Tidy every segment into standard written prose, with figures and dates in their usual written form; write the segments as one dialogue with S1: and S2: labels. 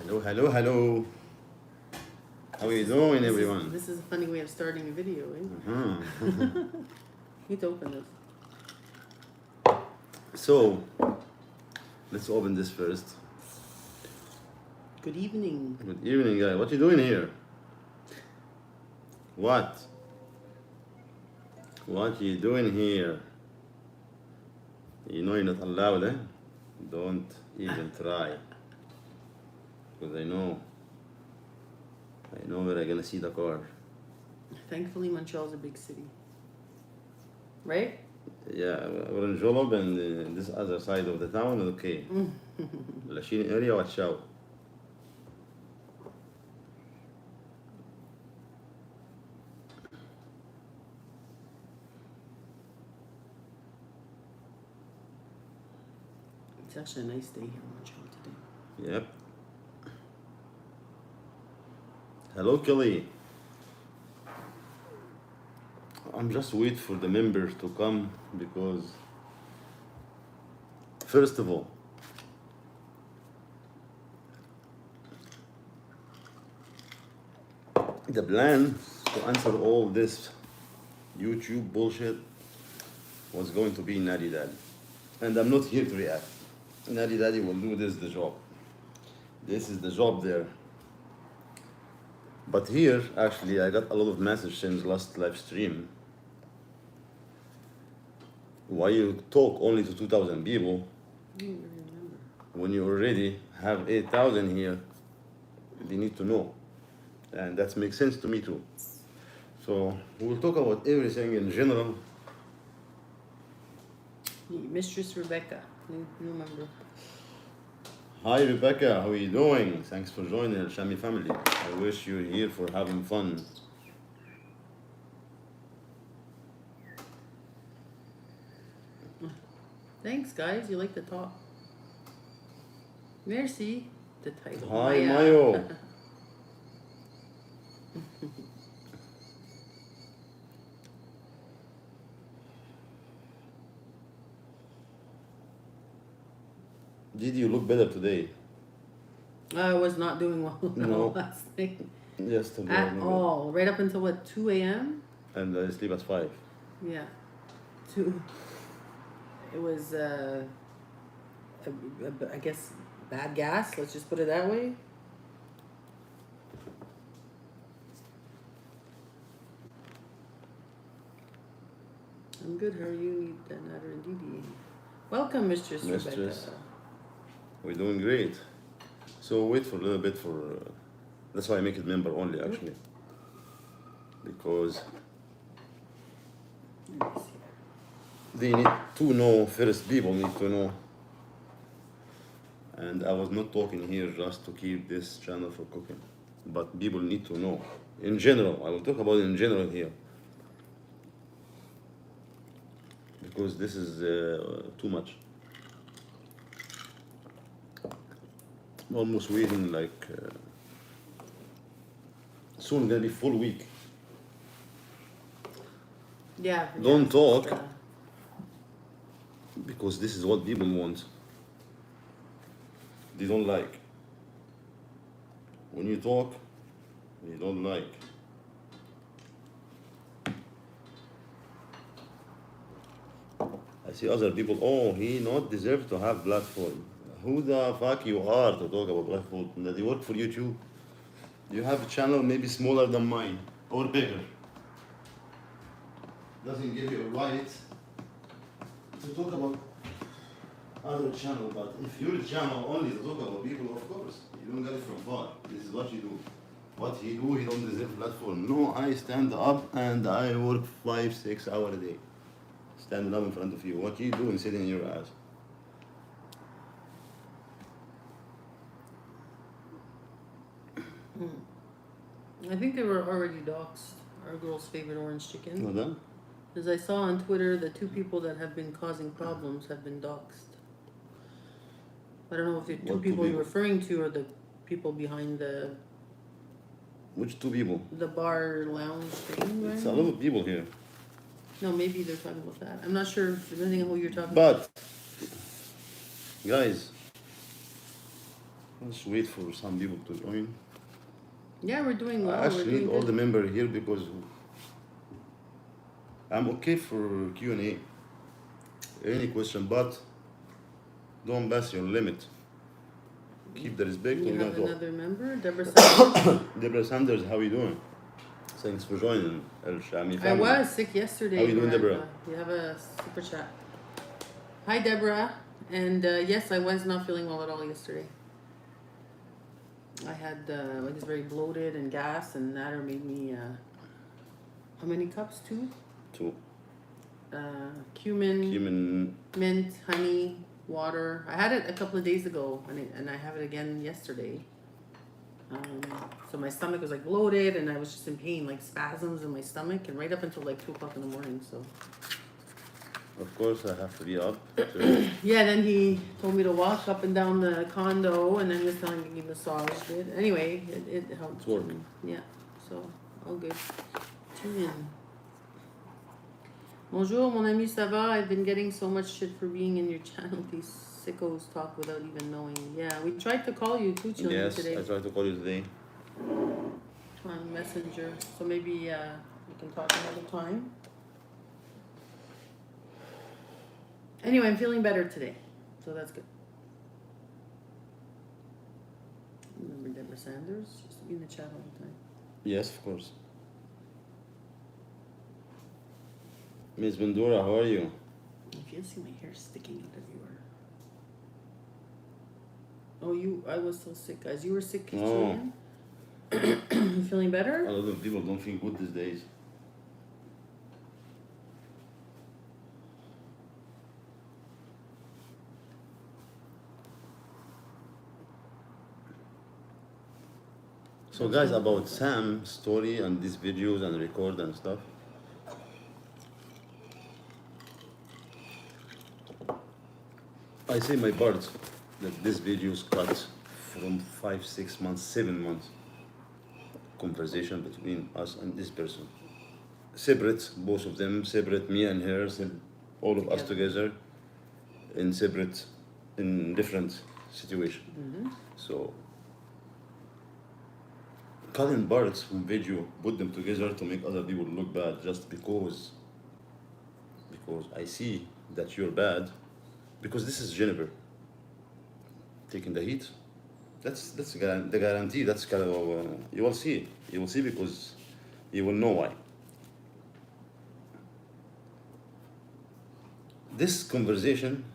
S1: Hello, hello, hello. How are you doing, everyone?
S2: This is a funny way of starting a video, eh?
S1: Uh-huh.
S2: You need to open this.
S1: So, let's open this first.
S2: Good evening.
S1: Good evening, guys. What you doing here? What? What you doing here? You know you're not allowed, eh? Don't even try. Because I know where I'm gonna see the car.
S2: Thankfully, Montreal's a big city. Right?
S1: Yeah, we're in Jolob and this other side of the town, okay. Lachine area, watch out.
S2: It's actually a nice day here in Montreal today.
S1: Yep. Hello, Kelly. I'm just waiting for the members to come because, first of all, the plan to answer all this YouTube bullshit was going to be Natty Daddy. And I'm not here to react. Natty Daddy will do the job. This is the job there. But here, actually, I got a lot of messages since last live stream. Why you talk only to 2,000 people
S2: I don't really remember.
S1: when you already have 8,000 here? They need to know. And that makes sense to me too. So we'll talk about everything in general.
S2: Mistress Rebecca. You remember?
S1: Hi Rebecca, how are you doing? Thanks for joining the Shami family. I wish you're here for having fun.
S2: Thanks, guys. You like the talk. Merci. The title.
S1: Hi
S2: Maya.
S1: Mayo. Did you look better today?
S2: I was not doing well
S1: No.
S2: last night.
S1: Yes, today.
S2: At all. Right up until what, 2 a.m.?
S1: And I sleep at 5.
S2: Yeah. 2. It was, I guess, bad gas. Let's just put it that way. I'm good. How are you, Nader and Didi? Welcome, Mistress
S1: Mistress.
S2: Rebecca.
S1: We're doing great. So wait for a little bit for. That's why I make it member only actually. Because
S2: Let me see.
S1: they need to know first. People need to know. And I was not talking here just to keep this channel for cooking, but people need to know. In general, I will talk about it in general here. Because this is too much. Almost waiting like soon gonna be full week.
S2: Yeah.
S1: Don't
S2: yeah,
S1: talk.
S2: it's,
S1: Because this is what people want. They don't like. When you talk, they don't like. I see other people, oh, he not deserve to have platform. Who the fuck you are to talk about platform? That you work for YouTube? You have a channel maybe smaller than mine or bigger. Doesn't give you a right to talk about other channel, but if your channel only to talk about people, of course, you don't get it from far. This is what you do. What he do, he don't deserve platform. No, I stand up and I work 5-6 hours a day. Standing up in front of you. What you doing sitting in your ass?
S2: I think they were already doxxed. Our girl's favorite orange chicken.
S1: Well done.
S2: As I saw on Twitter, the 2 people that have been causing problems have been doxxed. I don't know if the 2
S1: What 2
S2: people you're
S1: people?
S2: referring to are the people behind
S1: Which 2 people?
S2: the bar lounge thing, right?
S1: It's a lot of people here.
S2: No, maybe they're talking about that. I'm not sure, depending on who you're talking
S1: But, guys, Let's wait for some people to join.
S2: Yeah, we're doing well.
S1: I actually
S2: we're
S1: need
S2: doing
S1: all
S2: good.
S1: the members here because I'm okay for Q&A. Any question, but don't pass your limit. Keep the respect.
S2: You
S1: We're
S2: have
S1: gonna talk.
S2: another member, Deborah Sanders.
S1: Deborah Sanders, how you doing? Thanks for joining, El Shami
S2: I
S1: family.
S2: was sick yesterday.
S1: How you doing, Deborah?
S2: You have a super chat. Hi, Deborah. And yes, I was not feeling well at all yesterday. I had I was very bloated and gas, and that made me. How many cups? Two.
S1: Two.
S2: Cumin, mint, honey, water. I had it a couple of days ago, and I have it again yesterday. So my stomach was like bloated, and I was just in pain, like spasms in my stomach, and right up until like 2 o'clock in the morning. So.
S1: Of course, I have to be up.
S2: Yeah, then he told me to walk up and down the condo, and then he was telling me he massaged it. Anyway, it helped.
S1: It's working.
S2: Yeah, so all good. Tune in. Bonjour, mon ami, ça va? I've been getting so much shit for being in your channel. These sickos talk without even knowing. Yeah, we tried to call you too, Chilling,
S1: Yes,
S2: today
S1: I tried to call you today.
S2: on Messenger. So maybe we can talk another time. Anyway, I'm feeling better today, so that's good. Remember Deborah Sanders? She's in the chat all the time.
S1: Yes, of course. Miss Bandura, how are you?
S2: If you see my hair sticking out everywhere. Oh, I was so sick, guys. You were sick, Julian? You feeling better?
S1: A lot of people don't feel good these days. So guys, about Sam's story and these videos and record and stuff. I say my part that this video is cut from 5, 6 months, 7 months conversation between us and this person. Separate, both of them, separate, me and her, all of us together in separate, in different situations.
S2: Mm-hmm.
S1: So, cutting parts from video, put them together to make other people look bad just because I see that you're bad, because this is Jennifer taking the heat. That's the guarantee. That's kind of you will see. You will see because you will know why. This conversation,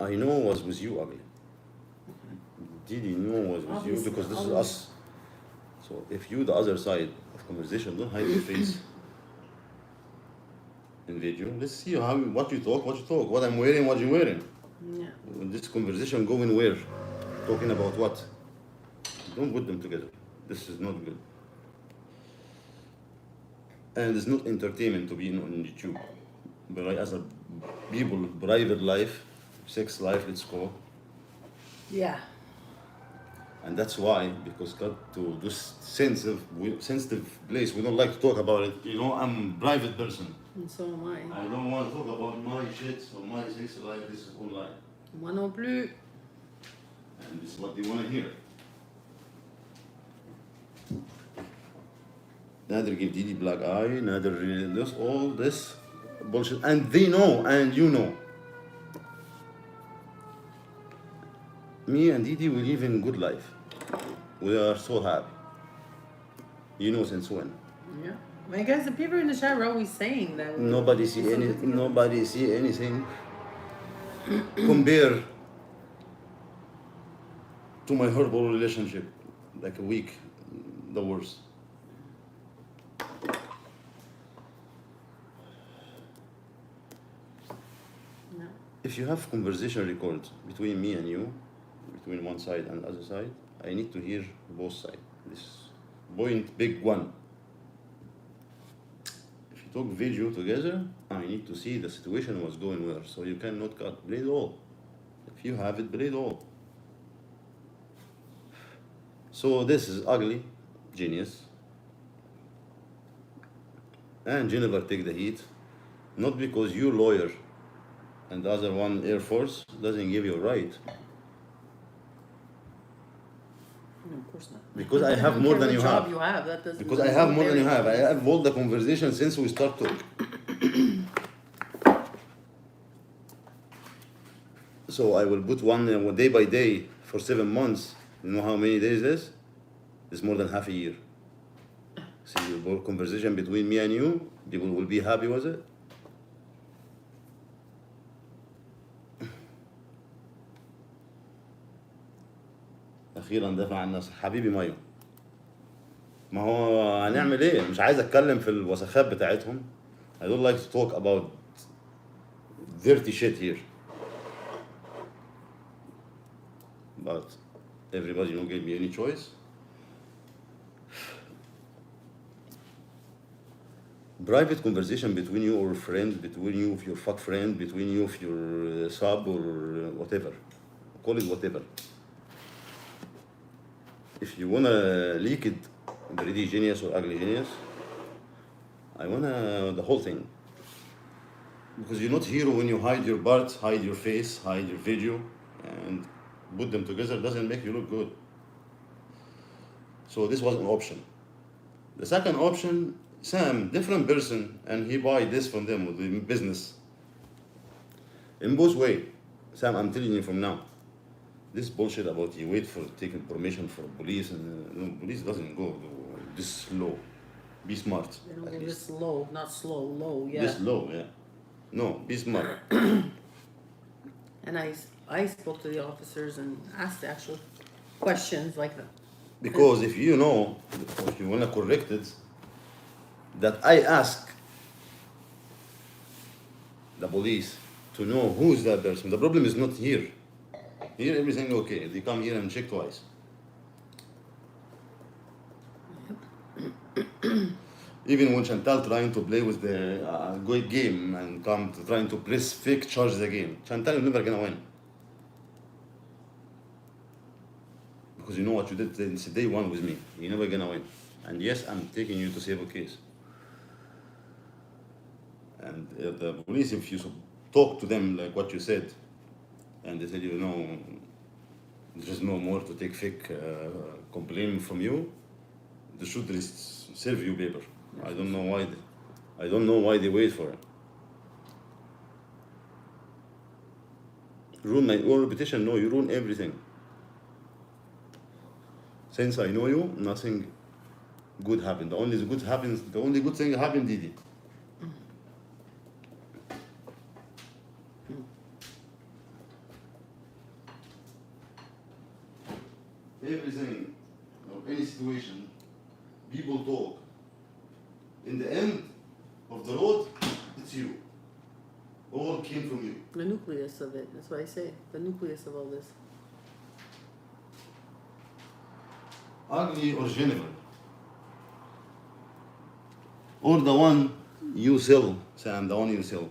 S1: I know was with you, Ugly. Did you know was with you because this is us. So if you the other side of conversation, don't hide your face in video. Let's see what you talk, what I'm wearing, what you're wearing.
S2: Yeah.
S1: This conversation going where? Talking about what? Don't put them together. This is not good. And it's not entertainment to be on YouTube. But like as a people, private life, sex life, let's go.
S2: Yeah.
S1: And that's why, because got to this sensitive place, we don't like to talk about it. You know, I'm a private person.
S2: And so am I.
S1: I don't want to talk about my shit or my sex life. This is online.
S2: Moi non plus.
S1: And this is what they want to hear. Neither give Didi black eye, neither really this, all this bullshit. And they know, and you know. Me and Didi, we live in good life. We are so happy. You know since when?
S2: Yeah. My guys, the people in the chat are always saying that.
S1: Nobody see anything compare to my horrible relationship. Like a week, the worst.
S2: No.
S1: If you have conversation record between me and you, between one side and the other side, I need to hear both sides. This point big one. If you talk video together, I need to see the situation was going where. So you cannot cut, play it all. If you have it, play it all. So this is Ugly, genius. And Jennifer take the heat, not because you lawyer and the other one Air Force doesn't give you a right
S2: No, of course not.
S1: Because I have more
S2: care
S1: than
S2: what
S1: you
S2: job
S1: have.
S2: you have. That doesn't.
S1: Because I have more than you have. I have all the conversation since we start talking. So I will put one day by day for 7 months. You know how many days this? It's more than half a year. See, the conversation between me and you, people will be happy with it. اخيرا دافع عن نفسك حبيبي مايو. ما هو هنعمل ايه؟ مش عايز اتكلم في الوسخات بتاعتهم. I don't like to talk about dirty shit here. But everybody don't give me any choice. Private conversation between you or friends, between you of your fuck friend, between you of your sub or whatever. Call it whatever. If you wanna leak it, pretty genius or ugly genius, I wanna the whole thing. Because you're not hero when you hide your part, hide your face, hide your video, and put them together doesn't make you look good. So this was an option. The second option, Sam, different person, and he buy this from them with the business. In both way, Sam, I'm telling you from now, this bullshit about you wait for taking permission from police and no, police doesn't go this slow. Be smart.
S2: They don't go this low, not slow, low. Yeah.
S1: This low, yeah. No, be smart.
S2: And I spoke to the officers and asked actual questions like that.
S1: Because if you know, if you wanna correct it, that I ask the police to know who's that person. The problem is not here. Here everything okay. They come here and check twice. Even when Chantal trying to play with the good game and come to trying to press fake charges again, Chantal you're never gonna win. Because you know what you did since day one with me. You're never gonna win. And yes, I'm taking you to save a case. And the police, if you talk to them like what you said, and they tell you, no, there's no more to take fake complaint from you, they should serve you paper. I don't know why. I don't know why they wait for it. Ruin my own reputation? No, you ruin everything. Since I know you, nothing good happened. The only good thing happened, Didi. Everything or any situation, people talk. In the end of the road, it's you. All came from you.
S2: The nucleus of it. That's what I say. The nucleus of all this.
S1: Ugly or genuine. Or the one you sell, Sam, the one you sell,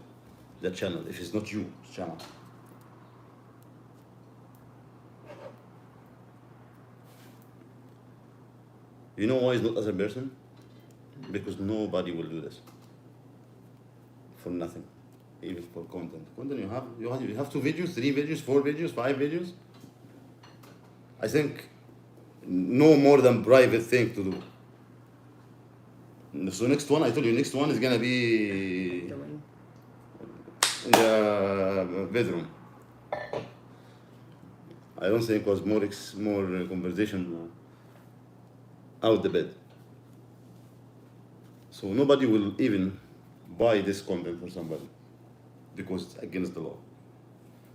S1: the channel. If it's not you, it's channel. You know why it's not other person? Because nobody will do this. For nothing. Even for content. Content you have 2 videos, 3 videos, 4 videos, 5 videos. I think no more than private thing to do. So next one, I told you, next one is gonna be in the bedroom. I don't think it was more conversation out the bed. So nobody will even buy this content for somebody because it's against the law.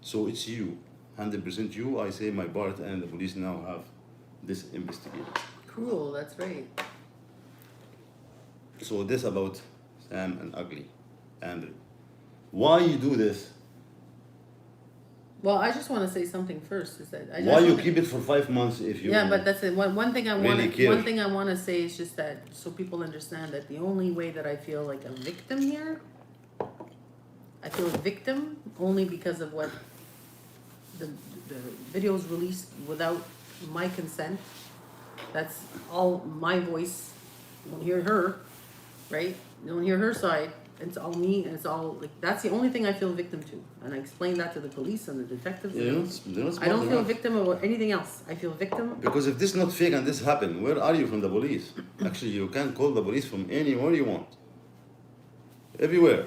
S1: So it's you, 100% you. I say my part, and the police now have this investigated.
S2: Cool, that's right.
S1: So this about Sam and Ugly. Andrew, why you do this?
S2: Well, I just want to say something first. Is that
S1: Why you keep it for 5 months if you?
S2: Yeah, but that's it. One thing I want.
S1: Really care.
S2: One thing I want to say is just that so people understand that the only way that I feel like a victim here, I feel a victim only because of what the videos released without my consent. That's all my voice. You don't hear her, right? You don't hear her side. it's all me, and it's all like that's the only thing I feel victim to, and I explained that to the police and the detectives.
S1: They're not
S2: I don't
S1: smart
S2: feel
S1: enough.
S2: victim of anything else. I feel victim.
S1: Because if this is not fake and this happened, where are you from the police? Actually, you can call the police from anywhere you want. Everywhere.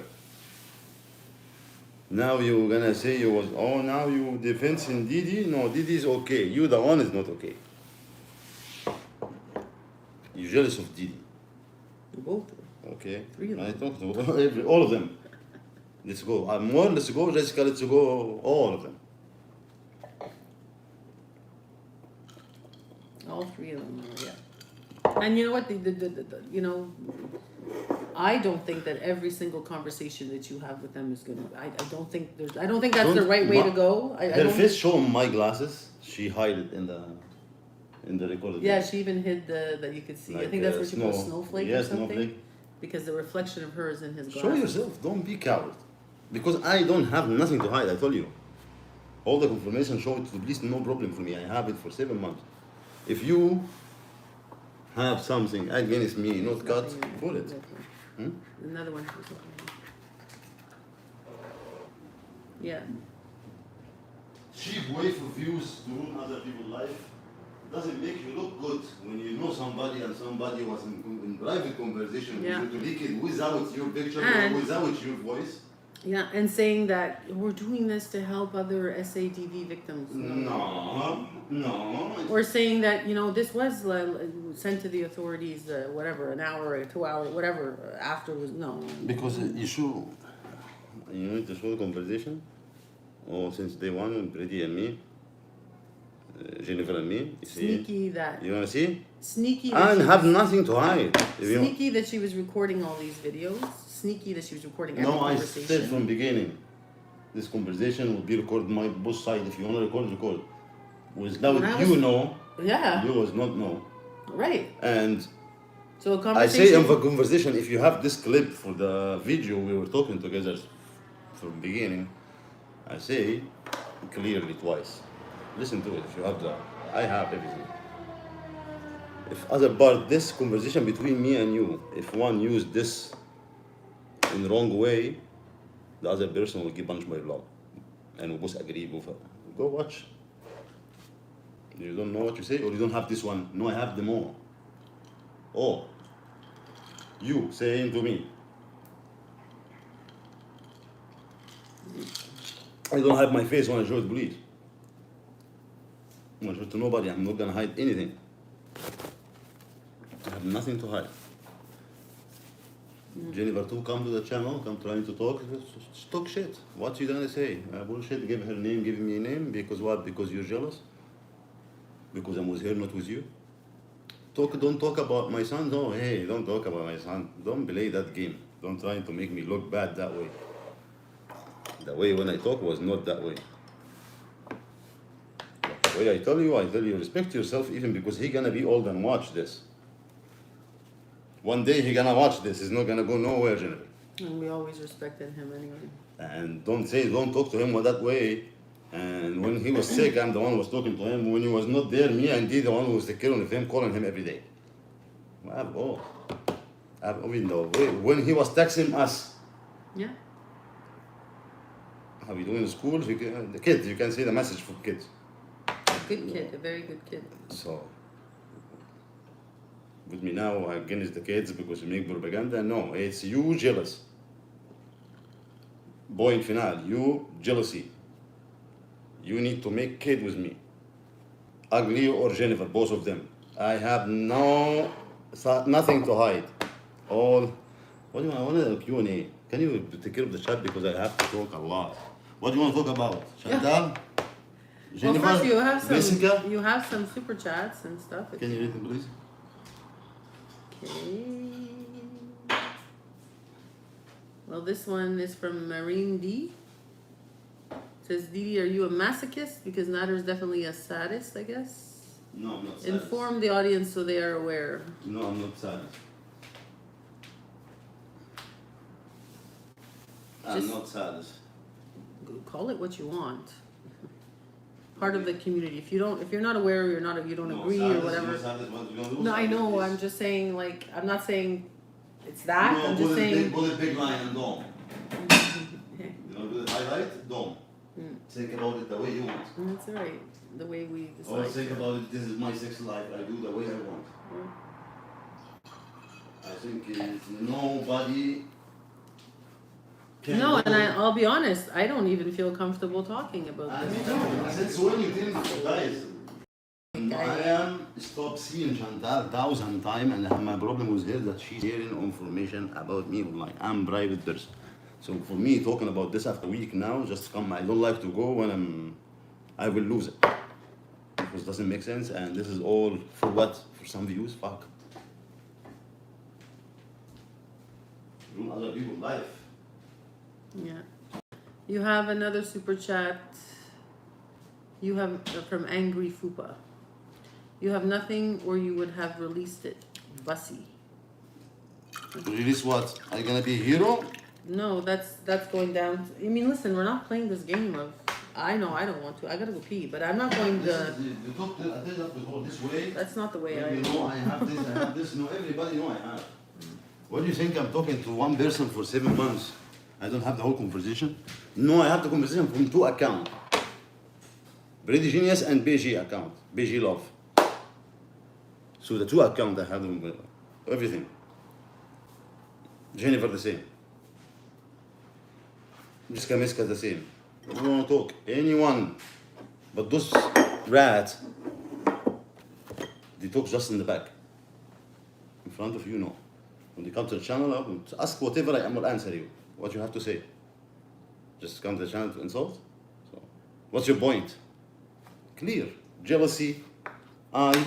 S1: Now you're gonna say you was, oh, now you defending Didi? No, Didi is okay. You the one is not okay. You're jealous of Didi.
S2: Both.
S1: Okay.
S2: 3 of them.
S1: I talked to all of them. Let's go. More, let's go. Jessica, let's go. All of them.
S2: All 3 of them. Yeah. And you know what? You know, I don't think that every single conversation that you have with them is gonna. I don't think there's. I don't think that's the right way to go. I
S1: Her
S2: don't,
S1: face show my glasses. She hide it in the recording.
S2: yeah, she even hid that you could see. I
S1: Like,
S2: think that's where she put
S1: snow-
S2: snowflake
S1: yeah,
S2: or something.
S1: snowflake.
S2: Because the reflection of her is in his glasses.
S1: Show yourself. Don't be coward. Because I don't have nothing to hide. I told you. All the confirmation show it to the police. No problem for me. I have it for 7 months. If you have something against me, not cut, pull it. Hmm?
S2: Another one. Yeah.
S1: Cheap way for views to ruin other people's life doesn't make you look good when you know somebody and somebody was in private conversation
S2: Yeah.
S1: with you to leak it without your picture
S2: And-
S1: or without your voice.
S2: Yeah, and saying that we're doing this to help other SADV victims.
S1: No.
S2: Or saying that, you know, this was sent to the authorities, whatever, an hour or 2 hours, whatever, after was, no.
S1: Because you need to show the conversation. Oh, since day one with Brady and me, Jennifer and me. You see?
S2: Sneaky that.
S1: You wanna see?
S2: Sneaky that
S1: And
S2: she
S1: have
S2: was-
S1: nothing to hide. If you-
S2: Sneaky that she was recording all these videos. Sneaky that she was recording every
S1: No, I
S2: conversation.
S1: said from beginning, this conversation will be recorded my both side. If you wanna record. Without
S2: When I
S1: you
S2: was-
S1: know,
S2: Yeah,
S1: you was not know.
S2: right.
S1: And
S2: So a
S1: I
S2: conversation.
S1: say in the conversation, if you have this clip for the video we were talking together from beginning, I say clearly twice. Listen to it if you have that. I have everything. If other part, this conversation between me and you, if one used this in the wrong way, the other person will get punished by law. And we both agree, go watch. You don't know what you say, or you don't have this one. No, I have them all. Oh, you saying to me, I don't have my face when I show the police. When I show it to nobody, I'm not gonna hide anything. I have nothing to hide. Jennifer too come to the channel, come trying to talk, just talk shit. What you gonna say? Bullshit, give her name, give me a name, because what? Because you're jealous? Because I'm with her, not with you? Don't talk about my son. No, hey, don't talk about my son. Don't play that game. Don't try to make me look bad that way. The way when I talk was not that way. The way I tell you, respect yourself even because he gonna be old and watch this. One day he gonna watch this. He's not gonna go nowhere, Jennifer.
S2: And we always respected him anyway.
S1: And don't talk to him that way. And when he was sick, I'm the one who was talking to him. When he was not there, me and D, the one who was taking care of him, calling him every day. I have all. I mean, when he was texting us,
S2: Yeah.
S1: how we doing in school? The kids, you can see the message for kids.
S2: Good kid, a very good kid.
S1: So, with me now against the kids because you make propaganda? No, it's you jealous. Point final, you jealousy. You need to make kid with me. Ugly or Jennifer, both of them. I have nothing to hide. All, what do you want? I want a Q&A. Can you take care of the chat because I have to talk a lot. What do you want to talk about? Chantal? Jennifer?
S2: Well, first
S1: Jessica?
S2: you have some super chats and stuff.
S1: Can you read them, please?
S2: Okay. Well, this one is from Marine D. Says, Didi, are you a masochist? Because Nader is definitely a sadist, I guess.
S1: No, I'm not sadist.
S2: Inform the audience so they are aware.
S1: No, I'm not sadist. I'm
S2: Just-
S1: not sadist.
S2: Call it what you want. Part of the community. If you're not aware, or you don't agree or whatever. No, I know. I'm just saying. Like, I'm not saying it's that.
S1: No,
S2: I'm just saying.
S1: put a big line and dome. You know, do the highlight, dome. Think about it the way you want.
S2: That's all right. The way we decide.
S1: Or think about it, this is my sex life, I do the way I want. I think nobody can
S2: No,
S1: go.
S2: and I'll be honest, I don't even feel comfortable talking about
S1: Me
S2: this.
S1: too. I said, so when you tell me, guys, I am stop seeing Chantal 1,000 times, and my problem with her that she's sharing information about me online. I'm a private person. So for me, talking about this after a week now, just come, I don't like to go when I will lose it. Because it doesn't make sense, and this is all for what? For some views? Fuck. Ruin other people's life.
S2: Yeah. You have another super chat. You have from Angry Fupa. You have nothing, or you would have released it. Bussy.
S1: Release what? Are you gonna be a hero?
S2: No, that's going down. I mean, listen, we're not playing this game of. I know I don't want to. I gotta go pee, but I'm not going to.
S1: You talk to, I tell you to go this way.
S2: That's not the way
S1: You know, I have this, I have this. No, everybody know I have. What do you think I'm talking to one person for 7 months? I don't have the whole conversation? No, I have the conversation from 2 accounts. Brady Genius and BG account. BG Love. So the 2 accounts I have them with everything. Jennifer the same. Jessica Miska the same. I don't want to talk. Anyone. But those rats, they talk just in the back. In front of you, no. When they come to the channel, I will ask whatever I will answer you. What you have to say. Just come to the channel to insult. So, what's your point? Clear. Jealousy. I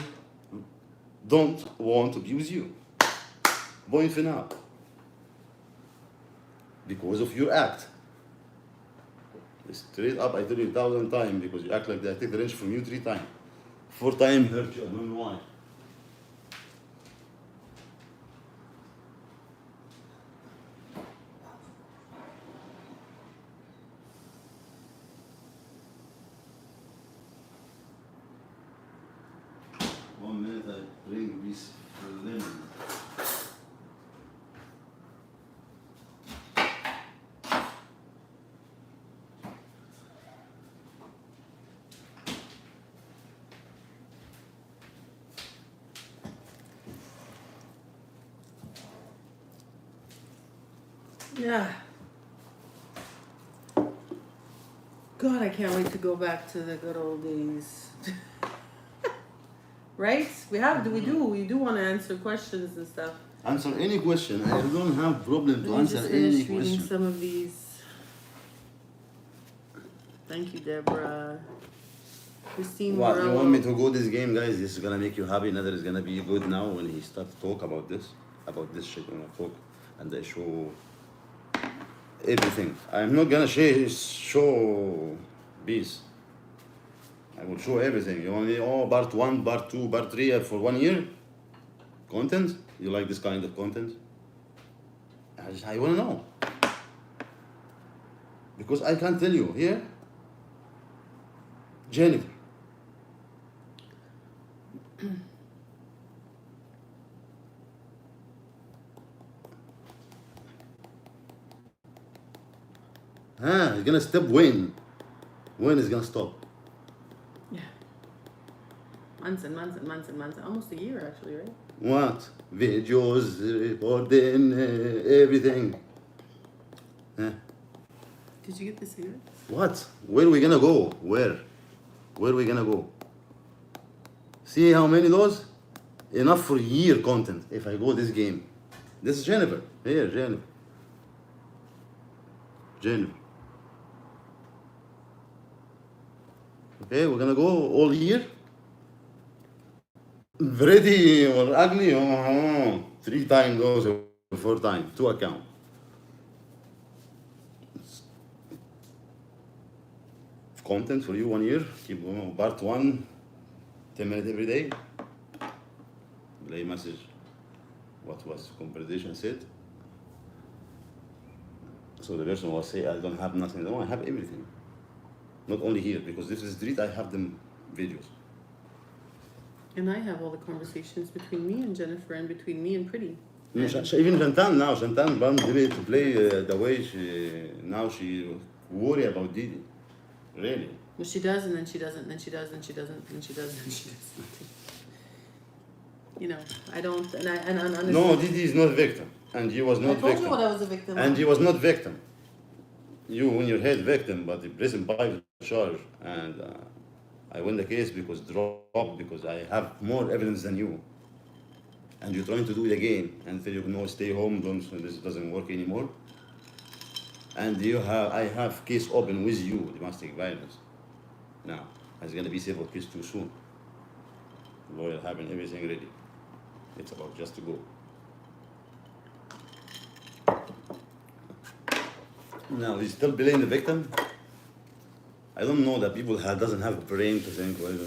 S1: don't want to abuse you. Point for now. Because of your act. Straight up, I tell you 1,000 times because you act like that. I take the wrench from you 3 times. 4 times hurt you, I don't know why. One minute I bring this lemon.
S2: Yeah. God, I can't wait to go back to the good old days. Right? We do want to answer questions and stuff.
S1: Answer any question. I don't have problem to
S2: Let me
S1: answer
S2: just
S1: any
S2: finish reading
S1: question.
S2: some of these. Thank you, Deborah. Christine
S1: What, you
S2: Morello.
S1: want me to go this game, guys? This is gonna make you happy. Another is gonna be good now when he start to talk about this shit when I talk and I show everything. I'm not gonna show bees. I will show everything. You want me, part 1, part 2, part 3 for 1 year? Content? You like this kind of content? I wanna know. Because I can't tell you here. Jennifer. It's gonna stop when? When is gonna stop?
S2: Yeah. Months and months and months and months. Almost a year, actually, right?
S1: What? Videos, recording, everything.
S2: Did you get the cigarettes?
S1: What? Where are we gonna go? Where? Where are we gonna go? See how many those? Enough for year content if I go this game. This is Jennifer. Here, Jennifer. Jennifer. Okay, we're gonna go all year. Pretty or ugly? 3 times those or 4 times. 2 accounts. Content for you 1 year. Keep going. Part 1, 10 minutes every day. Play message. What was conversation said? So the person will say, I don't have nothing. No, I have everything. Not only here, because this is street, I have them videos.
S2: And I have all the conversations between me and Jennifer and between me and Pretty.
S1: No,
S2: And-
S1: even Chantal now, Chantal Brown did to play the way she worry about Didi. Really.
S2: well, she does, and then she doesn't, and then she does, and she doesn't, and she does, and she doesn't. You know, I don't, and honestly,
S1: No, Didi is not victim, and he was
S2: I
S1: not
S2: told
S1: victim.
S2: you what I was a victim
S1: And
S2: of.
S1: he was not victim. You, in your head, victim, but the prison private charge, and I win the case because dropped because I have more evidence than you. And you're trying to do it again and tell you no, stay home, don't, this doesn't work anymore. And I have case open with you, domestic violence. Now, it's gonna be civil case too soon. Lawyer having everything ready. It's about just to go. Now, he's still blaming the victim. I don't know that people doesn't have a brain to think, well,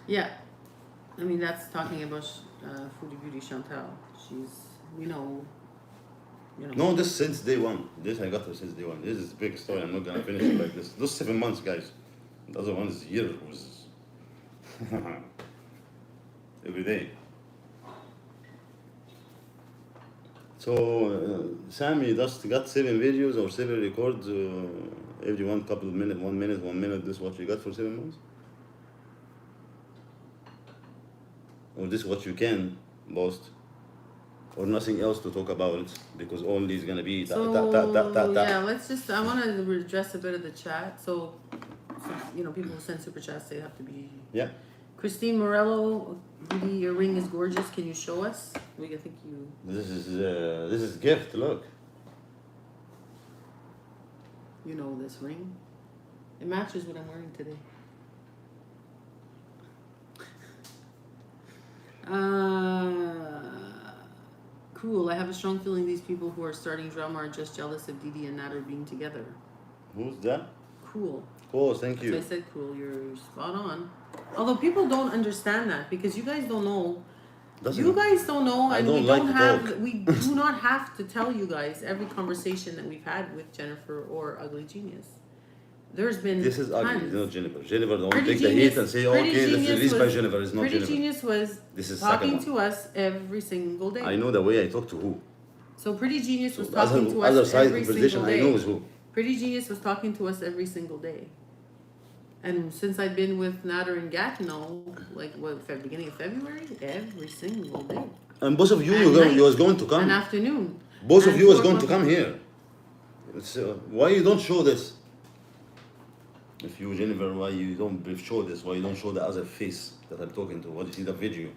S2: Yeah, I mean that's talking about Foodie Beauty Chantal. She's, you know.
S1: no, this since day one. This I got her since day one. This is a big story. I'm not gonna finish it like this. Those 7 months, guys. The other one is year was every day. So Sammy just got 7 videos or 7 records every one couple of minutes, 1 minute, 1 minute. This is what you got for 7 months? Or this is what you can post? Or nothing else to talk about because only is gonna be
S2: Yeah, let's just. I want to address a bit of the chat. So you know, people who send super chats, they have to be.
S1: Yeah.
S2: Christine Morello, Beauty, your ring is gorgeous. Can you show us? I think you.
S1: This is gift. Look.
S2: You know this ring. It matches what I'm wearing today. Cruel. I have a strong feeling these people who are starting drama are just jealous of Didi and Nader being together.
S1: Who's that?
S2: Cruel.
S1: Oh, thank you.
S2: So I said cruel. You're spot on. Although people don't understand that because you guys don't know. You guys don't know, and we don't have. We do not have to tell you guys every conversation that we've had with Jennifer or Ugly Genius. There's been.
S1: This is ugly,
S2: tons.
S1: not Jennifer. Jennifer, don't
S2: Pretty
S1: take the
S2: Genius-
S1: heat and say,
S2: Pretty
S1: okay, let's
S2: Genius
S1: release by
S2: was-
S1: Jennifer. It's not
S2: Pretty
S1: Jennifer.
S2: Genius was
S1: This is
S2: talking
S1: second
S2: to us every single day.
S1: I know the way I talk to who.
S2: So Pretty Genius was
S1: So
S2: talking to
S1: other
S2: us
S1: side
S2: every
S1: conversation
S2: single
S1: I
S2: day.
S1: know is who.
S2: Pretty Genius was talking to us every single day. And since I've been with Nader and Gatineau, like what, beginning of February, every single day.
S1: And both of you,
S2: At
S1: you was going to
S2: An
S1: come.
S2: afternoon.
S1: Both of
S2: And
S1: you was
S2: 4
S1: going to
S2: o'clock.
S1: come here. Why you don't show this? If you, Jennifer, why you don't show this? Why you don't show the other face that I'm talking to? Why do you see the video?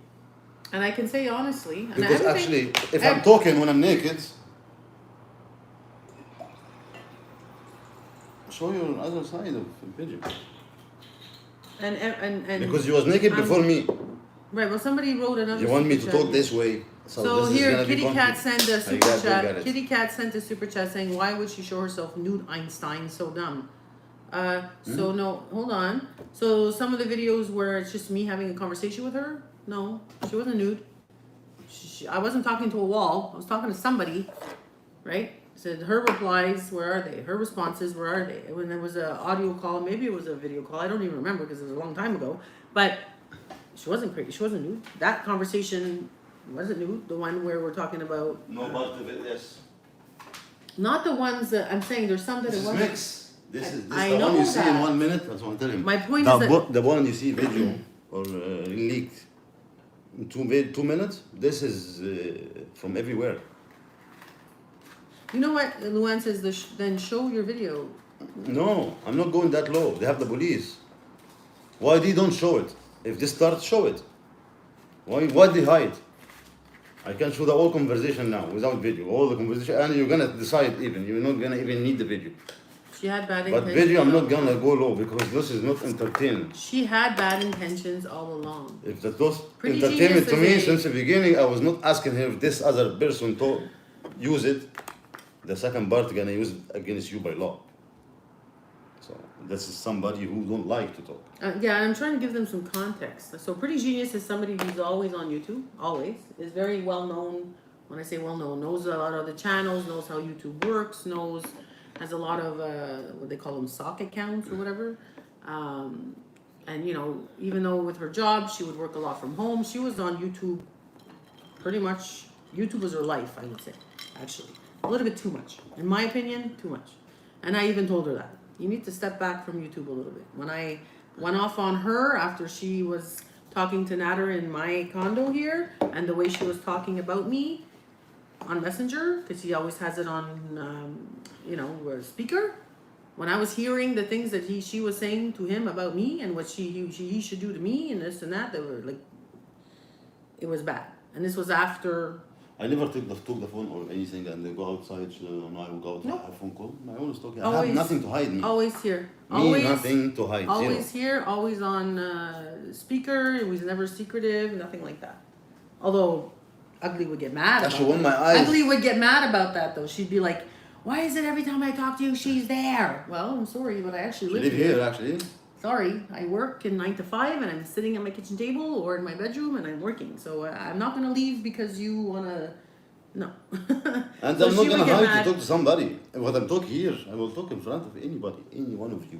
S2: And I can say honestly, and
S1: Because
S2: everything-
S1: actually, if I'm talking when I'm naked, show your other side of the video.
S2: and
S1: Because you was naked before me.
S2: right. Well, somebody wrote another.
S1: You want me to
S2: super chat.
S1: talk this way.
S2: So
S1: this is
S2: here,
S1: gonna be
S2: Kitty Cat
S1: conflict.
S2: sent a
S1: I
S2: super
S1: got
S2: chat.
S1: it.
S2: Kitty Cat sent a super chat saying, "Why would she show herself nude, Einstein? So dumb." So no, hold on. So some of the videos where it's just me having a conversation with her. No, she wasn't nude. I wasn't talking to a wall. I was talking to somebody, right? Said her replies, where are they? Her responses, where are they? When there was an audio call, maybe it was a video call. I don't even remember because it was a long time ago. But she wasn't crazy. She wasn't nude. That conversation wasn't nude. The one where we're talking about.
S1: No part of it, yes.
S2: Not the ones that I'm saying. There's some that
S1: This
S2: it
S1: is
S2: wasn't.
S1: mix. This is
S2: I
S1: the one
S2: know
S1: you see in
S2: that.
S1: 1 minute. That's what I'm telling you.
S2: My point is that
S1: The one you see video or leaked in 2 minutes. This is from everywhere.
S2: you know what Luan says. Then show your video.
S1: No, I'm not going that low. They have the police. Why they don't show it? If they start, show it. Why they hide? I can show the whole conversation now without video. All the conversation, and you're gonna decide even. You're not gonna even need the video.
S2: She had bad
S1: But
S2: intentions.
S1: video, I'm not gonna go low because this is not entertaining.
S2: She had bad intentions all along.
S1: If that was
S2: Pretty
S1: entertainment to
S2: Genius
S1: me
S2: is
S1: since the beginning, I was not asking her if this other person to use it. The second part gonna use it against you by law. So this is somebody who don't like to talk.
S2: Yeah, I'm trying to give them some context. So Pretty Genius is somebody who's always on YouTube, always. Is very well known. When I say well known, knows a lot of the channels, knows how YouTube works, has a lot of, what they call them, sock accounts or whatever. And, you know, even though with her job, she would work a lot from home, she was on YouTube pretty much. YouTube was her life, I would say, actually. A little bit too much. In my opinion, too much. And I even told her that. You need to step back from YouTube a little bit. When I went off on her after she was talking to Nader in my condo here, and the way she was talking about me on Messenger, because he always has it on, you know, speaker. When I was hearing the things that she was saying to him about me and what he should do to me and this and that, they were like, it was bad. And this was after.
S1: I never took the phone or anything and they go outside and I will go out
S2: Nope.
S1: have a phone call. I always talk. I
S2: Always,
S1: have nothing to hide me.
S2: Always here.
S1: Me,
S2: Always,
S1: nothing to hide.
S2: always
S1: Zero.
S2: here, always on speaker. It was never secretive, nothing like that. Although Ugly would get mad.
S1: Actually,
S2: about
S1: when
S2: that.
S1: my eyes.
S2: Ugly would get mad about that though. She'd be like, "Why is it every time I talk to you, she's there?" Well, I'm sorry, but I actually live
S1: here actually.
S2: Sorry, I work in 9 to 5 and I'm sitting at my kitchen table or in my bedroom and I'm working. So I'm not gonna leave because you wanna. No.
S1: And
S2: So
S1: I'm not
S2: she would
S1: gonna
S2: get
S1: hide
S2: mad.
S1: to talk to somebody. When I'm talking here, I will talk in front of anybody, any one of you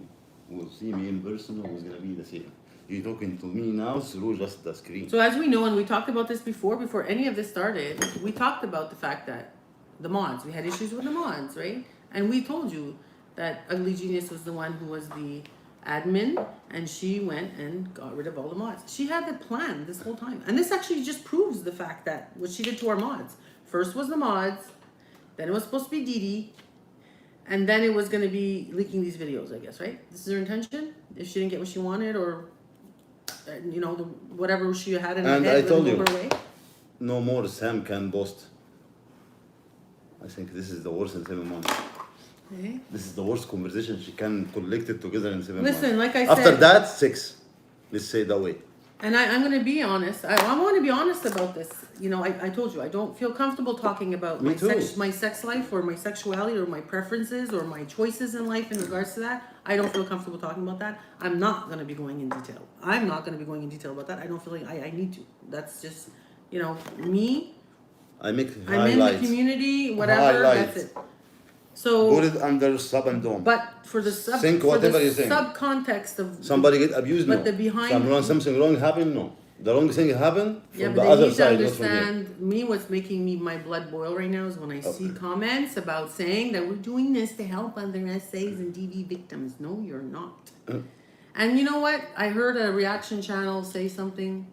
S1: who will see me in person who's gonna be the same. You're talking to me now through just the screen.
S2: So as we know, and we talked about this before any of this started, we talked about the fact that the mods, we had issues with the mods, right? And we told you that Ugly Genius was the one who was the admin, and she went and got rid of all the mods. She had the plan this whole time. And this actually just proves the fact that what she did to our mods. First was the mods, then it was supposed to be Dee, and then it was going to be leaking these videos, I guess, right? This is her intention? If she didn't get what she wanted, or, you know, whatever she had in her
S1: And
S2: head,
S1: I told
S2: would
S1: you,
S2: go her way.
S1: no more Sam can boast. I think this is the worst in 7 months.
S2: Okay.
S1: This is the worst conversation she can collect it together in 7 months.
S2: Listen, like I
S1: After
S2: said,
S1: that, 6. Let's say it that way.
S2: and I'm going to be honest. I want to be honest about this. You know, I told you, I don't feel comfortable talking about
S1: Me
S2: my
S1: too.
S2: sex life or my sexuality or my preferences or my choices in life in regards to that. I don't feel comfortable talking about that. I'm not going to be going in detail. I'm not going to be going in detail about that. I don't feel like I need to. That's just, you know, me.
S1: I make
S2: I'm in the
S1: highlights.
S2: community, whatever,
S1: Highlights.
S2: that's it. So,
S1: Put it under sub and dome.
S2: but for the
S1: Think whatever you think.
S2: subcontext of
S1: Somebody get abused,
S2: but
S1: no.
S2: the behind-
S1: Something wrong happened, no. The wrong thing happened
S2: yeah,
S1: from
S2: but
S1: the
S2: they
S1: other
S2: need to
S1: side, not from here.
S2: understand me. What's making me my blood boil right now is when I see comments about saying that we're doing this to help other SAs and DV victims. No, you're not. And you know what? I heard a reaction channel say something,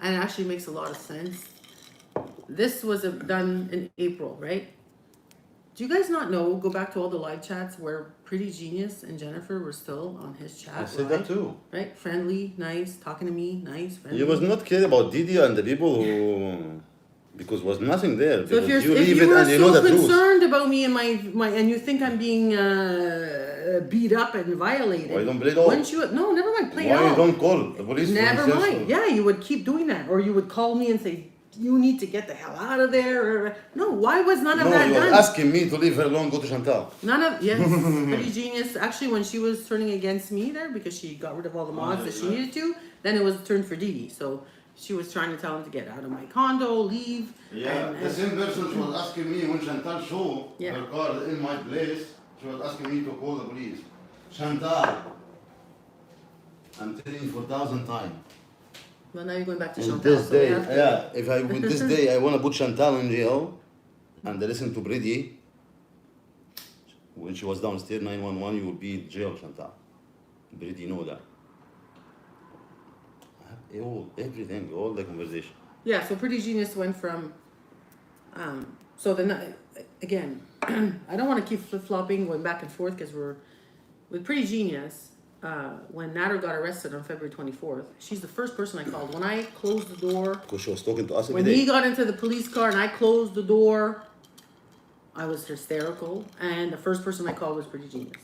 S2: and it actually makes a lot of sense. This was done in April, right? Do you guys not know? Go back to all the live chats where Pretty Genius and Jennifer were still on his chat.
S1: I said that too.
S2: Right? Friendly, nice, talking to me, nice, friendly.
S1: You was not care about Didi and the people who, because was nothing there.
S2: So if
S1: Because
S2: you're,
S1: you
S2: if
S1: leave
S2: you
S1: it
S2: were
S1: and you know
S2: so
S1: the truth.
S2: concerned about me and my and you think I'm being beat up and violated,
S1: Why you don't play it all?
S2: Wouldn't you? No, never mind. Play it
S1: Why you
S2: all.
S1: don't call the police?
S2: Never mind. Yeah, you would keep doing that, or you would call me and say you need to get the hell out of there. Or, no, why was none of
S1: No,
S2: that
S1: you were
S2: done?
S1: asking me to leave her alone, go to Chantal.
S2: None of yes, Pretty Genius. Actually, when she was turning against me there because she got rid of all the mods that she needed to, then it was turned for Didi. So she was trying to tell him to get out of my condo, leave.
S1: Yeah, the same person she was asking me when Chantal showed
S2: Yeah.
S1: her car in my place, she was asking me to call the police. Chantal, I'm telling you for 1,000 times.
S2: Well, now you're going back to
S1: And
S2: Chantal.
S1: this
S2: so we
S1: day,
S2: have to-
S1: yeah, if I with this day I want to put Chantal in jail, and I listen to Brady, when she was downstairs 911, you will be in jail, Chantal. Brady know that. I have everything, all the conversation.
S2: Yeah, so Pretty Genius went from, so then, again, I don't want to keep flip-flopping, going back and forth, because we're, with Pretty Genius, when Nader got arrested on February 24th, she's the first person I called. When I closed the door,
S1: Because she was talking to us every
S2: when
S1: day.
S2: he got into the police car and I closed the door, I was hysterical, and the first person I called was Pretty Genius.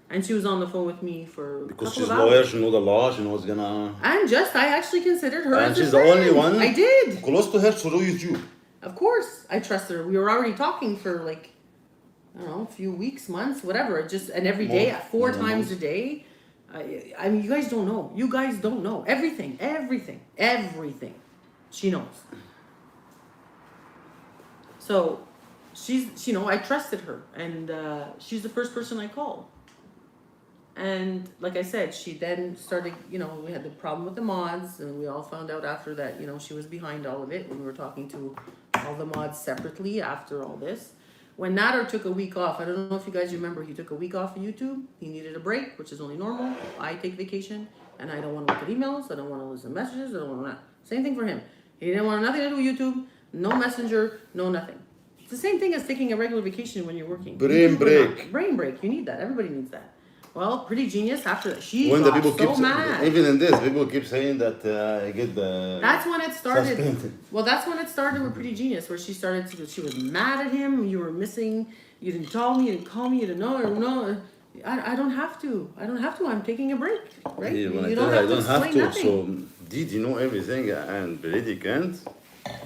S2: And she was on the phone with me for a
S1: Because
S2: couple
S1: she's
S2: of
S1: a lawyer,
S2: hours.
S1: she knows the law, she knows gonna...
S2: I actually considered her
S1: And
S2: as a
S1: she's the
S2: friend.
S1: only one
S2: I did.
S1: close to her through YouTube.
S2: Of course, I trust her. We were already talking for like, I don't know, a few weeks, months, whatever. It just, and every day,
S1: Month,
S2: 4
S1: more than
S2: times a
S1: month.
S2: day. I mean, you guys don't know. You guys don't know. Everything. She knows. So, she's, you know, I trusted her. And she's the first person I called. And like I said, she then started, we had the problem with the mods, and we all found out after that, she was behind all of it when we were talking to all the mods separately after all this. When Nader took a week off, I don't know if you guys remember, he took a week off of YouTube. He needed a break, which is only normal. I take vacation, and I don't want to look at emails. I don't want to listen to messages. I don't want to. Same thing for him. He didn't want nothing to do with YouTube, no messenger, no nothing. It's the same thing as taking a regular vacation when you're working.
S3: Brain break.
S2: Brain break. You need that. Everybody needs that. Well, Pretty Genius after that, she
S3: When the
S2: got
S3: people
S2: so
S3: keep
S2: mad.
S3: even in this, people keep saying that I get the.
S2: That's when it started.
S3: suspended.
S2: Well, that's when it started with Pretty Genius, where she started to. She was mad at him. You were missing. You didn't tell me. You didn't call me. You didn't know. I don't know. I don't have to. I don't have to. I'm taking a break. Right?
S3: Yeah, when
S2: you
S3: I
S2: don't
S3: tell
S2: have
S3: her I
S2: to
S3: don't have
S2: explain
S3: to.
S2: nothing.
S3: So did you know everything and Brady can't?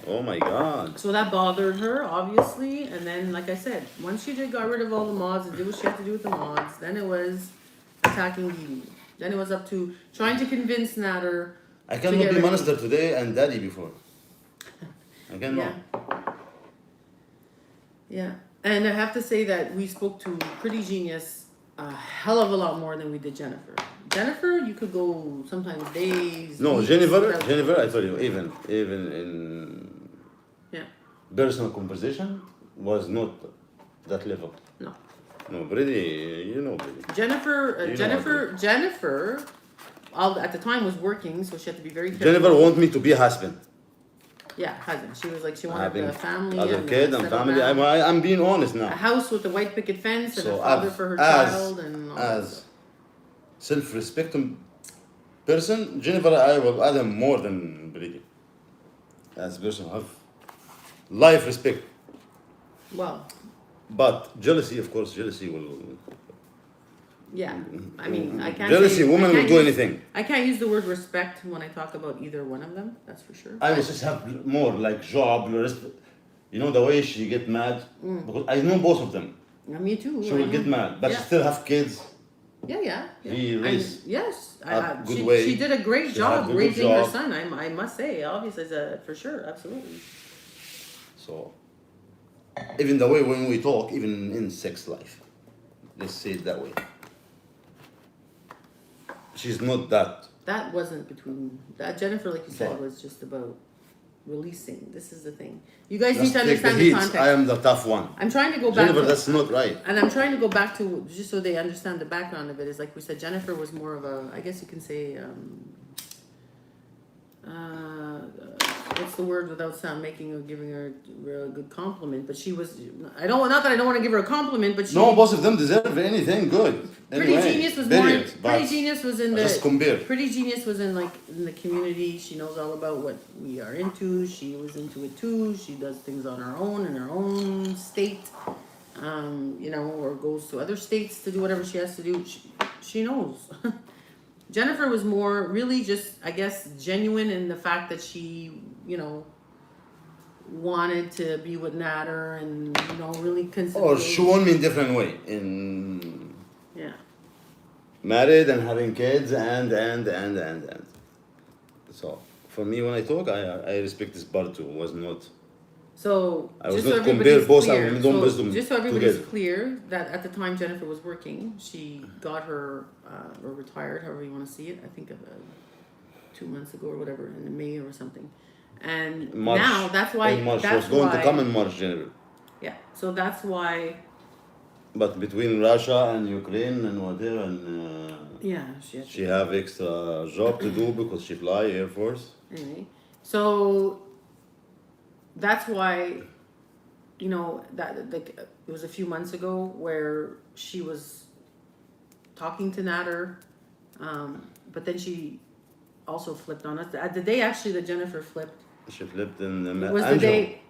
S3: Oh my God.
S2: So that bothered her, obviously. And then, like I said, once she got rid of all the mods and did what she had to do with the mods, then it was attacking Dee. Then it was up to trying to convince Nader.
S3: I
S2: to
S3: cannot
S2: get
S3: be
S2: rid of-
S3: minister today and daddy before. I cannot.
S2: Yeah. And I have to say that we spoke to Pretty Genius a hell of a lot more than we did Jennifer. Jennifer, you could go sometimes days.
S3: No,
S2: weeks
S3: Jennifer,
S2: without-
S3: I told you, even in
S2: Yeah.
S3: personal conversation was not that level.
S2: No.
S3: No, Brady, you know Brady.
S2: Jennifer,
S3: You know
S2: Jennifer, at the time was working, so she had to be very careful.
S3: Jennifer want me to be a husband.
S2: Yeah, husband. She was like, she wanted
S3: Having
S2: a family
S3: other
S2: and
S3: kid and
S2: settle
S3: family.
S2: down.
S3: I'm being honest
S2: A
S3: now.
S2: house with a white picket fence and a
S3: So
S2: father for her
S3: as
S2: child and all that
S3: as
S2: stuff.
S3: self-respecting person, Jennifer, I will add him more than Brady. As a person have life respect,
S2: Well,
S3: but jealousy, of course, jealousy will.
S2: yeah. I mean, I can't
S3: Jealousy,
S2: say,
S3: woman
S2: I
S3: will
S2: can't
S3: do
S2: use-
S3: anything.
S2: I can't use the word respect when I talk about either one of them. That's for sure.
S3: I will just have more like job, you know the way she get mad because I know both of them.
S2: Yeah, me too.
S3: She
S2: I
S3: will
S2: know.
S3: get mad, but
S2: Yeah.
S3: she still have kids.
S2: Yeah.
S3: He
S2: And
S3: raised
S2: yes,
S3: a good way.
S2: she did a great
S3: She had
S2: job
S3: a good
S2: raising her
S3: job.
S2: son. I must say, obviously, for sure, absolutely.
S3: So even the way when we talk, even in sex life, let's say it that way. She's not that.
S2: That wasn't between that Jennifer, like you said,
S3: But-
S2: was just about releasing. This is the thing. You guys
S3: Just
S2: need to
S3: take the
S2: understand the
S3: heat.
S2: context.
S3: I am the tough one.
S2: I'm trying to go back.
S3: Jennifer,
S2: to,
S3: that's not right.
S2: And I'm trying to go back to just so they understand the background of it. Is like we said, Jennifer was more of a, I guess you can say, what's the word without sound making or giving her a good compliment? But she was, not that I don't want to give her a compliment, but she.
S3: No, both of them deserve anything good.
S2: Pretty
S3: Anyway,
S2: Genius was
S3: period.
S2: more.
S3: But
S2: Pretty Genius was in the.
S3: just compare.
S2: Pretty Genius was in the community. She knows all about what we are into. She was into it too. She does things on her own in her own state, or goes to other states to do whatever she has to do. She knows. Jennifer was more really just, I guess, genuine in the fact that she, wanted to be with Nader and really consider.
S3: Or shown me in different way.
S2: Yeah.
S3: Married and having kids and. So for me, when I talk, I respect this part too. Was not.
S2: So
S3: I was
S2: just
S3: not
S2: so
S3: compare
S2: everybody's
S3: both
S2: clear,
S3: of them, wisdom
S2: just so everybody's
S3: together.
S2: clear that at the time Jennifer was working, she got her or retired, however you want to see it. I think of 2 months ago or whatever, in May or something. And
S3: March,
S2: now that's why
S3: in March.
S2: that's
S3: was going
S2: why,
S3: to come in March, January.
S2: Yeah, so that's why.
S3: But between Russia and Ukraine and whatever, and
S2: Yeah,
S3: she have extra job to do because she fly Air Force.
S2: Anyway, so that's why, that like it was a few months ago where she was talking to Nader, but then she also flipped on us. The day actually that Jennifer flipped
S3: She flipped in the
S2: was the day.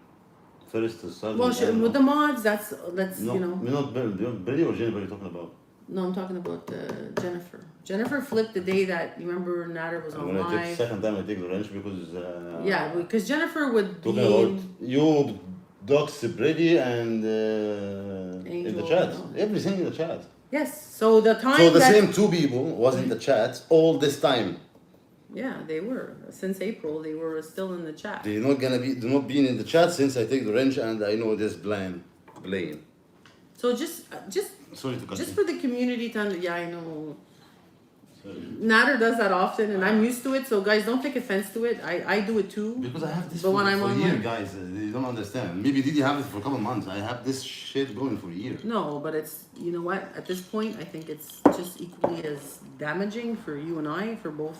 S3: First to start.
S2: Well, with the mods, that's
S3: No, we're not Brady or Jennifer you're talking about.
S2: No, I'm talking about Jennifer. Jennifer flipped the day that you remember Nader was on
S3: When I take
S2: live.
S3: second time I take the wrench because
S2: Yeah, because Jennifer would be.
S3: talking about you dogs Brady and in the
S2: Angel,
S3: chat.
S2: no.
S3: Everything in the chat.
S2: Yes, so the time
S3: So the
S2: that,
S3: same two people was in the chat all this time.
S2: Yeah, they were. Since April, they were still in the chat.
S3: They're not gonna be they're not being in the chat since I take the wrench and I know this blame.
S2: So just
S3: Sorry to cut
S2: just
S3: you.
S2: for the community to yeah, I know. Nader does that often, and I'm used to it. So guys, don't take offense to it. I do it too.
S3: Because I have this
S2: But
S3: for,
S2: when I'm
S3: for a
S2: on
S3: year,
S2: like-
S3: guys. You don't understand. Maybe did you have it for a couple months? I have this shit going for a year.
S2: No, but it's, you know what? At this point, I think it's just equally as damaging for you and I, for both,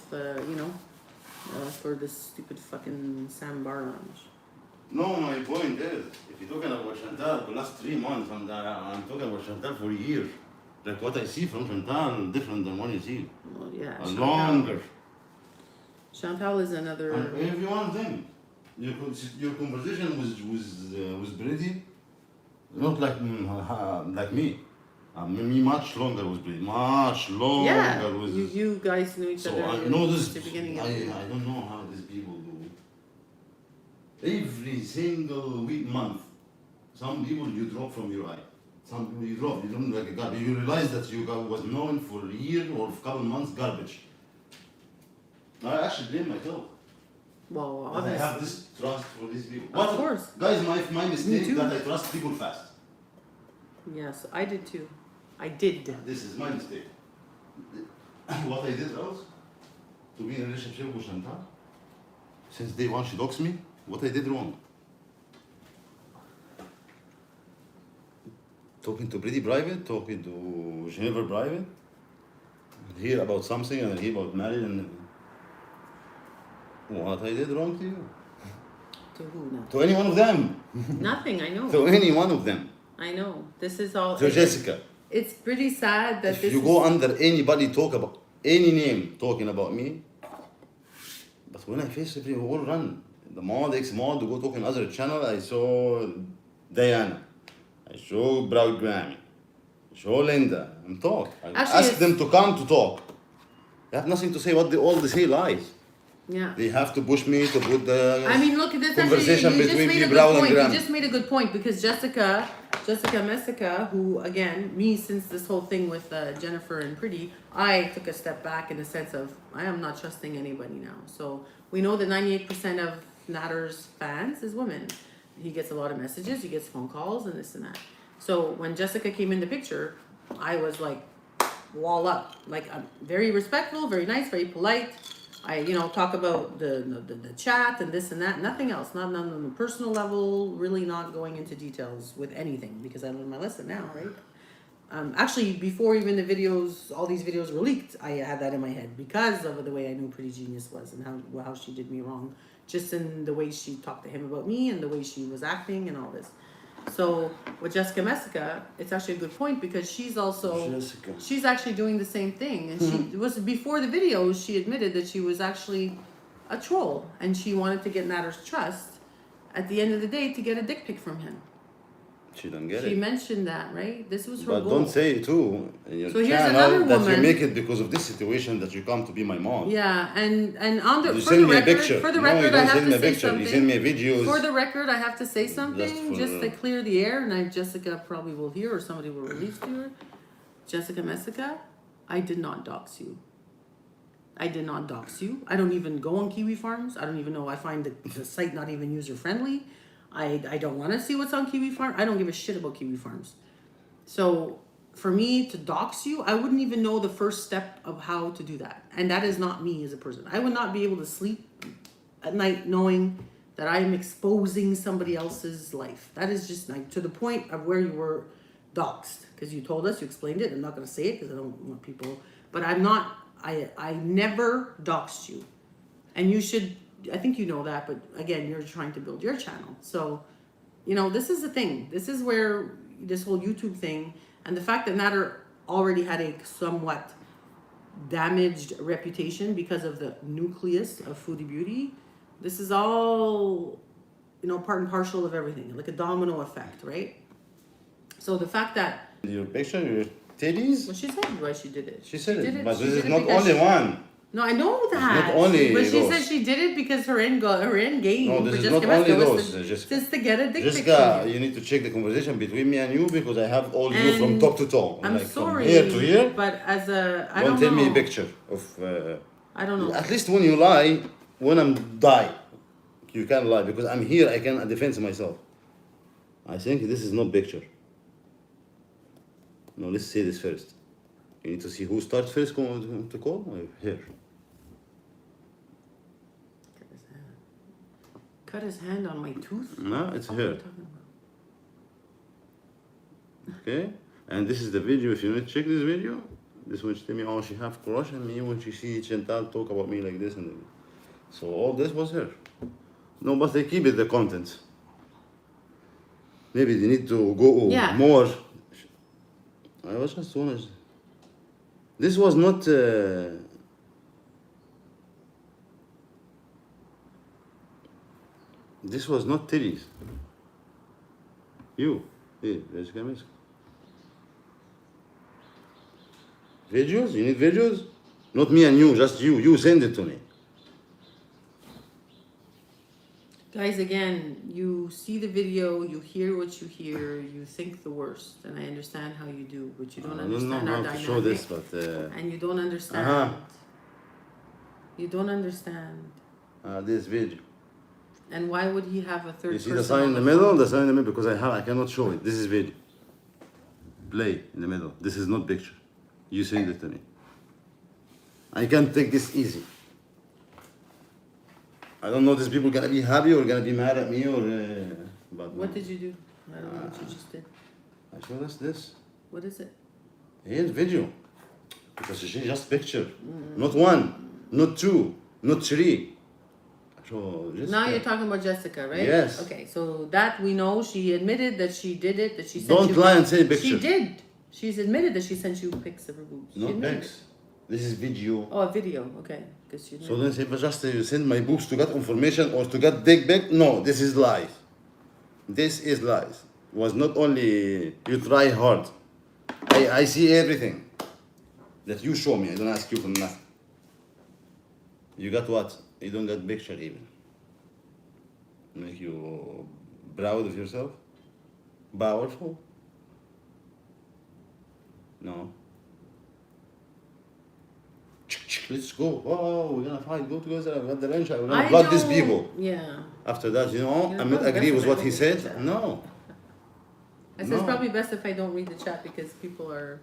S2: for this stupid fucking sandbar lounge.
S3: No, my point is, if you're talking about Chantal the last 3 months, I'm talking about Chantal for a year. Like what I see from Chantal different than what you see.
S2: Well, yeah.
S3: Longer.
S2: Chantal is another.
S3: And everyone thing, your conversation was pretty, not like like me. Me much longer was pretty, much longer
S2: Yeah,
S3: was.
S2: you guys knew each
S3: So
S2: other
S3: I
S2: in
S3: know this.
S2: the beginning.
S3: I don't know how these people do. Every single week, month, some people you drop from your eye. Some people you drop. You don't like a garbage. You realize that you was known for a year or a couple months garbage. I actually blame myself.
S2: Well,
S3: That I
S2: obviously.
S3: have this trust for these people.
S2: Of course.
S3: Guys, my mistake
S2: too.
S3: that I trust people fast.
S2: Yes, I did too. I did.
S3: This is my mistake. What I did else, to be in a relationship with Chantal, since day one she dogs me, what I did wrong. Talking to Pretty private, talking to Geneva private, hear about something and hear about marriage and what I did wrong to you.
S2: To who now?
S3: To any one of them.
S2: Nothing, I know.
S3: To any one of them.
S2: I know. This is all.
S3: To Jessica.
S2: It's pretty sad that
S3: If
S2: this
S3: you
S2: is.
S3: go under anybody talk about any name talking about me, but when I face it, we all run. The mod, ex-mod, go talk on other channel, I saw Diana, I saw Broward Grammy, I saw Linda, and talk. I
S2: Actually,
S3: ask
S2: it's-
S3: them to come to talk. They have nothing to say, what they all they say lies.
S2: Yeah.
S3: They have to push me to put the
S2: I mean, look, this
S3: conversation
S2: actually, you just
S3: between
S2: made a
S3: me,
S2: good
S3: Brown and
S2: point. You
S3: Graham.
S2: just made a good point because Jessica Messica, who again, me since this whole thing with Jennifer and Pretty, I took a step back in the sense of I am not trusting anybody now. So we know that 98% of Natter's fans is women. He gets a lot of messages, he gets phone calls, and this and that. So when Jessica came in the picture, I was like, wall up. Like I'm very respectful, very nice, very polite. I, talk about the chat and this and that, nothing else, not on the personal level, really not going into details with anything because I learned my lesson now, right? Actually, before even the videos, all these videos were leaked, I had that in my head because of the way I knew Pretty Genius was and how she did me wrong, just in the way she talked to him about me and the way she was acting and all this. So with Jessica Messica, it's actually a good point because she's also
S3: Jessica.
S2: she's actually doing the same thing. And she it was before the videos she admitted that she was actually a troll and she wanted to get Natter's trust at the end of the day to get a dick pic from him.
S3: She don't get
S2: She
S3: it.
S2: mentioned that, right? This was her
S3: But
S2: goal.
S3: don't say it too in your
S2: So here's
S3: channel
S2: another
S3: that you
S2: woman-
S3: make it because of this situation that you come to be my mom.
S2: Yeah, and on the
S3: You
S2: for
S3: send
S2: the
S3: me a
S2: record,
S3: picture.
S2: for the
S3: No, you
S2: record,
S3: don't
S2: I have
S3: send me
S2: to
S3: a
S2: say
S3: picture.
S2: something.
S3: You send me videos.
S2: For the record, I have to say something
S3: for-
S2: just to clear the air, and Jessica probably will hear, or somebody will release to her. Jessica Messica, I did not dox you. I did not dox you. I don't even go on Kiwi Farms. I don't even know. I find the site not even user friendly. I don't want to see what's on Kiwi Farm. I don't give a shit about Kiwi Farms. So for me to dox you, I wouldn't even know the first step of how to do that. And that is not me as a person. I would not be able to sleep at night knowing that I am exposing somebody else's life. That is just like to the point of where you were doxed. Because you told us, you explained it. I'm not going to say it because I don't want people. But I'm not, I never doxed you. And you should, I think you know that. But again, you're trying to build your channel. So, this is the thing. This is where this whole YouTube thing and the fact that Nader already had a somewhat damaged reputation because of the nucleus of Foodie Beauty. This is all, part and partial of everything, like a domino effect, right? So the fact that,
S3: Your picture, your titties.
S2: well, she said why she did it.
S3: She said it, but
S2: she
S3: this is
S2: did it
S3: not
S2: because
S3: only
S2: she-
S3: one.
S2: No, I know that.
S3: not only
S2: but she
S3: those.
S2: said she did it because her end game
S3: No, this
S2: for
S3: is
S2: Jessica
S3: not only
S2: Messica was
S3: those, Jessica.
S2: just to get a dick pic
S3: Jessica,
S2: from you.
S3: you need to check the conversation between me and you because I have all you from
S2: And
S3: top to toe.
S2: I'm
S3: like
S2: sorry,
S3: from here to here.
S2: but as a I
S3: Don't
S2: don't
S3: tell
S2: know.
S3: me a picture of.
S2: I don't know.
S3: At least when you lie, when I'm die, you can lie because I'm here. I can defend myself. I think this is not picture. No, let's say this first. You need to see who starts first to call. Here.
S2: Cut his hand. Cut his hand on my tooth?
S3: No, it's
S2: What are you
S3: here.
S2: talking about?
S3: Okay? And this is the video. If you need to check this video, this one she tell me, oh, she have crush on me when she see Chantal talk about me like this and like. So all this was her. No, but they keep it the content. Maybe they need to go
S2: Yeah.
S3: more. I was just honest. This was not. This was not Tilly's. You. Hey, there's cameras. Videos? You need videos? Not me and you, just you. You send it to me.
S2: Guys, again, you see the video, you hear what you hear, you think the worst, and I understand how you do, but you don't
S3: I don't know
S2: understand our
S3: how to
S2: dynamic,
S3: show this, but
S2: and you don't understand. You don't understand.
S3: this video.
S2: And why would he have a third
S3: You see
S2: person
S3: the sign
S2: on
S3: in the
S2: phone?
S3: middle? The sign in the middle because I cannot show it. This is video. Play in the middle. This is not picture. You send it to me. I can't take this easy. I don't know if these people gonna be happy or gonna be mad at me or. But
S2: What did you do? I don't know what you just did.
S3: I showed us this.
S2: What is it?
S3: Here's video. Because it's just picture. Not one, not two, not three. So just
S2: Now you're talking about Jessica, right?
S3: Yes.
S2: Okay, so that we know, she admitted that she did it, that she sent
S3: Don't
S2: you.
S3: lie and say picture.
S2: She did. She's admitted that she sent you pics of her boobs. She
S3: No
S2: admitted
S3: pics.
S2: it.
S3: This is video.
S2: Oh, a video. Okay, because you.
S3: So then say, but just you send my boobs to get information or to get dick pic? No, this is lies. This is lies. Was not only you try hard. I see everything that you show me. I don't ask you for nothing. You got what? You don't get picture even. Make you proud of yourself? Powerful? No. Let's go. Oh, we're gonna fight. Go together. We got the lunch. We're gonna block these people.
S2: Yeah.
S3: After that, you know,
S2: Yeah,
S3: I'm not
S2: probably
S3: agree with
S2: best if
S3: what
S2: I
S3: he
S2: don't read
S3: said.
S2: that.
S3: No.
S2: I said
S3: No.
S2: it's probably best if I don't read the chat because people are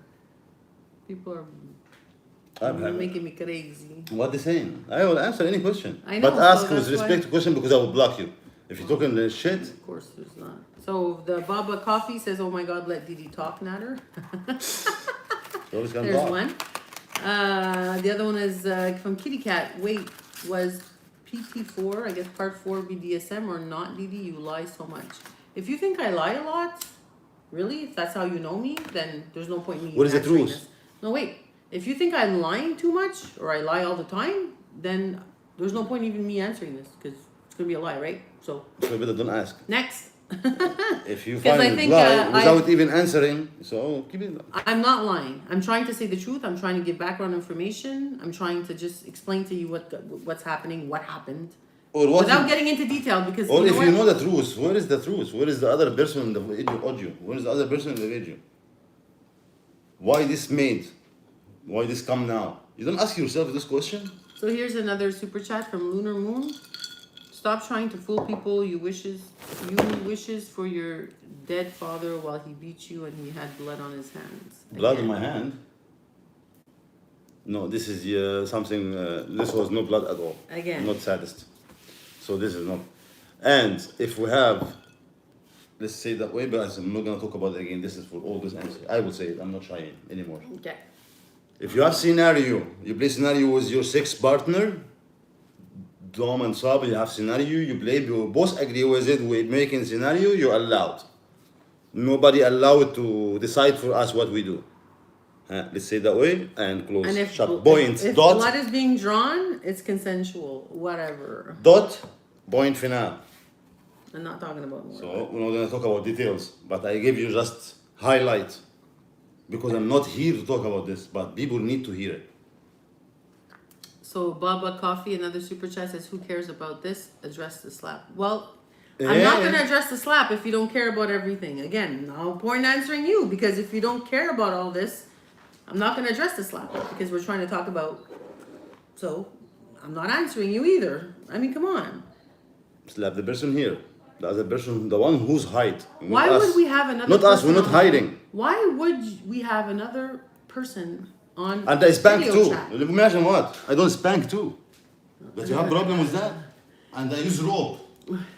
S3: I'm
S2: making me crazy.
S3: What they saying? I will answer any question.
S2: I know,
S3: But ask
S2: so
S3: with
S2: that's
S3: respect to question because I will block you. If you're talking the shit,
S2: Of course, there's not. So the Baba Coffee says, "Oh my God, let Didi talk, Natter."
S3: you always can
S2: There's
S3: talk.
S2: one. The other one is from Kitty Cat. Wait, was PT4, I guess part 4 BDSM or not, Didi? You lie so much. If you think I lie a lot, really, if that's how you know me, then there's no point in me.
S3: What is the
S2: answering
S3: truth?
S2: this. No, wait. If you think I'm lying too much or I lie all the time, then there's no point even me answering this because it's gonna be a lie, right? So
S3: So better don't ask.
S2: next.
S3: If you
S2: 'Cause
S3: find
S2: I
S3: it
S2: think,
S3: lie without even answering, so keep it.
S2: I'm not lying. I'm trying to say the truth. I'm trying to give background information. I'm trying to just explain to you what's happening, what happened,
S3: Or what?
S2: without getting into detail. Because
S3: Or
S2: you know
S3: if
S2: what?
S3: you know the truth, where is the truth? Where is the other person in the audio? Where is the other person in the video? Why this made? Why this come now? You don't ask yourself this question?
S2: So here's another super chat from Lunar Moon. Stop trying to fool people. You wishes for your dead father while he beat you and he had blood on his hands.
S3: Blood in
S2: Again.
S3: my hand? No, this is something, this was no blood at all.
S2: Again.
S3: Not saddest. So this is not. And if we have, let's say that way, but I'm not going to talk about it again. This is for all this answer. I will say it. I'm not trying anymore.
S2: Okay.
S3: If you have scenario, you play scenario with your sex partner, Dom and Sab, you have scenario, you play, you both agree with it, we're making scenario, you're allowed. Nobody allowed to decide for us what we do. Let's say that way and close.
S2: And if,
S3: Shut. Point.
S2: if
S3: Dot.
S2: blood is being drawn, it's consensual. Whatever.
S3: Dot. Point final.
S2: I'm not talking about more.
S3: So we're not going to talk about details, but I give you just highlight because I'm not here to talk about this, but people need to hear it.
S2: So Baba Coffee, another super chat says, "Who cares about this? Address the slap." Well, I'm not going to address the slap if you don't care about everything. Again, no point answering you because if you don't care about all this, I'm not going to address the slap because we're trying to talk about. So I'm not answering you either. I mean, come on.
S3: Slap the person here. The other person, the one who's hide.
S2: Why would we have another?
S3: Not us.
S2: person
S3: We're not
S2: on-
S3: hiding.
S2: Why would we have another person on
S3: And I spank
S2: video
S3: too.
S2: chat.
S3: Imagine what? I don't spank too. But you have problem with that? And I use rope.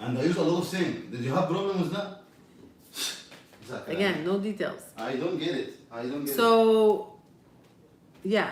S3: And I use a lot of things. Did you have problem with that? Exactly.
S2: Again, no details.
S3: I don't get it. I don't get it.
S2: So, yeah.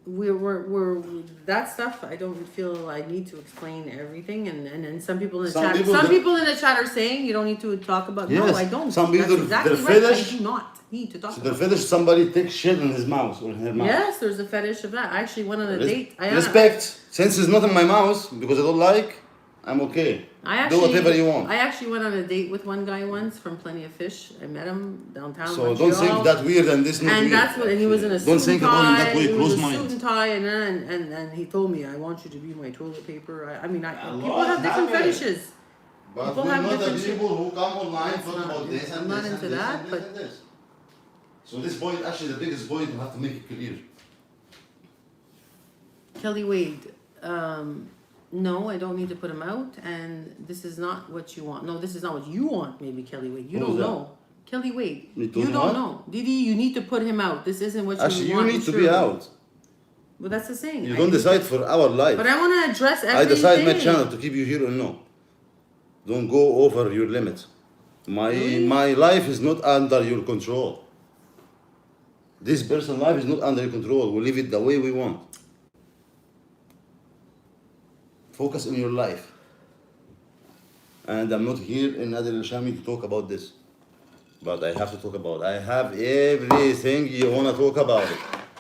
S2: We're that stuff. I don't feel I need to explain everything, and then some people in the
S3: Some
S2: chat.
S3: people
S2: Some
S3: that-
S2: people in the chat are saying you don't need to talk about. No,
S3: Yes.
S2: I don't.
S3: Some people,
S2: That's exactly
S3: they're
S2: right.
S3: fetish.
S2: I do not need to talk.
S3: So
S2: about
S3: they're fetish, somebody takes shit in his mouth or in her mouth.
S2: Yes, there's a fetish of that. I actually went on a date.
S3: Respect. Since it's not in my mouth because I don't like, I'm okay. Do whatever you want.
S2: I actually went on a date with one guy once from Plenty of Fish. I met him downtown.
S3: So
S2: Montreal.
S3: don't think that weird and this not
S2: And
S3: weird.
S2: that's what, and he was in a suit
S3: Don't think
S2: and
S3: about it
S2: tie.
S3: that way.
S2: He was
S3: Close
S2: in a
S3: mind.
S2: suit and tie, and he told me, "I want you to be my toilet paper." I mean,
S3: A
S2: people
S3: lot
S2: have different
S3: happens.
S2: fetishes.
S3: But
S2: People
S3: we're
S2: have
S3: not the
S2: different shit.
S3: people who come online talk
S2: not-
S3: about this
S2: I'm
S3: and
S2: not
S3: this
S2: into
S3: and this
S2: that,
S3: and this
S2: but-
S3: and this. So this point, actually the biggest point, you have to make it clear.
S2: Kelly Wade, no, I don't need to put him out, and this is not what you want. No, this is not what you want, maybe, Kelly Wade. You
S3: Who
S2: don't
S3: is that?
S2: know. Kelly Wade,
S3: Me
S2: you
S3: too,
S2: don't
S3: what?
S2: know. Didi, you need to put him out. This isn't what
S3: Actually,
S2: you
S3: you
S2: want.
S3: need to
S2: sure.
S3: be out.
S2: Well, that's the saying.
S3: You don't decide for our life.
S2: But I want to address
S3: I
S2: everything.
S3: decide my channel to keep you here or no. Don't go over your limit. My life is not under your control. This person's life is not under your control. We live it the way we want. Focus on your life. And I'm not here in Adil Shami to talk about this. But I have to talk about it. I have everything you want to talk about it.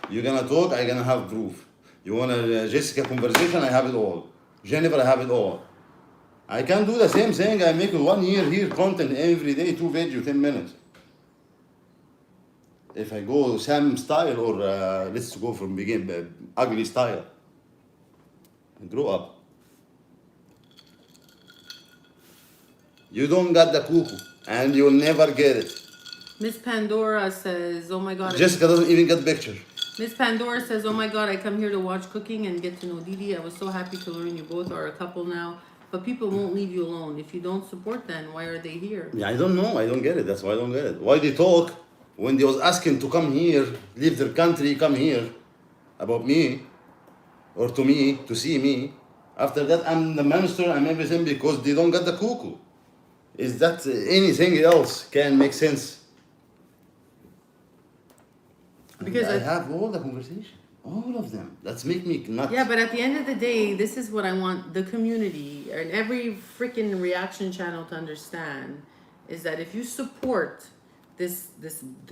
S3: You're going to talk, I'm going to have proof. You want a Jessica conversation, I have it all. Jennifer, I have it all. I can do the same thing. I make 1 year here content every day, 2 videos, 10 minutes. If I go Sam style or let's go from begin, ugly style. Grow up. You don't got the cuckoo and you'll never get it.
S2: Miss Pandora says, "Oh my God."
S3: Jessica doesn't even get picture.
S2: Miss Pandora says, "Oh my God, I come here to watch cooking and get to know Didi. I was so happy to learn you both are a couple now. But people won't leave you alone. If you don't support them, why are they here?"
S3: Yeah, I don't know. I don't get it. That's why I don't get it. Why they talk when they was asking to come here, leave their country, come here, about me, or to me, to see me. After that, I'm the monster, I'm everything because they don't get the cuckoo. Is that anything else can make sense?
S2: Because
S3: I have all the conversation, all of them. That's make me nuts.
S2: Yeah, but at the end of the day, this is what I want the community and every freaking reaction channel to understand is that if you support this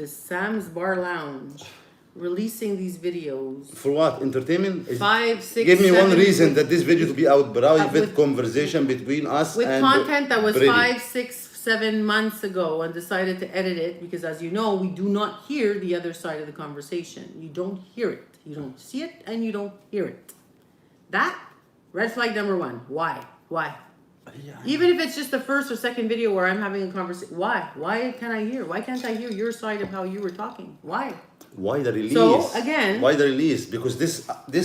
S2: Sam's Bar Lounge releasing these videos,
S3: For what? Entertainment?
S2: 5, 6,
S3: Give me one
S2: 7
S3: reason that this video to be out private
S2: with-
S3: conversation between us
S2: with
S3: and
S2: content that was
S3: Brady.
S2: 5, 6, 7 months ago and decided to edit it because, as you know, we do not hear the other side of the conversation. You don't hear it. You don't see it and you don't hear it. That, red flag number 1. Why? Why?
S3: Yeah.
S2: Even if it's just the first or second video where I'm having a conversation, why? Why can't I hear? Why can't I hear your side of how you were talking? Why?
S3: Why the release?
S2: So, again-
S3: why the release? Because this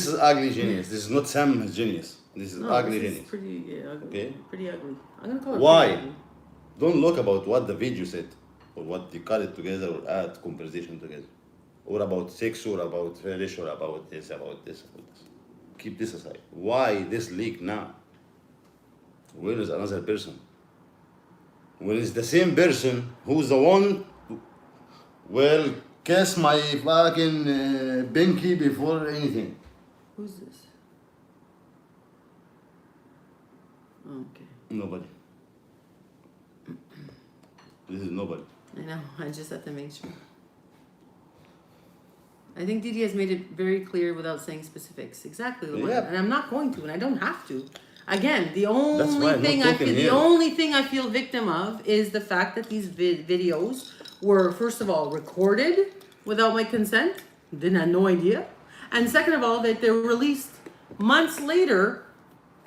S3: is ugly genius. This is not Sam's genius. This is
S2: No,
S3: ugly
S2: this is
S3: genius.
S2: pretty ugly.
S3: Okay.
S2: Pretty ugly. I'm gonna call it
S3: Why?
S2: pretty ugly.
S3: Don't look about what the video said, or what they cut it together, or add conversation together, or about sex, or about fetish, or about this, about this, about this. Keep this aside. Why this leak now? Where is another person? When it's the same person who's the one, well, kiss my fucking binky before anything.
S2: Who's this? Okay.
S3: Nobody. This is nobody.
S2: I know. I just have to make sure. I think Didi has made it very clear without saying specifics. Exactly the one.
S3: Yeah.
S2: And I'm not going to, and I don't have to. Again, the
S3: why
S2: only
S3: I'm not
S2: thing I
S3: talking
S2: feel, the
S3: here.
S2: only thing I feel victim of is the fact that these videos were, first of all, recorded without my consent. Didn't have no idea. And second of all, that they're released months later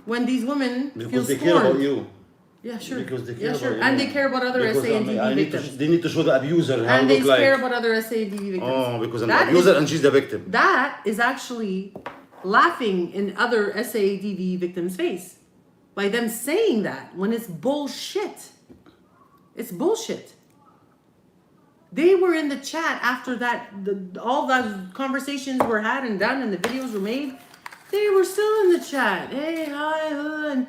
S2: when these women feel
S3: Because they
S2: scorned.
S3: care about you.
S2: Yeah, sure.
S3: Because they care
S2: Yeah,
S3: about
S2: sure.
S3: you.
S2: And they care about other
S3: Because
S2: SA and DV
S3: I need to,
S2: victims.
S3: they need to show the abuser how
S2: And
S3: it
S2: they
S3: look like.
S2: care about other SA and DV victims.
S3: Oh, because I'm
S2: That
S3: the abuser
S2: is-
S3: and she's the victim.
S2: That is actually laughing in other SADV victims' face by them saying that when it's bullshit. It's bullshit. They were in the chat after that. All the conversations were had and done, and the videos were made. They were still in the chat. Hey, hi, and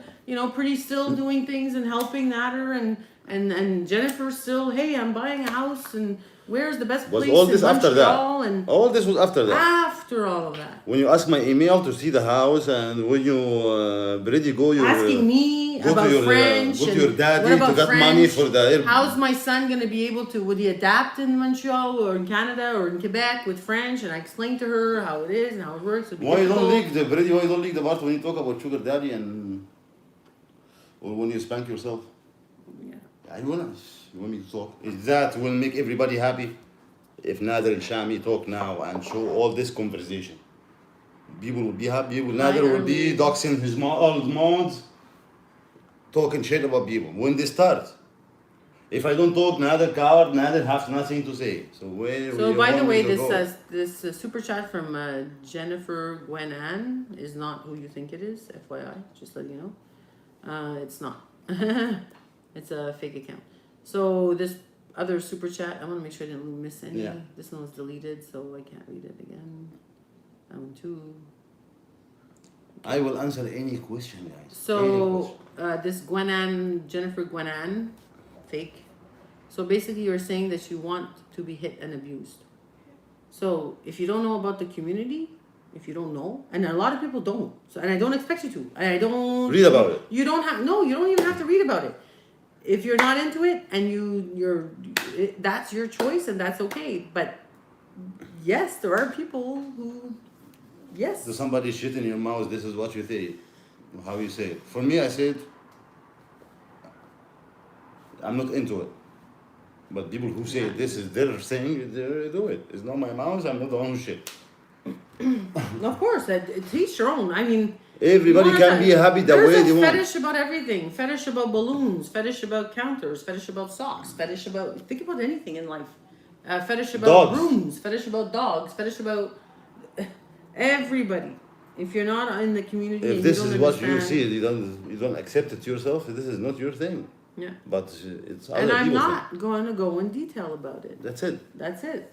S2: Pretty still doing things and helping Nader, and Jennifer still. Hey, I'm buying a house, and where's the best
S3: Was
S2: place
S3: all this
S2: in
S3: after
S2: Montreal?
S3: that?
S2: And
S3: All this was after that.
S2: after all of that,
S3: When you ask my email to see the house, and when you already go, you
S2: asking me
S3: go
S2: about
S3: to your
S2: French.
S3: go to
S2: and
S3: your daddy
S2: what about
S3: to get
S2: French?
S3: money for the.
S2: How's my son gonna be able to? Would he adapt in Montreal or in Canada or in Quebec with French? And I explained to her how it is and how it works. It'd be
S3: Why you don't
S2: difficult.
S3: leak the Brady? Why you don't leak the part when you talk about sugar daddy and or when you spank yourself?
S2: Yeah.
S3: You want me to talk? Is that will make everybody happy? If Nader and Shami talk now and show all this conversation, people will be happy. Nader will be doxing his old mods, talking shit about people. When they start, if I don't talk, Nader coward, Nader has nothing to say. So where?
S2: So by the way, this
S3: go?
S2: this super chat from Jennifer Gwenan is not who you think it is. FYI, just letting you know, it's not. It's a fake account. So this other super chat, I want to make sure I didn't miss any.
S3: Yeah.
S2: This one was deleted, so I can't read it again. That one too.
S3: I will answer any question, guys.
S2: So this Jennifer Gwenan, fake. So basically, you're saying that you want to be hit and abused. So if you don't know about the community, if you don't know, and a lot of people don't, so and I don't expect you to, and I don't
S3: Read about it.
S2: You don't have no. You don't even have to read about it. If you're not into it and that's your choice and that's okay. But yes, there are people who, yes.
S3: So somebody shit in your mouth. This is what you say. How you say it. For me, I said I'm not into it. But people who say this is their thing, they do it. It's not my mouth. I'm not the one who shit.
S2: Of course, it's each your own. I mean,
S3: everybody can be happy the way they
S2: There's a
S3: want.
S2: fetish about everything. Fetish about balloons. Fetish about counters. Fetish about socks. Fetish about think about anything in life. Fetish about
S3: Dogs.
S2: rooms. Fetish about dogs. Fetish about everybody. If you're not in the community,
S3: If
S2: and
S3: this
S2: you don't
S3: is what you
S2: understand,
S3: see, you don't accept it yourself. This is not your thing.
S2: yeah.
S3: But it's other
S2: And I'm
S3: people's
S2: not going to go in detail about it.
S3: thing. That's it.
S2: That's it.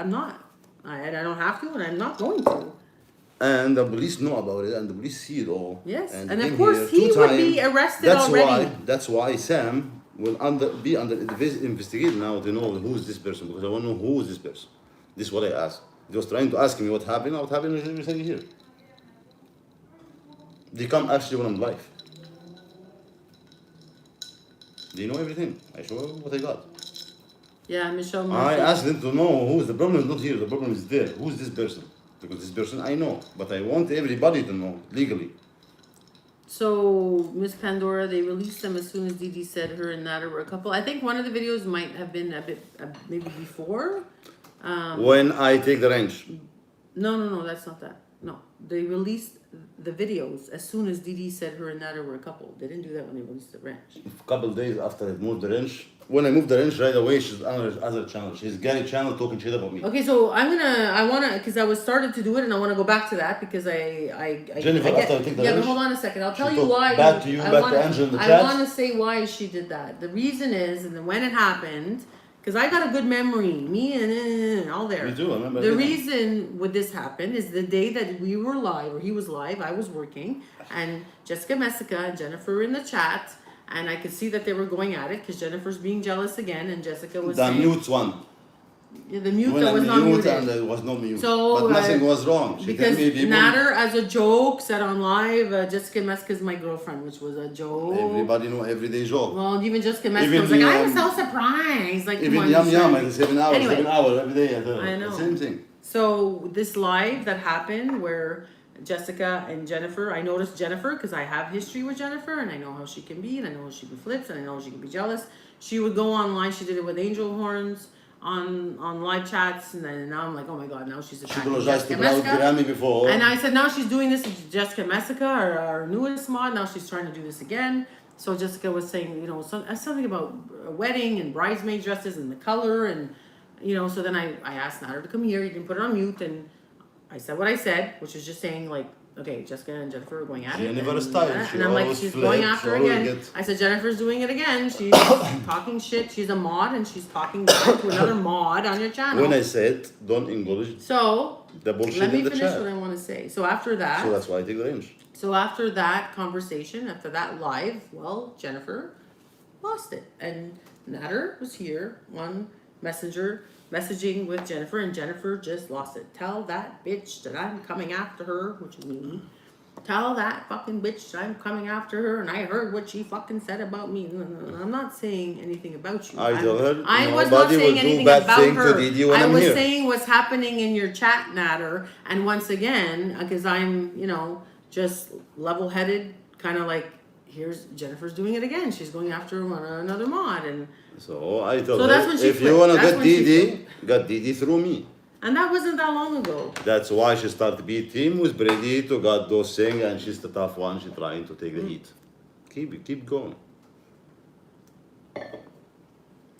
S2: I'm not. I don't have to, and I'm not going to.
S3: And the police know about it, and the police see it all.
S2: Yes, and
S3: came
S2: of course
S3: here
S2: he
S3: 2
S2: would
S3: times.
S2: be arrested already.
S3: That's why Sam will be under investigation now to know who is this person, because I want to know who is this person. This is what I asked. He was trying to ask me what happened. Everything here. They come actually when I'm live. They know everything. I show them what I got.
S2: Yeah, Michelle
S3: I
S2: Murphy.
S3: asked them to know who is the problem. Is not here. The problem is there. Who is this person? Because this person I know, but I want everybody to know legally.
S2: So, Miss Pandora, they released them as soon as Dee Dee said her and Nader were a couple. I think one of the videos might have been a bit, maybe before.
S3: When I take the range.
S2: No, that's not that. No, they released the videos as soon as Dee Dee said her and Nader were a couple. They didn't do that when they released the ranch.
S3: A couple days after I moved the range. When I moved the range right away, she's on her other channel. She's Gary channel talking shit about me.
S2: Okay, so because I was started to do it and I want to go back to that because
S3: Jennifer, after I take the
S2: yeah, but
S3: range,
S2: hold on a second. I'll tell
S3: she
S2: you
S3: talked
S2: why.
S3: back to you, back to Angela in the
S2: I
S3: chat.
S2: want to say why she did that. The reason is, and then when it happened, because I got a good memory, me and all there.
S3: Me too, I remember
S2: The
S3: everything.
S2: reason would this happen is the day that we were live, or he was live, I was working, and Jessica Messica and Jennifer were in the chat, and I could see that they were going at it because Jennifer's being jealous again, and Jessica was
S3: The
S2: saying,
S3: mute one.
S2: yeah, the mute
S3: When
S2: that
S3: I
S2: was not
S3: mute
S2: muted.
S3: and there was no mute.
S2: So,
S3: but nothing was wrong. She
S2: Because
S3: told me people,
S2: Nader, as a joke, said on live, Jessica Messica is my girlfriend, which was a joke.
S3: everybody know everyday joke.
S2: Well, even Jessica Messica
S3: Even
S2: was like,
S3: the,
S2: I was so surprised. Like,
S3: Even
S2: come on,
S3: Yum
S2: you
S3: Yum
S2: said-
S3: at 7 hours,
S2: Anyway.
S3: 7 hours every day.
S2: I know.
S3: The same thing.
S2: So this live that happened where Jessica and Jennifer, I noticed Jennifer because I have history with Jennifer and I know how she can be and I know how she can flips and I know how she can be jealous. She would go online. She did it with Angel Horns on live chats, and then now I'm like, oh my god, now she's
S3: She
S2: attacking
S3: apologized to
S2: Jessica
S3: Brown
S2: Messica.
S3: Grammy before.
S2: And I said, now she's doing this to Jessica Messica, our newest mod. Now she's trying to do this again. So Jessica was saying, something about a wedding and bridesmaid dresses and the color. And, so then I asked Nader to come here. He didn't put it on mute. And I said what I said, which is just saying, like, okay, Jessica and Jennifer are going at
S3: She
S2: it.
S3: never
S2: and,
S3: stopped.
S2: that,
S3: She
S2: and I'm like,
S3: always
S2: she's
S3: flip,
S2: going
S3: she
S2: after her
S3: always
S2: again.
S3: get-
S2: I said, Jennifer's doing it again. She's talking shit. She's a mod and she's talking back to another mod on your channel.
S3: When I said don't encourage
S2: So
S3: the bullshit
S2: let me
S3: in the
S2: finish
S3: chat.
S2: what I want to say. So after that,
S3: So that's why I take the range.
S2: so after that conversation, after that live, well, Jennifer lost it. And Natter was here on Messenger messaging with Jennifer, and Jennifer just lost it. Tell that bitch that I'm coming after her, which is me. Tell that fucking bitch that I'm coming after her, and I heard what she fucking said about me. No, I'm not saying anything about you.
S3: I told her
S2: I was not
S3: nobody
S2: saying
S3: will do
S2: anything
S3: bad
S2: about
S3: thing to
S2: her.
S3: Didi when
S2: I
S3: I'm
S2: was
S3: here.
S2: saying what's happening in your chat, Natter. And once again, because I'm, just level-headed, kind of like, here's Jennifer's doing it again. She's going after another mod, and
S3: So I told
S2: So
S3: her,
S2: that's when she
S3: if you
S2: flipped.
S3: wanna
S2: That's
S3: get
S2: when she
S3: Didi, get Didi through me.
S2: that wasn't that long ago.
S3: That's why she started B team with Brady to got those things, and she's the tough one. She's trying to take the heat. Keep going.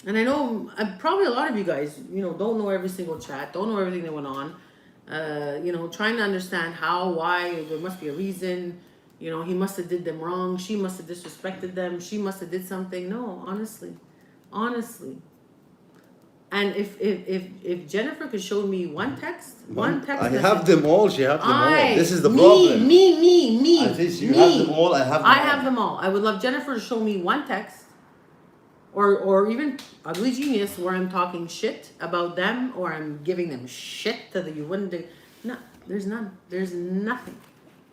S2: And I know probably a lot of you guys, don't know every single chat, don't know everything that went on. Trying to understand how, why, there must be a reason. He must have did them wrong. She must have disrespected them. She must have did something. No, honestly. And if Jennifer could show me one text
S3: I
S2: message-
S3: have them all. She have them all. This is the problem.
S2: Me.
S3: I think you have them all. I have them all.
S2: I have them all. I would love Jennifer to show me one text, or even Ugly Genius, where I'm talking shit about them, or I'm giving them shit that you wouldn't do. No, there's none. There's nothing.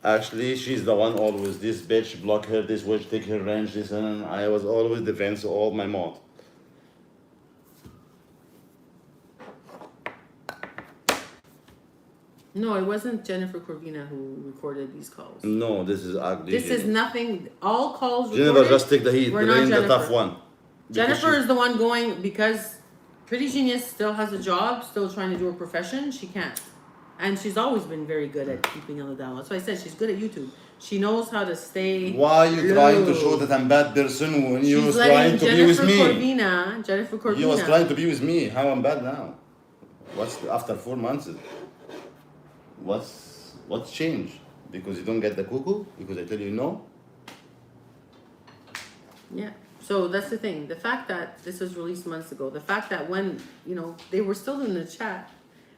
S3: Actually, she's the one always. This bitch block her. This witch take her range. This and I was always defense all my mod.
S2: No, it wasn't Jennifer Corvina who recorded these calls.
S3: No, this is ugly.
S2: This is nothing. All calls
S3: Jennifer
S2: recorded.
S3: just take the heat.
S2: We're
S3: They're
S2: not
S3: in the
S2: Jennifer.
S3: tough one.
S2: Jennifer is the one going because Pretty Genius still has a job, still trying to do her profession. She can't. And she's always been very good at keeping on the down. That's why I said she's good at YouTube. She knows how to stay.
S3: Why are you
S2: low.
S3: trying to show that I'm bad person when you
S2: She's
S3: was
S2: letting
S3: trying to be with me?
S2: Jennifer Corvina.
S3: You was trying to be with me. How I'm bad now? After 4 months? What's changed? Because you don't get the cuckoo? Because I tell you no?
S2: Yeah. So that's the thing. The fact that this was released months ago, the fact that when, they were still in the chat,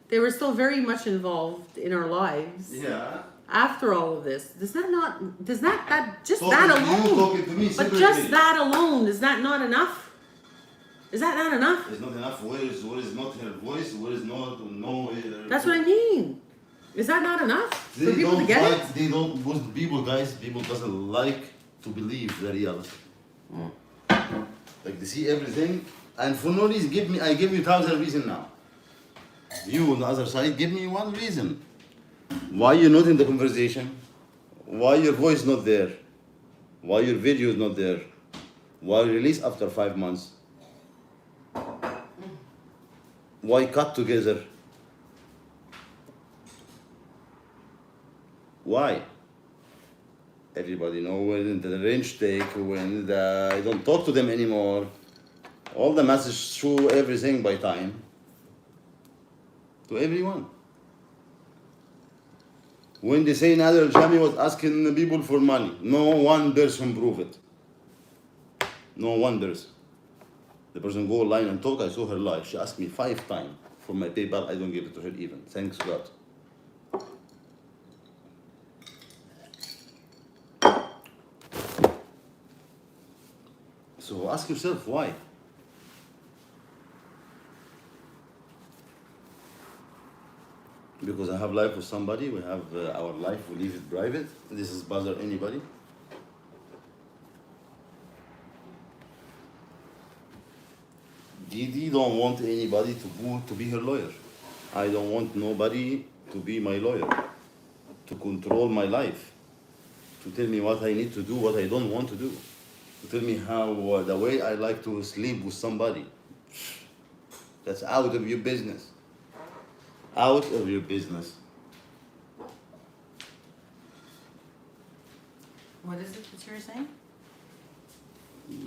S2: they were still very much involved in our lives.
S3: Yeah.
S2: After all of this, does that alone,
S3: Talking to me
S2: but
S3: separately.
S2: just that alone, is that not enough? Is that not enough?
S3: It's not enough. Where is not her voice? Where is not no?
S2: That's what I mean. Is that not enough for people to get it?
S3: They don't. Most people, guys, people doesn't like to believe the reality. Like they see everything, and for no reason, I give you 1,000 reasons now. You on the other side, give me one reason. Why you're not in the conversation? Why your voice not there? Why your video is not there? Why release after 5 months? Why cut together? Why? Everybody know when the range take, when I don't talk to them anymore. All the message through everything by time. To everyone. When they say Nader Jami was asking the people for money, no one person prove it. No one person. The person go online and talk, I saw her live. She asked me 5 times for my PayPal, I don't give it to her even. Thanks God. So ask yourself why. Because I have life with somebody, we have our life, we leave it private. This is bother anybody. Didi don't want anybody to be her lawyer. I don't want nobody to be my lawyer, to control my life, to tell me what I need to do, what I don't want to do, to tell me how the way I like to sleep with somebody. That's out of your business. Out of your business.
S2: What is it that you're saying?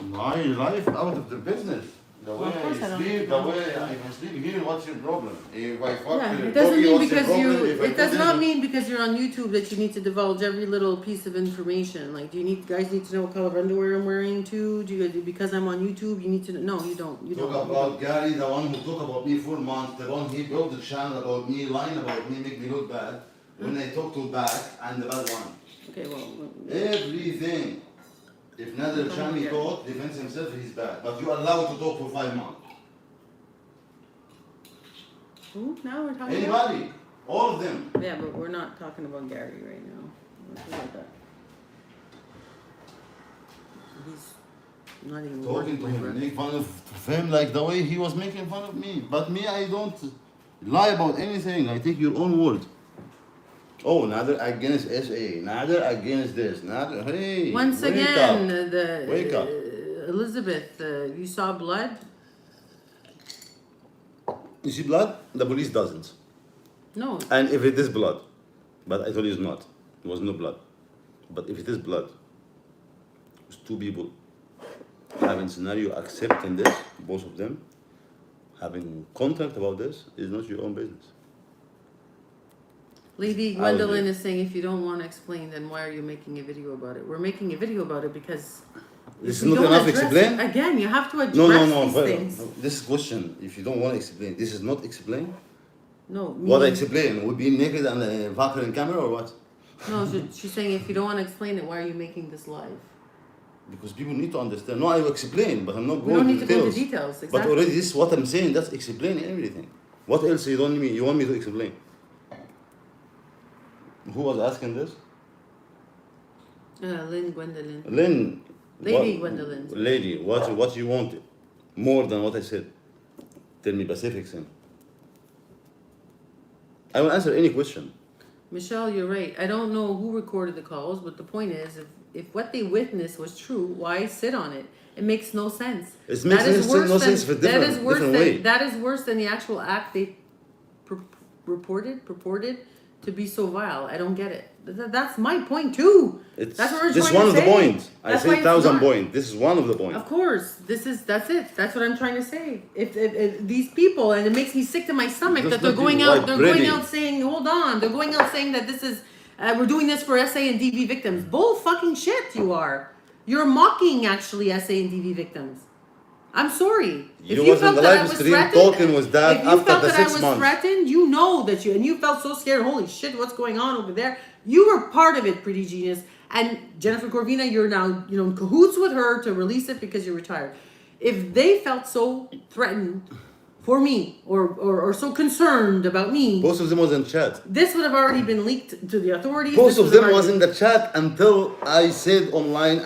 S3: My life out of the business. The way
S2: Well, of course I
S3: I
S2: don't
S3: sleep,
S2: know.
S3: the way I can sleep here, what's your problem? If I fuck
S2: Yeah,
S3: your
S2: it doesn't
S3: doggy,
S2: mean
S3: what's your
S2: because
S3: problem?
S2: you.
S3: If I
S2: It does
S3: put
S2: not not mean because you're on YouTube that you need to divulge every little piece of information. Like, do you guys need to know what color of underwear I'm wearing too? Do you guys, because I'm on YouTube, you need to know? No, you don't. You
S1: Talk
S2: don't.
S1: about Gary, the one who talk about me for months, the one he built the channel about me, lying about me, make me look bad. When I talk to back, I'm the bad one.
S2: Okay, well.
S1: Everything. If Nader Shami talk, defends himself, he's bad. But you allowed to talk for 5 months.
S2: Who? Now we're talking about?
S1: Anybody. All of them.
S2: Yeah, but we're not talking about Gary right now. Let's forget that. He's not even
S3: Talking to
S2: working
S3: him,
S2: with
S3: make fun of him like the way he was making fun of me. But me, I don't lie about anything. I take your own word. Oh, Nader against SA. Nader against this. Nader, hey.
S2: Once
S3: wake
S2: again,
S3: up. Wake up.
S2: Elizabeth, you saw blood?
S3: You see blood? The police doesn't.
S2: No.
S3: And if it is blood, but I told you it's not. It was no blood. But if it is blood, it's 2 people having scenario accepting this, both of them, having contact about this, is not your own business.
S2: Lady
S3: I would
S2: Gwendolyn
S3: do.
S2: is saying, if you don't want to explain, then why are you making a video about it? We're making a video about it because
S3: This
S2: if
S3: is
S2: we
S3: not
S2: don't
S3: enough
S2: address
S3: explain?
S2: it- Again, you have to address
S3: No,
S2: these
S3: but
S2: things.
S3: this question, if you don't want to explain, this is not explain?
S2: No,
S3: What I
S2: meaning-
S3: explain? Would be naked and a vodka in camera or what?
S2: No, she's saying if you don't want to explain it, why are you making this live?
S3: Because people need to understand. No, I will explain, but I'm not
S2: We
S3: going
S2: don't
S3: to
S2: need to go into
S3: details.
S2: details. Exactly.
S3: But already this is what I'm saying, that's explaining everything. What else you don't mean? You want me to explain? Who was asking this?
S2: Lynn Gwendolyn.
S3: Lynn.
S2: Lady
S3: what-
S2: Gwendolyn.
S3: Lady, what you want? More than what I said. Tell me specifics in. I will answer any question.
S2: Michelle, you're right. I don't know who recorded the calls, but the point is, if what they witnessed was true, why sit on it? It makes no sense.
S3: It makes
S2: That is
S3: no
S2: worse
S3: sense
S2: than-
S3: for
S2: that is
S3: different-
S2: worse
S3: different
S2: than
S3: way.
S2: that is worse than the actual act they purported to be so vile. I don't get it. That's my point too.
S3: It's
S2: That's what we're
S3: this
S2: trying
S3: one
S2: to
S3: of the
S2: say.
S3: points. I
S2: That's why
S3: say
S2: it's
S3: 1,000
S2: not-
S3: points. This is one of the points.
S2: Of course, that's it. That's what I'm trying to say. If these people, and it makes me sick to my stomach
S3: Just
S2: that they're
S3: not
S2: going
S3: people,
S2: out.
S3: like
S2: They're
S3: Brady.
S2: going out saying, "Hold on." They're going out saying that this is we're doing this for SA and DV victims. Bull fucking shit. You are. You're mocking actually SA and DV victims. I'm sorry.
S3: You was in the live stream talking with that
S2: if you
S3: after
S2: felt
S3: the
S2: that
S3: 6
S2: I was
S3: months.
S2: threatened, you know that and you felt so scared. Holy shit, what's going on over there? You were part of it, Pretty Genius. And Jennifer Corvina, you're now in cahoots with her to release it because you're retired. If they felt so threatened for me or so concerned about me,
S3: Both of them was in chat.
S2: this would have already been leaked to the authorities.
S3: Both
S2: This
S3: of
S2: would have
S3: them was
S2: already-
S3: in the chat until I said online,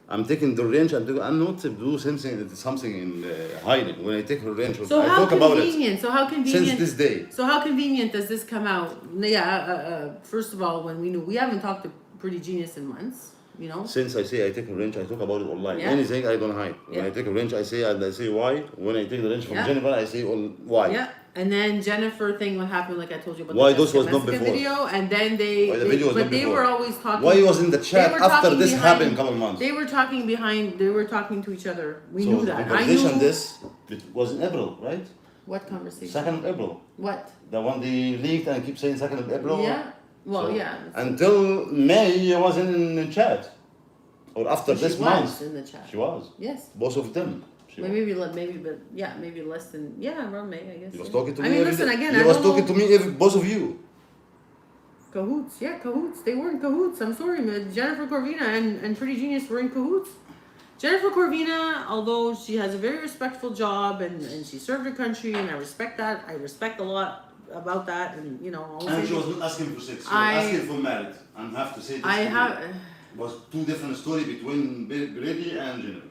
S3: I'm taking the range. I'm not to do something in hiding. When I take her range,
S2: So
S3: I
S2: how
S3: talk about it
S2: convenient? So how convenient?
S3: since this day.
S2: So how convenient does this come out? Yeah. First of all, when we haven't talked to Pretty Genius in months. You know.
S3: Since I say I take a range, I talk about it online.
S2: Yeah.
S3: Anything I don't hide. When
S2: Yeah.
S3: I take a range, I say why. When I take the range from
S2: Yeah.
S3: Jennifer, I say why.
S2: Yeah. And then Jennifer thing, what happened? Like I told you about
S3: Why
S2: the
S3: those
S2: Jessica
S3: was not
S2: Messica
S3: before?
S2: video, and then they,
S3: Why the video was
S2: but
S3: not
S2: they
S3: before?
S2: were always talking.
S3: Why he was in the
S2: they
S3: chat
S2: were
S3: after
S2: talking
S3: this
S2: behind-
S3: happened a couple months?
S2: They were talking behind. They were talking to each other. We
S3: So
S2: knew
S3: the
S2: that. I
S3: conversation
S2: knew
S3: this it was in April, right?
S2: what conversation.
S3: 2nd of April.
S2: What?
S3: The one they leaked and keep saying 2nd of April.
S2: Yeah. Well,
S3: So,
S2: yeah.
S3: Until May, he wasn't in the chat. Or after
S2: She
S3: this
S2: was
S3: month.
S2: in the chat.
S3: She was.
S2: Yes.
S3: Both of them. She was.
S2: Maybe less than around May, I guess.
S3: He was
S2: yeah.
S3: talking to
S2: I
S3: me
S2: mean,
S3: every
S2: listen
S3: day.
S2: again.
S3: He
S2: I
S3: was
S2: don't
S3: talking
S2: know.
S3: to me, both of you.
S2: Cahoots, yeah, cahoots. They were in cahoots. I'm sorry, man. Jennifer Corvina and Pretty Genius were in cahoots. Jennifer Corvina, although she has a very respectful job and she served her country, and I respect that. I respect a lot about that, and
S1: And she was not asking for sex. She was
S2: I-
S1: asking for marriage. And have to say this.
S2: I
S1: to
S2: have.
S1: you. It was 2 different stories between Brady and Jennifer.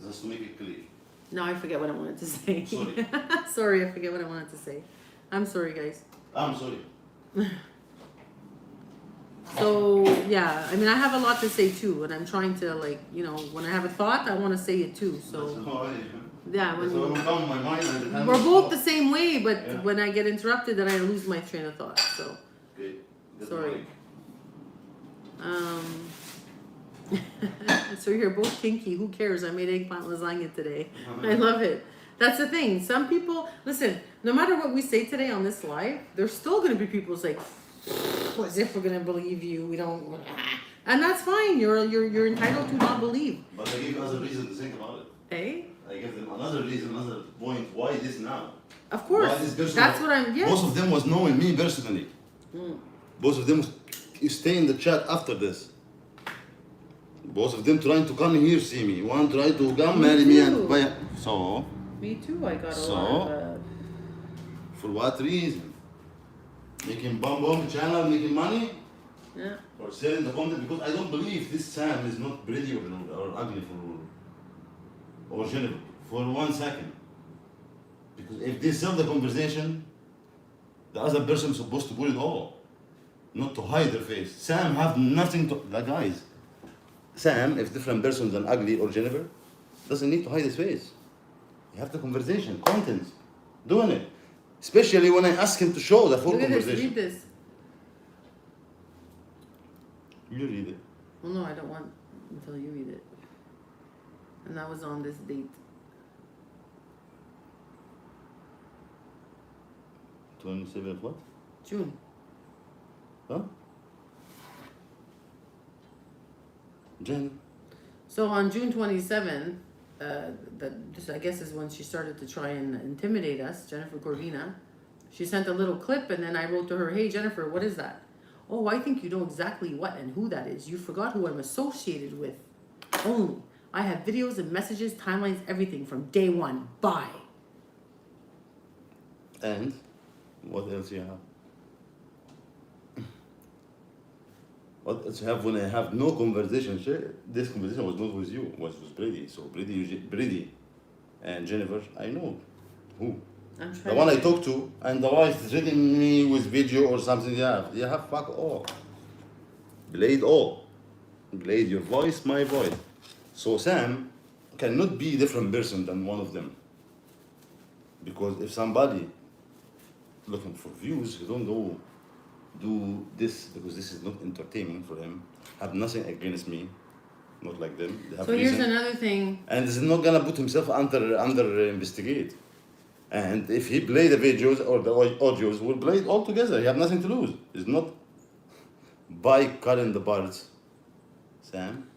S1: Just to make it clear.
S2: No, I forget what I wanted to say.
S1: Sorry.
S2: Sorry, I forget what I wanted to say. I'm sorry, guys.
S1: I'm sorry.
S2: So yeah, I mean, I have a lot to say too, and I'm trying to when I have a thought, I want to say it too. So
S1: That's why.
S2: yeah,
S1: That's what will come in my mind. And
S2: we're both the same way, but
S1: Yeah.
S2: when I get interrupted, then I lose my train of thought. So
S1: Okay. That's
S2: sorry.
S1: fine.
S2: So you're both kinky. Who cares? I made eggplant lasagna today. I love it. That's the thing. Some people, listen, no matter what we say today on this live, there's still going to be people who's like, as if we're going to believe you. We don't. And that's fine. You're entitled to not believe.
S3: But I give us a reason to think about it.
S2: Hey?
S3: I give them another reason, another point. Why this now?
S2: Of course.
S3: Why this person?
S2: That's what I'm. Yes.
S3: Most of them was knowing me personally. Both of them stay in the chat after this. Both of them trying to come here see me. One try to come marry me and buy. So.
S2: Me too. I got a
S3: So?
S2: lot of.
S3: For what reason? Making bomb channel, making money,
S2: Yeah.
S3: or selling the content? Because I don't believe this Sam is not pretty or ugly or Jennifer for 1 second. Because if they sell the conversation, the other person is supposed to put it all, not to hide their face. Sam have nothing to. Like guys, Sam, if different person than ugly or Jennifer, doesn't need to hide his face. You have the conversation, content, doing it. Especially when I ask him to show the full
S2: Look at this.
S3: conversation.
S2: Read this.
S3: You read it.
S2: Well, no, I don't want until you read it. And that was on this date.
S3: 27th what?
S2: June.
S3: Huh? Jen.
S2: So on June 27th, this I guess is when she started to try and intimidate us, Jennifer Corvina. She sent a little clip and then I wrote to her, "Hey Jennifer, what is that?" "Oh, I think you know exactly what and who that is. You forgot who I'm associated with. Only. I have videos and messages, timelines, everything from day one. Bye."
S3: And what else you have? What else you have when I have no conversation? This conversation was not with you, was with Brady. So Brady and Jennifer, I know who.
S2: I'm
S3: The
S2: trying
S3: one I
S2: to-
S3: talked to, and the wife is reading me with video or something. You have fuck all. Blade all. Blade your voice, my voice. So Sam cannot be a different person than one of them. Because if somebody looking for views, he don't do this because this is not entertainment for him. Have nothing against me, not like them. They have
S2: So here's
S3: reason.
S2: another thing.
S3: And he's not gonna put himself under investigate. And if he play the videos or the audios, we'll play it all together. You have nothing to lose. It's not by cutting the parts. Sam,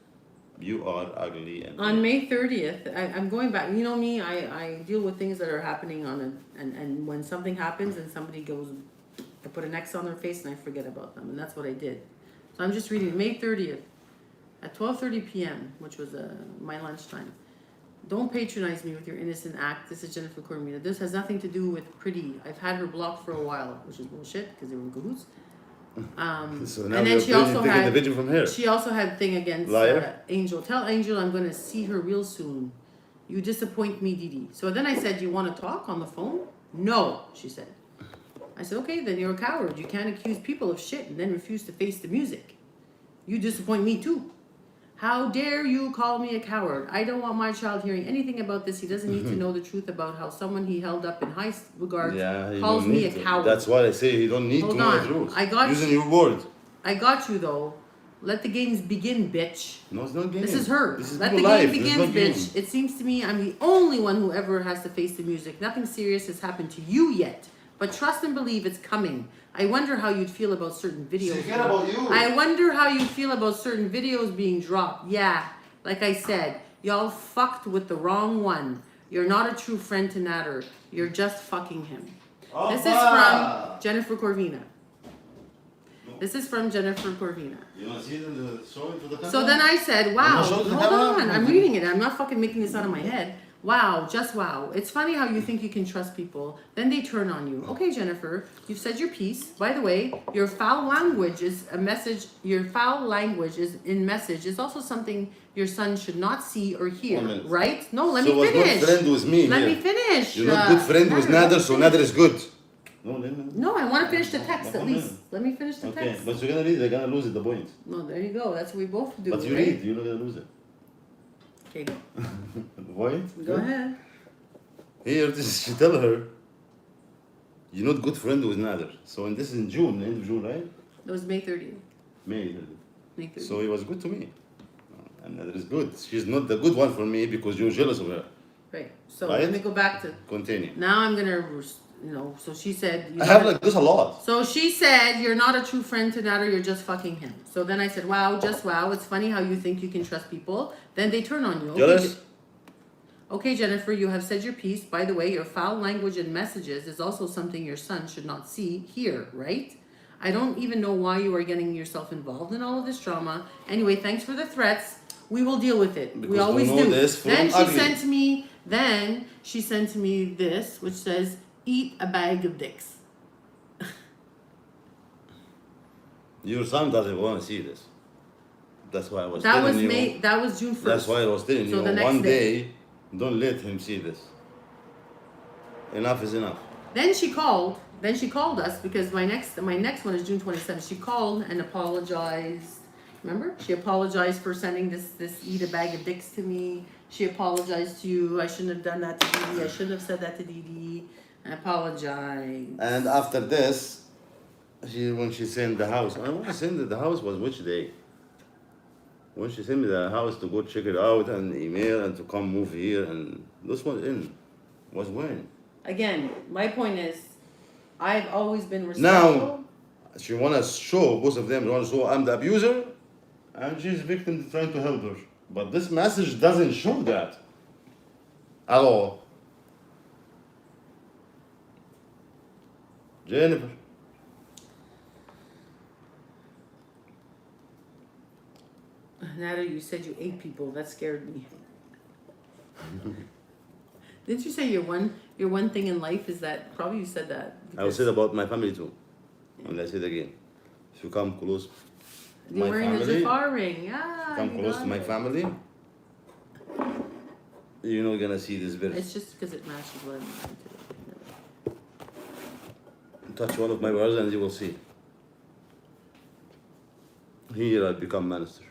S3: you are ugly and
S2: On May 30th, I'm going back. You know me, I deal with things that are happening and when something happens and somebody goes, I put an X on their face and I forget about them. And that's what I did. So I'm just reading May 30th at 12:30 p.m., which was my lunchtime. "Don't patronize me with your innocent act. This is Jennifer Cormina. This has nothing to do with Pretty. I've had her blocked for a while," which is bullshit because they were in cahoots.
S3: so now
S2: And then
S3: you're
S2: she also
S3: taking
S2: had
S3: the video from here.
S2: She also had thing against
S3: Liar.
S2: Angel. "Tell Angel I'm going to see her real soon. You disappoint me, Didi." So then I said, "You want to talk on the phone?" "No," she said. I said, "Okay, then you're a coward. You can't accuse people of shit and then refuse to face the music. You disappoint me too. How dare you call me a coward? I don't want my child hearing anything about this. He doesn't need to know the truth about how someone he held up in high regard
S3: You
S2: calls
S3: don't
S2: me
S3: need
S2: a
S3: to.
S2: coward."
S3: That's why I say you don't need
S2: Hold
S3: to know
S2: on.
S3: the truth.
S2: I got
S3: Using
S2: you.
S3: your word.
S2: I got you though. Let the games begin, bitch.
S3: No, it's not game.
S2: This is her.
S3: This is
S2: Let the
S3: people
S2: game
S3: life. This is
S2: begin,
S3: not game.
S2: bitch. It seems to me I'm the only one who ever has to face the music. Nothing serious has happened to you yet. But trust and believe it's coming. I wonder how you'd feel about certain videos.
S3: Forget about you.
S2: I wonder how you'd feel about certain videos being dropped. Yeah, like I said, y'all fucked with the wrong one. You're not a true friend to Nader. You're just fucking him. This is from Jennifer Corvina. This is from Jennifer Corvina.
S3: You want to see it in the show it to the camera?
S2: So then I said, wow,
S3: show it to the
S2: hold
S3: camera?
S2: on, I'm reading it. I'm not fucking making this out of my head. Wow, just wow. It's funny how you think you can trust people, then they turn on you. Okay, Jennifer, you've said your piece. By the way, your foul language is a message. Your foul language is in message is also something your son should not see or hear,
S3: 1 minute.
S2: right? No, let
S3: So
S2: me
S3: was
S2: finish.
S3: good friend with me
S2: Let
S3: here.
S2: me finish.
S3: You're not good friend with Nader, so Nader is good. No, let me.
S2: No, I want to finish the text at
S3: 1
S2: least.
S3: minute.
S2: Let me finish the
S3: Okay,
S2: text.
S3: but you're gonna read. They're gonna lose it. The point.
S2: No, there you go. That's what we both do.
S3: But you
S2: right?
S3: read. You're not gonna lose it.
S2: Okay, go.
S3: The point.
S2: Go ahead.
S3: Here, she tell her, you're not good friend with Nader. So, and this is in June, end of June, right?
S2: That was May 30th.
S3: May.
S2: May 30th.
S3: So he was good to me. And Nader is good. She's not the good one for me because you're jealous of her.
S2: Right. So
S3: Right?
S2: let me go back to.
S3: Continue.
S2: Now I'm gonna, so she said.
S3: I have like this a lot.
S2: So she said, "You're not a true friend to Nader. You're just fucking him." So then I said, "Wow, just wow. It's funny how you think you can trust people, then they turn on you." Okay,
S3: Jealous?
S2: okay, Jennifer, you have said your piece. By the way, your foul language in messages is also something your son should not hear, right? I don't even know why you are getting yourself involved in all of this drama. Anyway, thanks for the threats. We will deal with it.
S3: Because
S2: we always
S3: we know
S2: do.
S3: this from
S2: Then she
S3: ugly.
S2: sent me. Then she sent me this, which says, "Eat a bag of dicks."
S3: Your son doesn't want to see this. That's why I was
S2: That
S3: telling
S2: was
S3: you.
S2: May. That was June 1st.
S3: That's why I was telling
S2: So
S3: you.
S2: the next
S3: One
S2: day.
S3: day, don't let him see this. Enough is enough.
S2: Then she called. Then she called us because my next one is June 27th. She called and apologized. Remember? She apologized for sending this eat a bag of dicks to me. She apologized to you. I shouldn't have done that to Didi. I shouldn't have said that to Didi. I apologize.
S3: And after this, when she sent the house, I want to send the house was which day? When she sent me the house to go check it out and email and to come move here and this one in was when?
S2: Again, my point is, I've always been respectful.
S3: Now she wanna show both of them want to show I'm the abuser and she's victim trying to help her. But this message doesn't show that at all. Jennifer.
S2: Nader, you said you ate people. That scared me. Didn't you say your one thing in life is that? Probably you said that.
S3: I will say about my family too. And I say it again. If you come close to
S2: You're
S3: my
S2: wearing
S3: family,
S2: the Jafar ring. Yeah.
S3: come
S2: you
S3: close
S2: got
S3: to my
S2: it.
S3: family, you're not gonna see this verse.
S2: It's just because it matches what I'm wearing today.
S3: Touch one of my brothers and you will see. Here I become minister.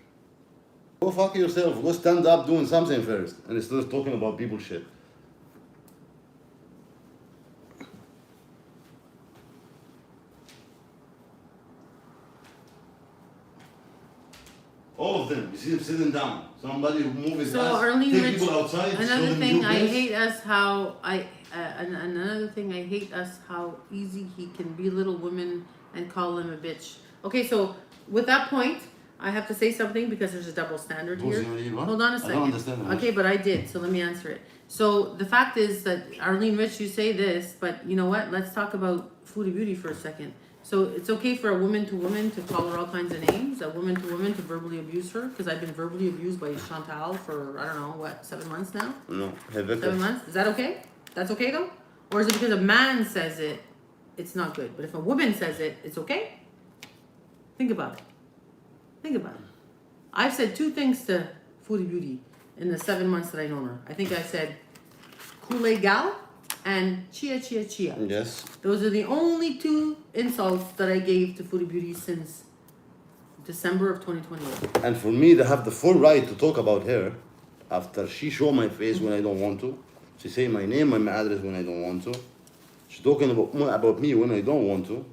S3: Go fuck yourself. Go stand up doing something first. And instead of talking about people shit. All of them. You see them sitting down. Somebody who moves his
S2: So
S3: ass,
S2: Arlene
S3: take
S2: Rich,
S3: people outside, show
S2: another
S3: them
S2: thing
S3: new
S2: I
S3: place.
S2: hate us how another thing I hate us how easy he can belittle women and call them a bitch. Okay, so with that point, I have to say something because there's a double standard
S3: Who's
S2: here.
S3: the only one?
S2: Hold on a
S3: I
S2: second.
S3: don't understand.
S2: Okay, but I did, so let me answer it. So the fact is that Arlene Rich, you say this, but you know what? Let's talk about Foodie Beauty for a second. So it's okay for a woman to call her all kinds of names, a woman to verbally abuse her, because I've been verbally abused by Chantal for, I don't know, what, 7 months now?
S3: No,
S2: 7 months? Is that okay? That's okay though? Or is it because a man says it, it's not good? But if a woman says it, it's okay? Think about it. Think about it. I've said 2 things to Foodie Beauty in the 7 months that I known her. I think I said Kool-Aid Gal and Chia Chia Chia.
S3: Yes.
S2: Those are the only 2 insults that I gave to Foodie Beauty since December of 2021.
S3: And for me to have the full right to talk about her after she show my face when I don't want to, she say my name and my address when I don't want to, she's talking about me when I don't want to,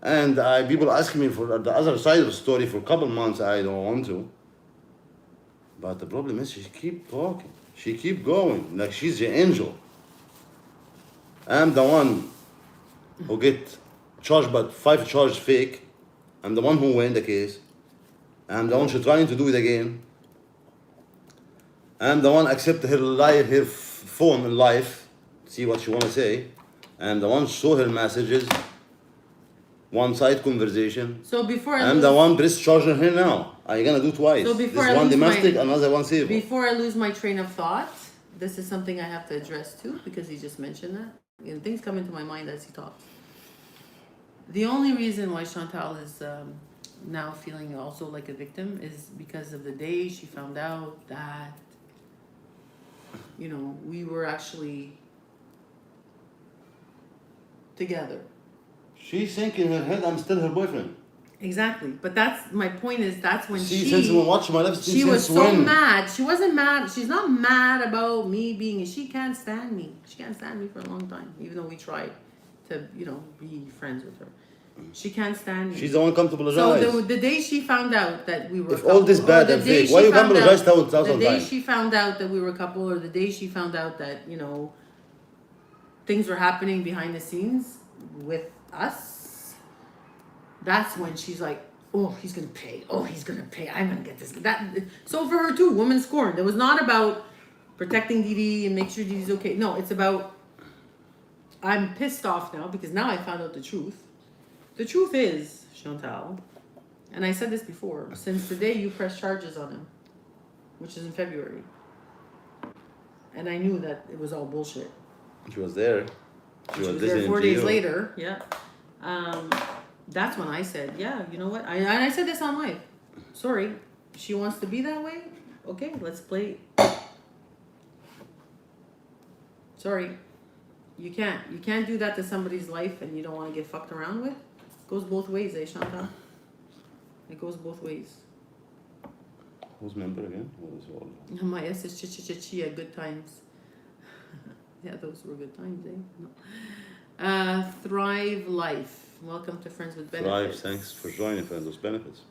S3: and people asking me for the other side of the story for a couple months I don't want to. But the problem is she keep talking, she keep going like she's the angel. I'm the one who get charged but 5 charges fake. I'm the one who win the case. I'm the one who's trying to do it again. I'm the one accept her phone in life, see what she wanna say. I'm the one show her messages, one side conversation.
S2: So before
S3: I'm the one press charging her now. Are you gonna do twice?
S2: So before
S3: this
S2: I
S3: one
S2: lose
S3: domestic,
S2: my-
S3: another one civil.
S2: Before I lose my train of thought, this is something I have to address too, because he just mentioned that. And things come into my mind as he talks. The only reason why Chantal is now feeling also like a victim is because of the day she found out that, we were actually together.
S3: She's thinking in her head I'm still her boyfriend.
S2: Exactly. But that's my point is that's when
S3: See, since when watch my life,
S2: she was
S3: since
S2: so
S3: when?
S2: mad. She wasn't mad. She's not mad about me being. She can't stand me. She can't stand me for a long time, even though we tried to, be friends with her. She can't stand me.
S3: She's the one come to
S2: So
S3: apologize.
S2: the day she found out that we were
S3: If all this bad and fake, why you come apologize thousand
S2: the day
S3: times?
S2: she found out that we were a couple, or the day she found out that, you know, things were happening behind the scenes with us, that's when she's like, oh, he's gonna pay. Oh, he's gonna pay. I'm gonna get this. That. So for her too, woman scorned. It was not about protecting Didi and make sure Didi's okay. No, it's about, I'm pissed off now because now I found out the truth. The truth is, Chantal, and I said this before, since the day you pressed charges on him, which is in February, and I knew that it was all bullshit.
S3: She was there.
S2: She was there 4 days later, yeah. That's when I said, yeah, you know what? I said this on live. Sorry, she wants to be that way? Okay, let's play. Sorry. You can't do that to somebody's life and you don't want to get fucked around with. It goes both ways, eh, Chantal? It goes both ways.
S3: Who's member again? What is all?
S2: My S is Chia, good times. Yeah, those were good times, eh? No. Thrive Life. Welcome to Friends with Benefits.
S3: Thrive, thanks for joining Friends with Benefits.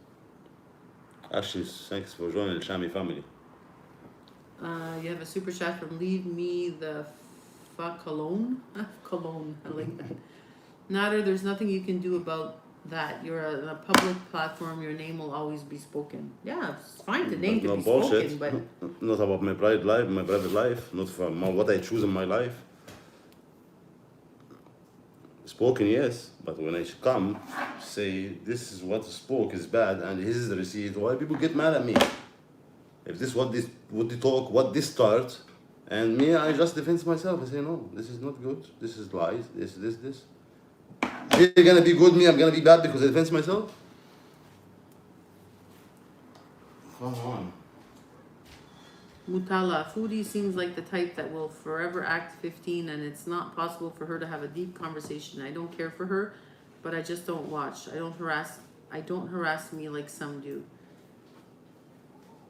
S3: Ashley, thanks for joining the Shami family.
S2: You have a super chat from Leave Me the Fuck Cologne. Cologne, I like that. Nader, there's nothing you can do about that. You're on a public platform, your name will always be spoken. Yeah, it's fine, the name can be
S3: bullshit.
S2: spoken, but...
S3: Not about my private life, not from what I choose in my life. Spoken, yes, but when I come, say this is what spoke is bad and this is the receipt, why people get mad at me? If this what they talk, what this starts, and me, I just defend myself. I say no, this is not good. This is lies. This. You're gonna be good, me. I'm gonna be bad because I defend myself. Come on.
S2: Mutala, Foodie seems like the type that will forever act 15 and it's not possible for her to have a deep conversation. I don't care for her, but I just don't watch. I don't harass me like some do.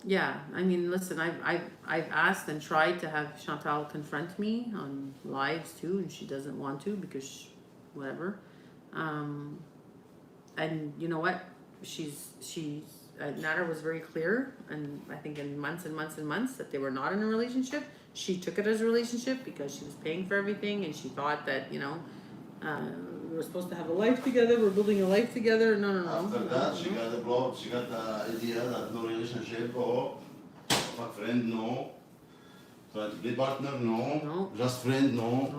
S2: Yeah, I mean, listen, I've asked and tried to have Chantal confront me on lives too, and she doesn't want to because whatever. And you know what? She's Nader was very clear, and I think in months and months and months that they were not in a relationship. She took it as a relationship because she was paying for everything, and she thought that, you know, we were supposed to have a life together. We're building a life together. No.
S1: After that, she got the block. She got the idea that no relationship, fuck friend, no. Try to be partner, no. Just friend, no.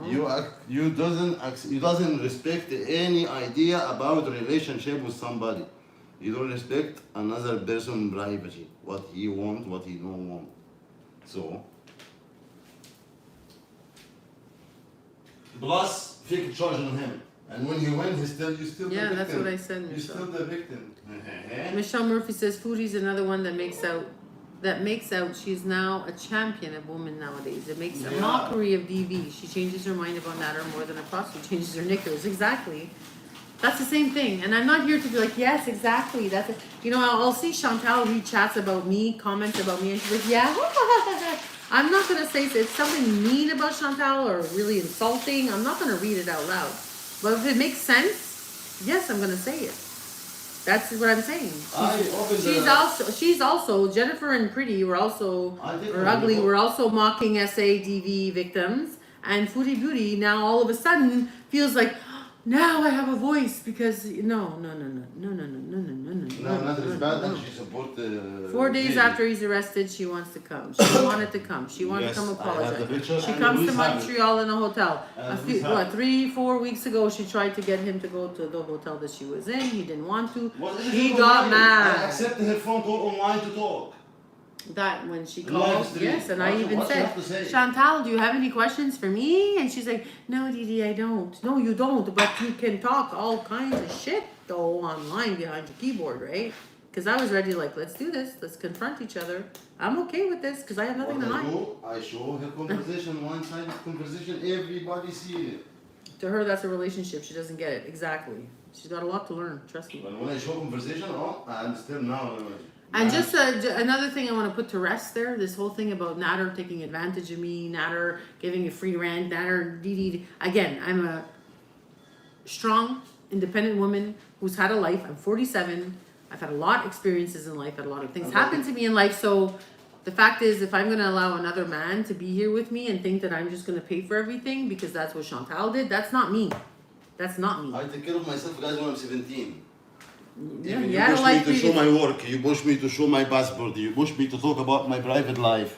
S1: You doesn't respect any idea about relationship with somebody. You don't respect another person's privacy, what he wants, what he don't want. So, plus fake charge on him, and when he wins, you still the victim.
S2: Yeah, that's what I said,
S1: You're
S2: Michelle.
S1: still the victim.
S2: Michelle Murphy says Foodie's another one that makes out she's now a champion of women nowadays. It makes a mockery of DV. She changes her mind about Nader more than a prostitute changes her knickers. Exactly. That's the same thing. And I'm not here to be like, yes, exactly. That's it. You know, I'll see Chantal read chats about me, comments about me, and she's like, yeah. I'm not going to say it's something mean about Chantal or really insulting. I'm not going to read it out loud. But if it makes sense, yes, I'm going to say it. That's what I'm saying. She's also Jennifer and Pretty were also or Ugly were also mocking SADV victims, and Foodie Beauty now all of a sudden feels like now I have a voice because no.
S1: Not as bad as she support the
S2: 4 days after he's arrested, she wants to come. She wanted to come. She wanted to come apologize. She comes to Montreal in a hotel. 3-4 weeks ago, she tried to get him to go to the hotel that she was in. He didn't want to. He got mad.
S1: I accepted her phone call online to talk.
S2: That when she called, yes, and I even said, Chantal, do you have any questions for me? And she's like, no, Didi, I don't. No, you don't, but you can talk all kinds of shit though online behind your keyboard, right? Because I was ready, like, let's do this, let's confront each other. I'm okay with this because I have nothing to hide.
S1: I show her conversation, one-sided conversation, everybody sees it.
S2: To her, that's a relationship. She doesn't get it. Exactly. She's got a lot to learn. Trust me.
S1: But when I show conversation, I understand now.
S2: And just another thing I want to put to rest there, this whole thing about Nader taking advantage of me, Nader giving a free rant, Nader, Didi. Again, I'm a strong independent woman who's had a life. I'm 47. I've had a lot of experiences in life. Had a lot of things happen to me in life. So the fact is, if I'm going to allow another man to be here with me and think that I'm just going to pay for everything because that's what Chantal did, that's not me. That's not me.
S3: I take care of myself, guys, when I'm 17.
S2: Yeah,
S3: Even
S2: you
S3: you
S2: had a
S3: push
S2: life
S3: me to show
S2: previous-
S3: my work, you push me to show my passport, you push me to talk about my private life.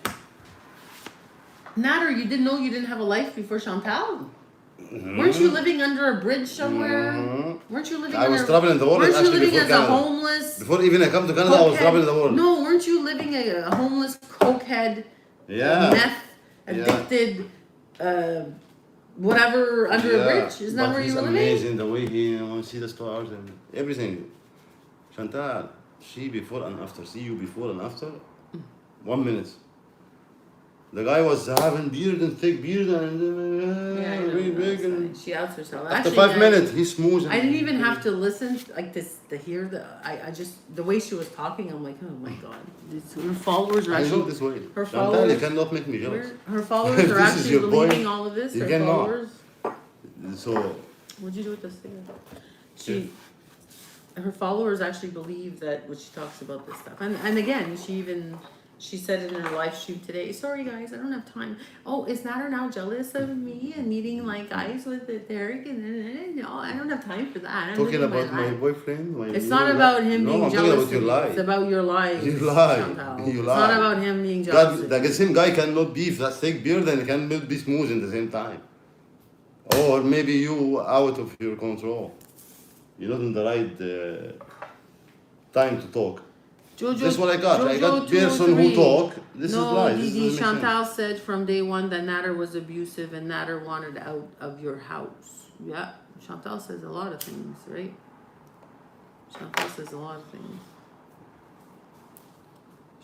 S2: Nader, you didn't know you didn't have a life before Chantal? Weren't you living under a bridge somewhere? Weren't you living
S3: I was
S2: under,
S3: traveling the world
S2: weren't you
S3: actually
S2: living
S3: before
S2: as
S3: Canada.
S2: a homeless
S3: Before even I come to Canada, I was
S2: cokehead?
S3: traveling the world.
S2: No, weren't you living a homeless cokehead,
S3: Yeah.
S2: meth addicted, whatever under a bridge? Isn't that
S3: But
S2: where
S3: he's
S2: you were living?
S3: amazing the way he see the stars and everything. Chantal, see before and after. See you before and after. 1 minute. The guy was having beard and thick beard and
S2: Yeah, I know,
S3: very
S2: no,
S3: big.
S2: it's
S3: And
S2: fine. She outs herself.
S3: after
S2: Actually,
S3: 5 minutes, he's smooth.
S2: I didn't even have to listen like this to hear I just the way she was talking. I'm like, oh my god, her followers are
S3: I know
S2: actually
S3: this way.
S2: her
S3: Chantal, you
S2: followers.
S3: cannot make me jealous.
S2: Her followers
S3: If
S2: are
S3: this is
S2: actually
S3: your point,
S2: believing all of this.
S3: you
S2: Her
S3: cannot.
S2: followers.
S3: So
S2: What'd you do with this thing? Her followers actually believe that when she talks about this stuff, and again, she said in her live stream today. Sorry guys, I don't have time. Oh, is Nader now jealous of me and meeting like guys with Derek? And no, I don't have time for that. I'm
S3: talking
S2: living
S3: about my
S2: life.
S3: boyfriend.
S2: It's not about him
S3: no,
S2: being
S3: I'm talking
S2: jealous
S3: about
S2: of
S3: your
S2: you.
S3: life.
S2: It's about your life.
S3: You lie.
S2: Chantal.
S3: You
S2: It's
S3: lie.
S2: not about him being jealous.
S3: God, the same guy cannot be that thick beard and cannot be smooth in the same time. Or maybe you out of your control. You're not in the right time to talk.
S2: Jojo,
S3: This is what I got. I got
S2: Jojo
S3: person who
S2: 203.
S3: talk. This
S2: No,
S3: is lies. This
S2: Didi,
S3: doesn't make sense.
S2: Chantal said from day one that Nader was abusive and Nader wanted out of your house. Yeah, Chantal says a lot of things, right? Chantal says a lot of things.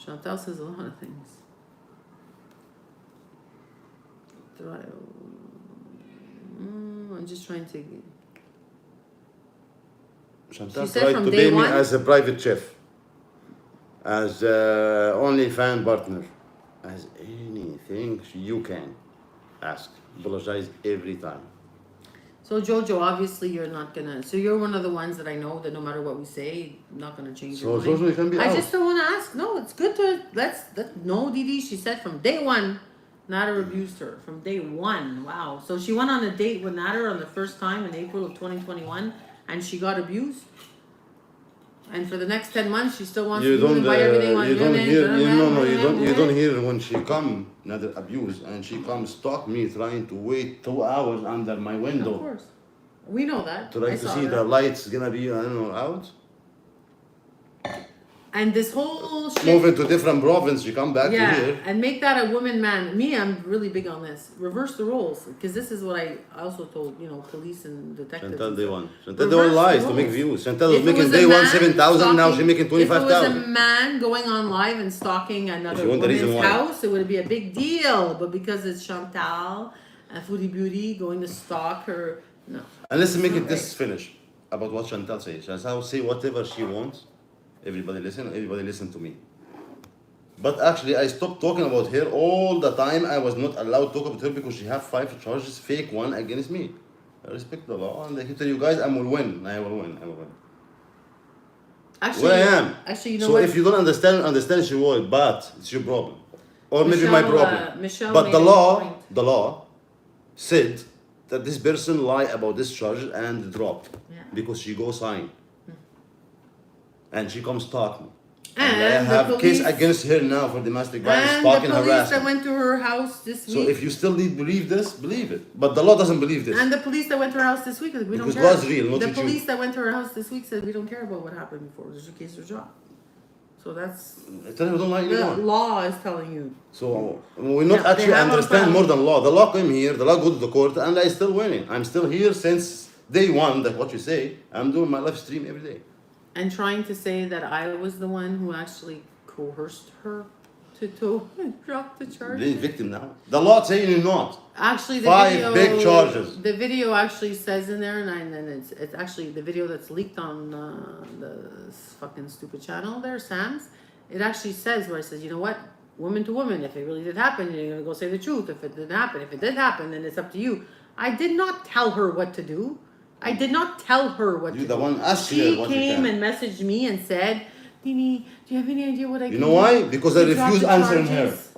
S2: Chantal says a lot of things. I'm just trying to...
S3: Chantal
S2: She said
S3: tried
S2: from
S3: to
S2: day
S3: pay me
S2: one-
S3: as a private chef, as only fan partner, as anything you can ask. Apologize every time.
S2: So Jojo, obviously you're not gonna... So you're one of the ones that I know that no matter what we say, not gonna change
S3: So
S2: your mind.
S3: Jojo, you can be
S2: I
S3: out.
S2: just don't want to ask. No, it's good to no, Didi. She said from day one, Nader abused her from day one. Wow. So she went on a date with Nader on the first time in April of 2021, and she got abused. And for the next 10 months, she still wants
S3: You
S2: to
S3: don't,
S2: buy everything on
S3: you don't
S2: women,
S3: hear, you know, no,
S2: women,
S3: you don't hear when she come, another abuse, and she comes stalk me, trying to wait 2 hours under my
S2: Of
S3: window,
S2: course, we know that.
S3: trying
S2: I
S3: to
S2: saw
S3: see
S2: that.
S3: the lights gonna be, I don't know, out.
S2: And this whole shit.
S3: Move into different province, she come back to
S2: Yeah,
S3: here.
S2: and make that a woman man. Me, I'm really big on this. Reverse the roles, because this is what I also told police and detectives.
S3: Chantal
S2: and
S3: day
S2: stuff.
S3: one. Chantal day
S2: Reverse
S3: one lies
S2: the
S3: to make
S2: roles.
S3: views. Chantal was
S2: If it
S3: making
S2: was
S3: day
S2: a
S3: one
S2: man
S3: 7,000, now
S2: stalking-
S3: she making
S2: If it was a
S3: 25,000.
S2: man going on live and stalking another
S3: you want the reason
S2: woman's
S3: why.
S2: house, it would be a big deal. But because it's Chantal, a foodie beauty, going to stalk her, no.
S3: And let's make
S2: Not
S3: it this
S2: right.
S3: finish about what Chantal says. Chantal say whatever she wants. Everybody listen to me. But actually, I stopped talking about her all the time. I was not allowed to talk about her because she have 5 charges, fake one against me. I respect the law, and I can tell you guys, I will win. I will win. I will win.
S2: Actually,
S3: Where I am.
S2: Actually, you know
S3: so
S2: what?
S3: if you don't understand your word, but it's your problem, or maybe my
S2: Michelle,
S3: problem.
S2: Michelle
S3: But
S2: made
S3: the
S2: a
S3: law,
S2: point.
S3: the law, said that this person lied about this charge and dropped
S2: Yeah.
S3: because she go sign, and she comes talk me.
S2: And
S3: I
S2: the
S3: have case
S2: police-
S3: against her now for domestic violence,
S2: And the
S3: stalking,
S2: police that
S3: harassment.
S2: went to her house this
S3: So
S2: week.
S3: if you still believe this, believe it. But the law doesn't believe this.
S2: And the police that went to her house this week, like, we
S3: Because
S2: don't care.
S3: God's real, not
S2: the
S3: with you.
S2: police that went to her house this week said we don't care about what happened before. There's a case was dropped. So that's
S3: I tell you, don't lie
S2: the
S3: anymore.
S2: law is telling you.
S3: So we not
S2: Yeah,
S3: actually
S2: they have a
S3: understand
S2: file.
S3: more than law. The law came here, the law go to the court, and I still winning. I'm still here since day one. That what you say. I'm doing my live stream every day.
S2: And trying to say that I was the one who actually coerced her to drop the charge.
S3: The victim now. The law saying you're not.
S2: Actually, the
S3: 5
S2: video,
S3: big charges.
S2: The video actually says in there, and then it's actually the video that's leaked on the fucking stupid channel there, Sam's. It actually says where it says, you know what, woman to woman, if it really did happen, you're gonna go say the truth. If it didn't happen, then it's up to you. I did not tell her what to do. I did not tell her what
S3: You
S2: to
S3: the
S2: do.
S3: one asked her
S2: She
S3: what you
S2: came
S3: can.
S2: and messaged me and said, Dini, do you have any idea what I
S3: You
S2: can
S3: know
S2: do
S3: why? Because I
S2: to drop
S3: refuse
S2: the
S3: answering her.
S2: charges?"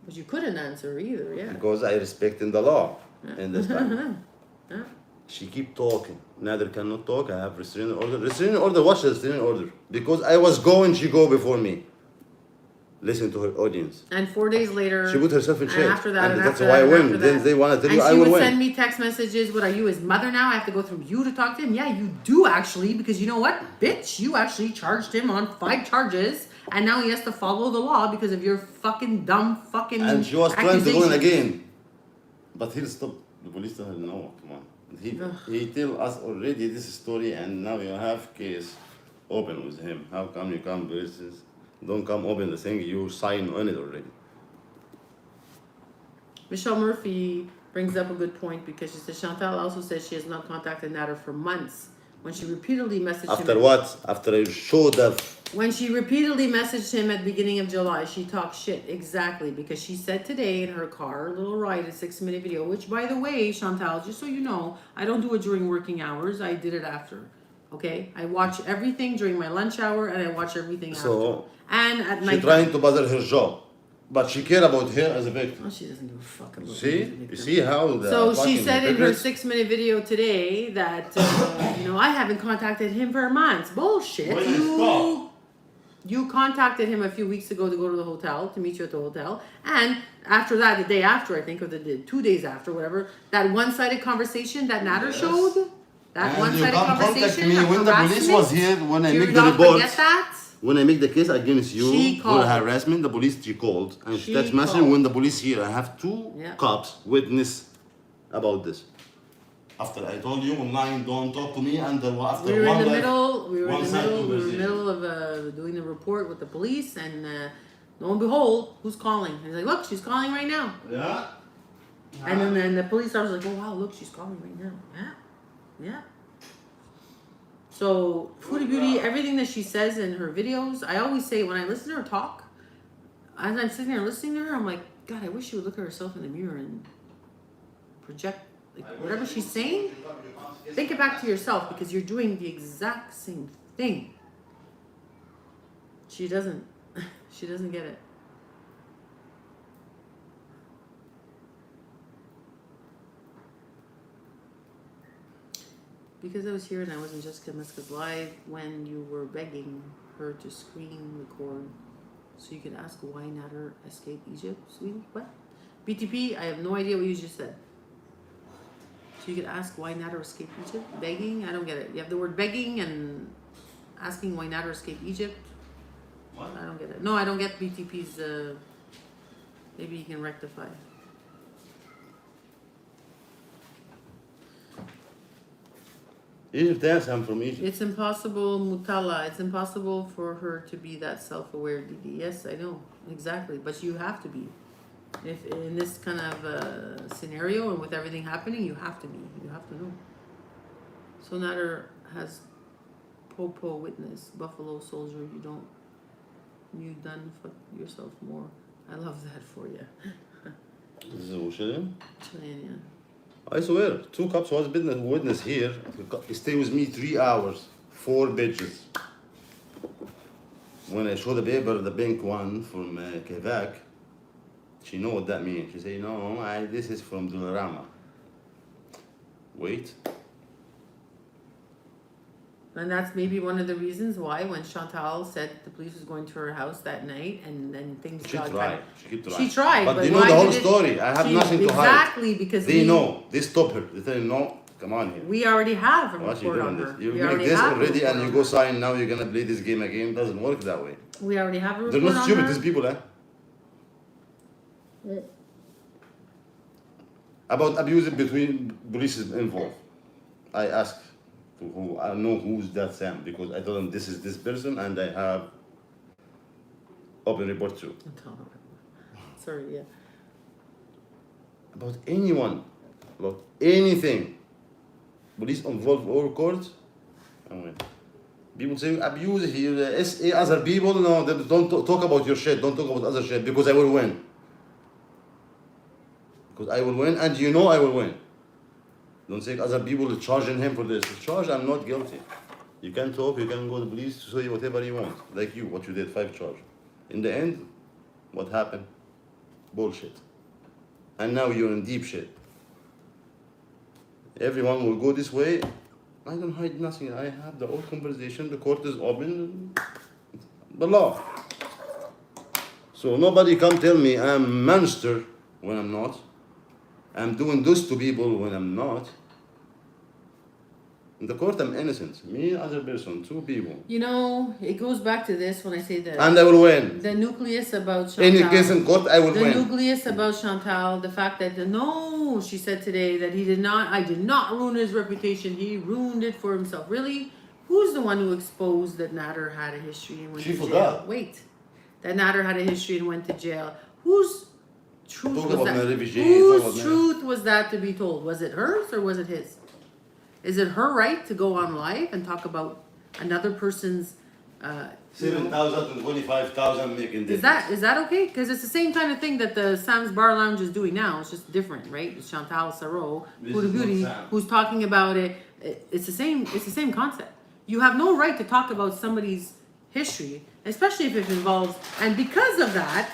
S2: But you couldn't answer her either, yeah.
S3: Because I respect in the law in this time.
S2: Yeah.
S3: She keep talking. Nader cannot talk. I have restraining order. Restraining order. What's the restraining order? Because I was going, she go before me. Listen to her audience.
S2: And 4 days later,
S3: She put herself in
S2: and
S3: check.
S2: after that, and
S3: that's
S2: after
S3: why
S2: that,
S3: I
S2: and
S3: win.
S2: after
S3: Then
S2: that.
S3: they want to tell you I
S2: And she
S3: will
S2: would
S3: win.
S2: send me text messages. What are you, his mother now? I have to go through you to talk to him? Yeah, you do actually, because you know what, bitch? You actually charged him on 5 charges, and now he has to follow the law because of your fucking dumb fucking
S3: And she was trying to go in
S2: accusations.
S3: again. But he'll stop. The police tell her, no, come on. He tell us already this story, and now you have case open with him. How come you come versus? Don't come open the thing, you sign on it already.
S2: Michelle Murphy brings up a good point because she says Chantal also says she has not contacted Nader for months. When she repeatedly messaged
S3: After
S2: him.
S3: what? After I showed up.
S2: When she repeatedly messaged him at the beginning of July, she talked shit. Exactly. Because she said today in her car, a little ride, a 6-minute video, which by the way, Chantal, just so you know, I don't do it during working hours. I did it after. Okay? I watch everything during my lunch hour and I watch everything after.
S3: So,
S2: And at
S3: she
S2: night.
S3: trying to bother her job. But she care about her as a victim.
S2: Oh, she doesn't give a fuck about
S3: See?
S2: me.
S3: You see how the
S2: So she
S3: fucking
S2: said in her
S3: hypocrites-
S2: 6-minute video today that, I haven't contacted him for months. Bullshit.
S1: When you stop.
S2: You contacted him a few weeks ago to go to the hotel, to meet you at the hotel. And after that, the day after, I think, or the 2 days after, whatever, that one-sided conversation that Nader
S1: Yes.
S2: showed, that
S3: And you
S2: one-sided
S3: come contact
S2: conversation
S3: me
S2: of
S3: when the police
S2: harassment,
S3: was here, when I
S2: do you
S3: make the
S2: not
S3: report.
S2: forget that?
S3: When I make the case against
S2: She
S3: you for
S2: called.
S3: harassment, the police she called and
S2: She
S3: text message
S2: called.
S3: when the police here. I have 2
S2: Yeah.
S3: cops witness about this. After I told you online, don't talk to me, and after
S2: We were
S3: one
S2: in the
S3: life-
S2: middle. We were in
S3: one
S2: the
S3: side
S2: middle. We were in the
S3: conversation.
S2: middle of doing the report with the police, and lo and behold, who's calling? And he's like, "Look, she's calling right now."
S3: Yeah.
S2: And then the police officer was like, "Oh wow, look, she's calling right now." Yeah, yeah. So Foodie Beauty, everything that she says in her videos, I always say when I listen to her talk, as I'm sitting there listening to her, I'm like, God, I wish she would look at herself in the mirror and project like whatever she's saying. Think it back to yourself because you're doing the exact same thing. She doesn't. She doesn't get it. Because I was here and I was in Jessica Meska's live when you were begging her to screen record so you could ask why Nader escaped Egypt, sweetie. What? BTP, I have no idea what you just said. So you could ask why Nader escaped Egypt? Begging? I don't get it. You have the word begging and asking why Nader escaped Egypt.
S3: What?
S2: I don't get it. No, I don't get BTP's, maybe you can rectify.
S3: Egypt, yes, I'm from Egypt.
S2: It's impossible, Mutala. It's impossible for her to be that self-aware, Didi. Yes, I know. Exactly. But you have to be. If in this kind of scenario and with everything happening, you have to be. You have to know. So Nader has Popo witness, Buffalo Soldier. You done fuck yourself more. I love that for you.
S3: This is Muslim.
S2: Chilean, yeah.
S3: I swear, 2 cops was witness here. He stay with me 3 hours, 4 bitches. When I show the paper, the pink one from Quebec, she know what that means. She say, no, this is from Dolorama. Wait.
S2: And that's maybe one of the reasons why when Chantal said the police was going to her house that night and then things
S3: She
S2: got
S3: tried. She keep trying.
S2: She tried,
S3: But
S2: but
S3: they know
S2: why
S3: the whole
S2: did it-
S3: story. I have
S2: she-
S3: nothing to hide.
S2: Exactly, because
S3: They
S2: we-
S3: know. They stop her. They tell you, no, come on here.
S2: We already have a
S3: Why she
S2: report on
S3: doing
S2: her.
S3: this? You
S2: We
S3: make
S2: already
S3: this
S2: have a
S3: already
S2: report
S3: and you
S2: on
S3: go
S2: her.
S3: sign, now you're gonna play this game again. It doesn't work that way.
S2: We already have a report
S3: They're not
S2: on
S3: stupid,
S2: her.
S3: these people, eh? About abuse between police is involved. I asked to who I know who's that Sam because I told them this is this person and I have open report too.
S2: Sorry, yeah.
S3: About anyone, about anything, police involved or court. I mean, people say abuse here, SA other people. No, they don't talk about your shit. Don't talk about other shit because I will win. Because I will win, and you know I will win. Don't say other people charging him for this. Charge, I'm not guilty. You can talk, you can go to the police to say whatever you want. Like you, what you did, 5 charge. In the end, what happened? Bullshit. And now you're in deep shit. Everyone will go this way. I don't hide nothing. I have the whole conversation. The court is open. The law. So nobody can tell me I'm a monster when I'm not. I'm doing this to people when I'm not. In the court, I'm innocent. Me, other person, 2 people.
S2: You know, it goes back to this when I say that.
S3: And I will win.
S2: The nucleus about Chantal.
S3: Any case in court, I will
S2: the
S3: win.
S2: The nucleus about Chantal, the fact that no, she said today that I did not ruin his reputation. He ruined it for himself. Really? Who's the one who exposed that Nader had a history and went to jail?
S3: Forgot.
S2: Wait. That Nader had a history and went to jail. Whose truth
S3: Talk
S2: was
S3: about
S2: that?
S3: refugee,
S2: Whose truth was that to be told? Was it hers or was it his? Is it her right to go on live and talk about another person's
S3: 7,000 to 25,000 making difference.
S2: Is that okay? Because it's the same kind of thing that the Sam's Bar Lounge is doing now. It's just different, right? It's Chantal Sarro, Huda Beauty, who's talking about it. It's the same concept. You have no right to talk about somebody's history, especially if it involves. And because of that,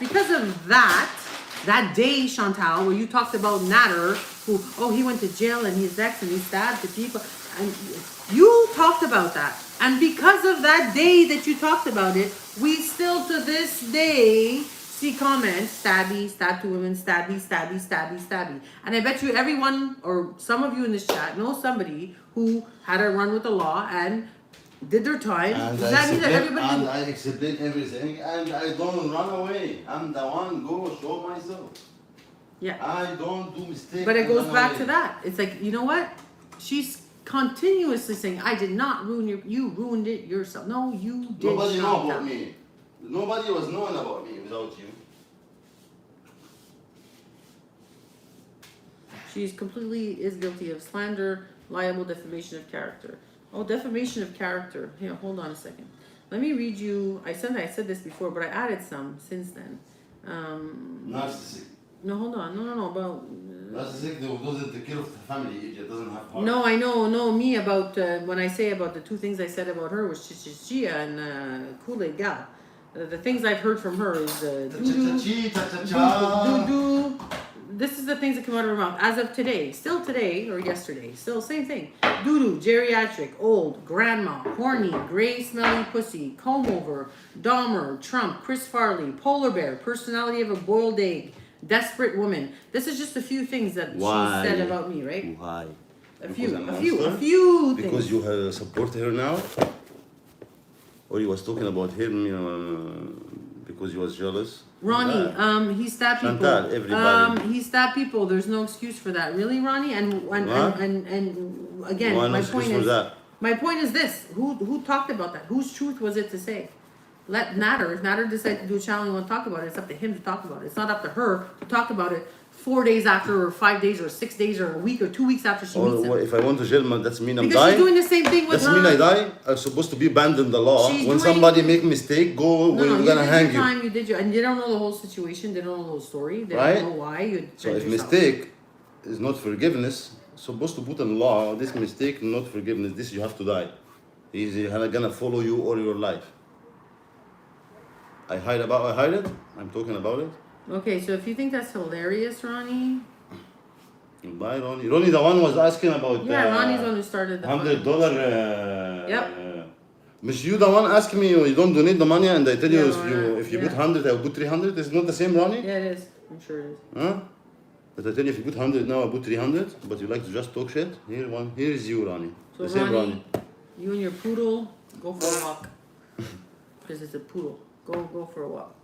S2: that day, Chantal, where you talked about Nader, who he went to jail and he's ex and he stabbed the people, and you talked about that. And because of that day that you talked about it, we still to this day see comments, stabby, stab 2 women, stabby, stabby, stabby, stabby. And I bet you everyone, or some of you in this chat, know somebody who had a run with the law and did their time.
S3: And
S2: Does that mean that everybody...
S3: And I explain everything, and I don't run away. I'm the one go show myself.
S2: Yeah.
S3: I don't do mistakes.
S2: But it goes back to that. It's like, you know what? She's continuously saying, I did not ruin you ruined it yourself. No, you did.
S3: Nobody know about me. Nobody was knowing about me without you.
S2: She's completely is guilty of slander, liable, defamation of character. Oh, defamation of character. Here, hold on a second. Let me read you. I said this before, but I added some since then.
S3: Narcissistic.
S2: No, hold on. No. About
S3: narcissistic doesn't take care of the family. It doesn't have heart.
S2: No, I know. No, me about when I say about the 2 things I said about her was Chia and Kool-Aid Gal. The things I've heard from her is doo-doo. This is the things that come out of her mouth as of today, still today or yesterday, still same thing. Doo-doo, geriatric, old, grandma, horny, gray, smelly pussy, comb over, Dahmer, Trump, Chris Farley, polar bear, personality of a boiled egg, desperate woman. This is just a few things that she said about me, right?
S3: Why?
S2: A few things.
S3: Because you support her now? Or you was talking about him because you was jealous?
S2: Ronnie, he stabbed people.
S3: Chantal, everybody.
S2: He stabbed people. There's no excuse for that. Really, Ronnie? And again, my point is this. Who talked about that? Whose truth was it to say? Let Nader, if Nader decides to do a channel and want to talk about it, it's up to him to talk about it. It's not up to her to talk about it 4 days after, or 5 days, or 6 days, or a week, or 2 weeks after she meets him.
S3: If I want to jail, that's mean I'm
S2: because
S3: dying?
S2: she's doing the same thing with
S3: That's
S2: her.
S3: mean I die? I'm supposed to be abandoned the law. When somebody make mistake, we're gonna hang you.
S2: You did your time, and they don't know the whole situation, they don't know the whole story, they
S3: Right?
S2: don't know why.
S3: So if mistake is not forgiveness, supposed to put in law, this mistake, not forgiveness, this you have to die. He's gonna follow you all your life. I hide it, I'm talking about it.
S2: Okay, so if you think that's hilarious, Ronnie.
S3: Bye, Ronnie. Ronnie, the one was asking about
S2: Ronnie's the one who started the
S3: $100.
S2: Yep.
S3: But you the one asking me you don't donate the money, and I tell you if you put 100, I will put 300. It's not the same, Ronnie?
S2: Yeah, it is. I'm sure it is.
S3: Huh? But I tell you, if you put 100 now, I put 300. But you like to just talk shit. Here's you, Ronnie.
S2: So
S3: the same Ronnie.
S2: You and your poodle, go for a walk. Because it's a poodle. Go for a walk.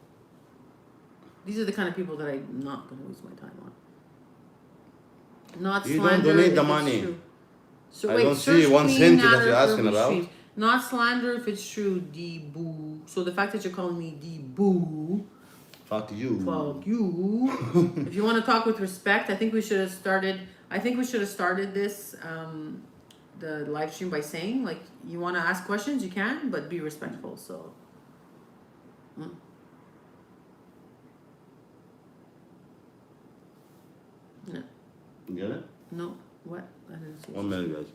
S2: These are the kind of people that I'm not going to waste my time on. Not
S3: you
S2: slander.
S3: Don't donate the money.
S2: So
S3: I don't see 1 cent that you're asking about.
S2: Not slander if it's true, D-boo. So the fact that you're calling me D-boo.
S3: Fuck you.
S2: Fuck you. If you want to talk with respect, I think we should have started this, the live stream by saying, like, you want to ask questions, you can, but be respectful, so. No.
S3: You get it?
S2: No. What? I didn't see.
S3: 1 minute, guys.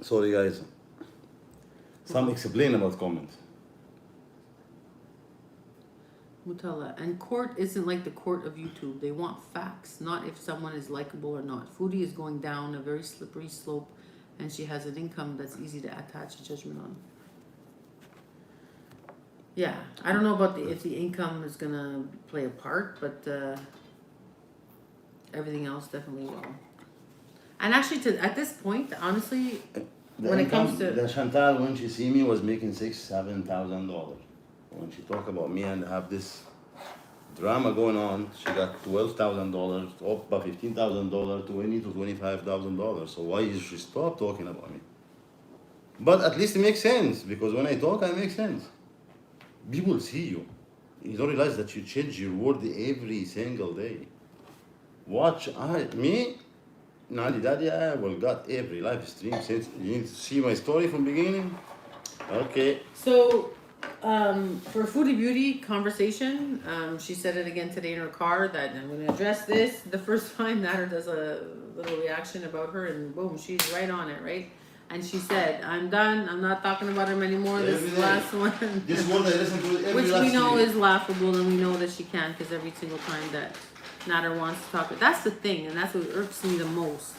S3: Sorry, guys. Some explain about comments.
S2: Mutala. And court isn't like the court of YouTube. They want facts, not if someone is likable or not. Foodie is going down a very slippery slope, and she has an income that's easy to attach a judgment on. Yeah, I don't know about if the income is gonna play a part, but everything else definitely will. And actually, at this point, honestly, when it comes to
S3: the Chantal, when she see me, was making $6,000-7,000. When she talk about me and have this drama going on, she got $12,000, up by $15,000, $20,000 to $25,000. So why is she stop talking about me? But at least it makes sense, because when I talk, I make sense. People see you. You don't realize that you change your word every single day. Watch me. Nadi Daddy, I will got every live stream since you need to see my story from beginning. Okay.
S2: So, for Foodie Beauty conversation, she said it again today in her car that I'm going to address this. The first time Nader does a little reaction about her, and boom, she's right on it, right? And she said, I'm done. I'm not talking about him anymore. This is the last one.
S3: This one I listen to every
S2: Which
S3: last
S2: we know
S3: stream.
S2: is laughable, and we know that she can, because every single time that Nader wants to talk. That's the thing, and that's what irks me the most,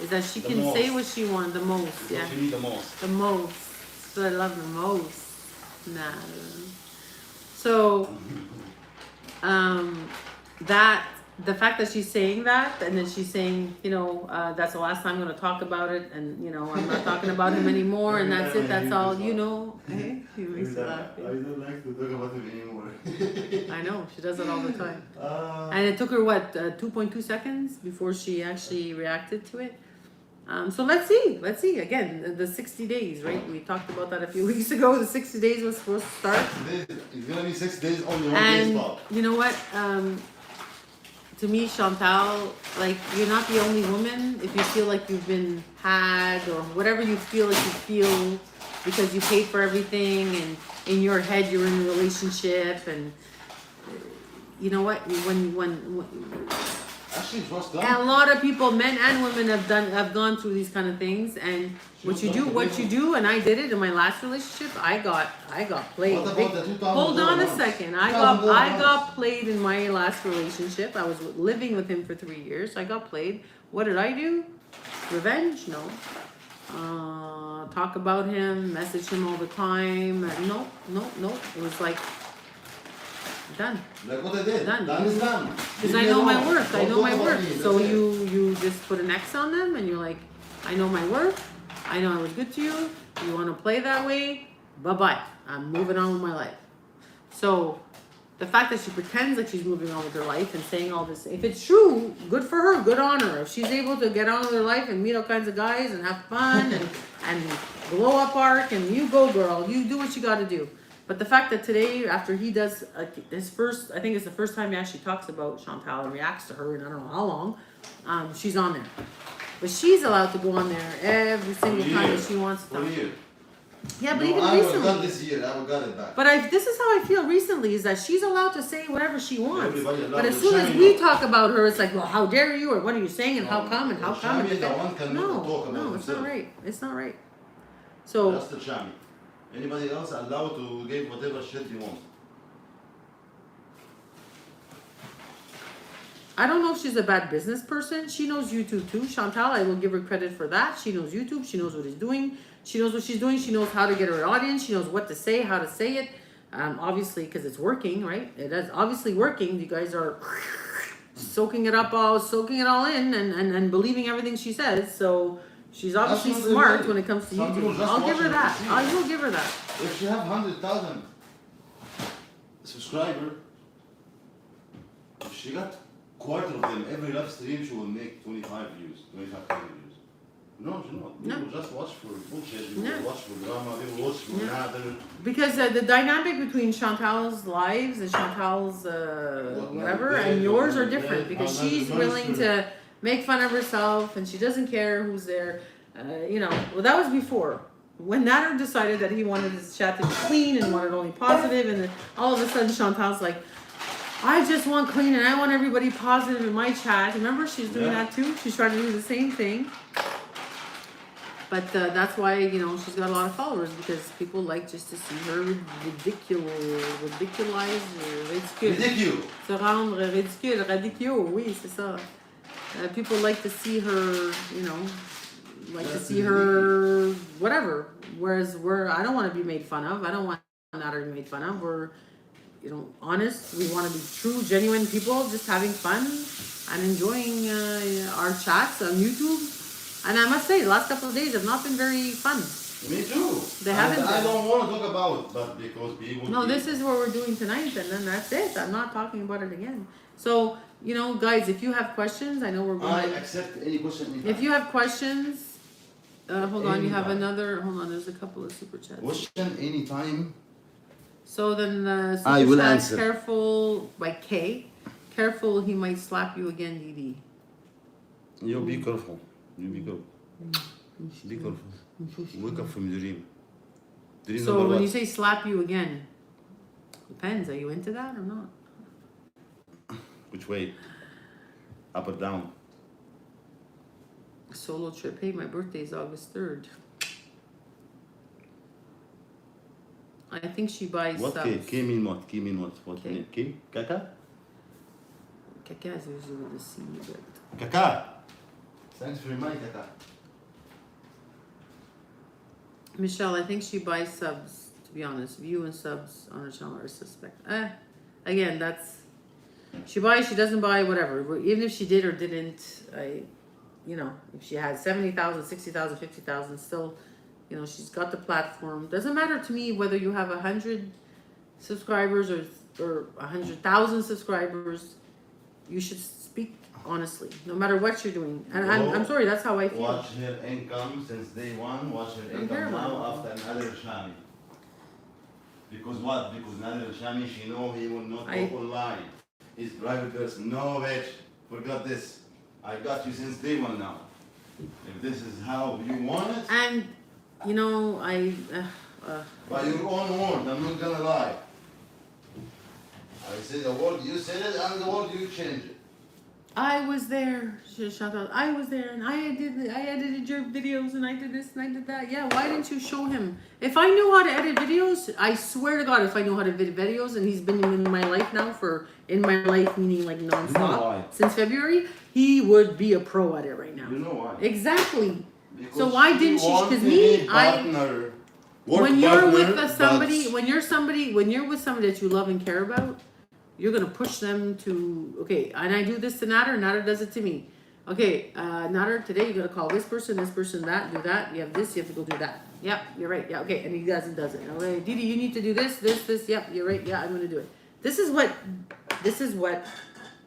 S2: is that she can say what she wants the most. Yeah.
S3: What you need the most.
S2: The most. So I love the most. Nader. So, that the fact that she's saying that, and then she's saying, you know, that's the last time I'm going to talk about it, and you know, I'm not talking about him anymore, and that's it. That's all. You know, hey, you makes me laugh.
S1: I don't like to talk about him anymore.
S2: I know, she does it all the time. And it took her, what, 2.2 seconds before she actually reacted to it? So let's see. Again, the 60 days, right? We talked about that a few weeks ago. The 60 days was supposed to start.
S1: It's gonna be 6 days only one
S2: And
S1: day stop.
S2: you know what? To me, Chantal, like, you're not the only woman. If you feel like you've been had, or whatever you feel like you feel because you paid for everything, and in your head you're in a relationship, and you know what? When
S3: Actually, it was done.
S2: and a lot of people, men and women, have gone through these kind of things, and what you do, and I did it in my last relationship. I got played.
S1: What about the 2000
S2: Hold on a
S1: months?
S2: second.
S1: 2000
S2: I
S1: months.
S2: got played in my last relationship. I was living with him for 3 years. I got played. What did I do? Revenge? No. Talk about him, message him all the time. No. It was like done.
S1: Like what I did.
S2: Done.
S1: Done is done.
S2: Because
S1: Leave
S2: I
S1: me
S2: know my
S1: alone.
S2: worth. I
S1: Don't
S2: know
S1: talk
S2: my
S1: about
S2: worth.
S1: me,
S2: So
S1: that's it.
S2: you just put an X on them, and you're like, I know my worth. I know I was good to you. You want to play that way? Bye-bye. I'm moving on with my life. So the fact that she pretends like she's moving on with her life and saying all this, if it's true, good for her, good on her. If she's able to get on with her life and meet all kinds of guys and have fun and blow up arc, and you go, girl. You do what you got to do. But the fact that today, after he does his first, I think it's the first time he actually talks about Chantal and reacts to her in I don't know how long, she's on there. But she's allowed to go on there every single time that she wants to.
S1: For a year.
S2: Yeah, but
S1: No,
S2: even
S1: I would have
S2: recently.
S1: done this year. I would got it back.
S2: But this is how I feel recently, is that she's allowed to say whatever she wants.
S1: Everybody allowed
S2: But as
S1: to
S2: soon as
S1: shine
S2: we
S1: up.
S2: talk about her, it's like, well, how dare you, or what are you saying, and how
S1: No,
S2: come, and how
S1: the
S2: come. And
S1: champion, that one cannot talk about
S2: no, it's not
S1: himself.
S2: right. It's not right. So
S1: That's the champion. Anybody else allowed to give whatever shit you want.
S2: I don't know if she's a bad business person. She knows YouTube too. Chantal, I will give her credit for that. She knows YouTube. She knows what she's doing. She knows what she's doing. She knows how to get her audience. She knows what to say, how to say it. Obviously, because it's working, right? It is obviously working. You guys are soaking it all in, and believing everything she says. So she's obviously
S1: That's not
S2: smart
S1: everybody.
S2: when it comes to
S1: Some people
S2: YouTube.
S1: just
S2: I'll give her
S1: watching
S2: that.
S1: to see.
S2: I will give her that.
S1: If she have 100,000 subscriber, if she got quarter of them every live stream, she will make 25 views, 25 views. No, she's not.
S2: No.
S1: People just watch for bullshit. People
S2: Yeah.
S1: watch for drama. People watch for
S2: Yeah.
S1: nader.
S2: Because the dynamic between Chantal's lives and Chantal's whatever
S1: What
S2: and
S1: they
S2: yours
S1: do,
S2: are different
S1: they-
S2: because
S1: how
S2: she's
S1: nice
S2: willing to make fun of herself and she doesn't care who's there. You know, well, that was before. When Nader decided that he wanted his chat to be clean and wanted only positive, and then all of a sudden Chantal's like, I just want clean and I want everybody positive in my chat. Remember, she's doing
S1: Yeah.
S2: that too. She's trying to do the same thing. But that's why, you know, she's got a lot of followers because people like just to see her ridiculize, ridicule.
S1: Ridicule.
S2: Se rendre ridicule, ridicule, oui, c'est ça. People like to see her, you know, like to see her, whatever. Whereas I don't want to be made fun of. I don't want Nader to be made fun of. We're, you know, honest. We want to be true, genuine people, just having fun and enjoying our chats on YouTube. And I must say, the last couple of days have not been very fun.
S1: Me too.
S2: They haven't
S1: I
S2: been.
S1: don't want to talk about it, but because people.
S2: No, this is what we're doing tonight, and then that's it. I'm not talking about it again. So, you know, guys, if you have questions, I know we're
S1: I
S2: going to...
S1: accept any question.
S2: If you have questions, hold on, you have
S1: Anytime.
S2: another... Hold on, there's a couple of super chats.
S1: Question anytime.
S2: So then
S3: I
S2: super
S3: will
S2: chat,
S3: answer.
S2: careful, by K. Careful, he might slap you again, Didi.
S3: You be careful. You be careful. Be careful. Wake up from your dream. Dream
S2: So
S3: number
S2: when
S3: what?
S2: you say slap you again, depends. Are you into that or not?
S3: Which way? Up or down?
S2: Solo trip. Hey, my birthday is August 3rd. I think she buys
S3: What
S2: subs.
S3: K? K mean what? K mean what? What
S2: K.
S3: mean? K? Kaka?
S2: Kaka is usually with the C, but...
S3: Kaka! Thanks for reminding Kaka.
S2: Michelle, I think she buys subs, to be honest. View and subs on her channel are suspect. Again, that's... She buys, she doesn't buy, whatever. Even if she did or didn't, you know, if she had 70,000, 60,000, 50,000, still, you know, she's got the platform. Doesn't matter to me whether you have 100 subscribers or 100,000 subscribers. You should speak honestly, no matter what you're doing. And I'm sorry, that's how I feel.
S1: Watch her income since day one. Watch her
S2: I'm
S1: income
S2: very
S1: now
S2: well.
S1: after Nader Shami. Because what? Because Nader Shami, she know he will not
S2: I-
S1: go online. He's private person. No, bitch. Forgot this. I got you since day one now. If this is how you want it,
S2: And, you know,
S1: by your own word, I'm not gonna lie. I said the word, you said it, and the word, you change it.
S2: I was there. Shout out. I was there, and I edited your videos, and I did this, and I did that. Yeah, why didn't you show him? If I knew how to edit videos, I swear to God, if I knew how to edit videos, and he's been in my life now in my life meaning like
S3: You know why?
S2: nonstop since February, he would be a pro at it right now.
S1: You know why?
S2: Exactly.
S1: Because
S2: So why
S1: she
S2: didn't she?
S1: want
S2: Because
S1: to
S2: me,
S1: be
S2: I.
S1: partner.
S2: When you're with
S3: partner,
S2: somebody,
S3: but-
S2: when you're with somebody that you love and care about, you're gonna push them to okay. And I do this to Nader, Nader does it to me. Okay, Nader, today you gotta call this person, that, do that. You have this, you have to go do that. Yep, you're right. Yeah, okay, and he does it. Okay, Didi, you need to do this. Yep, you're right. Yeah, I'm gonna do it. This is what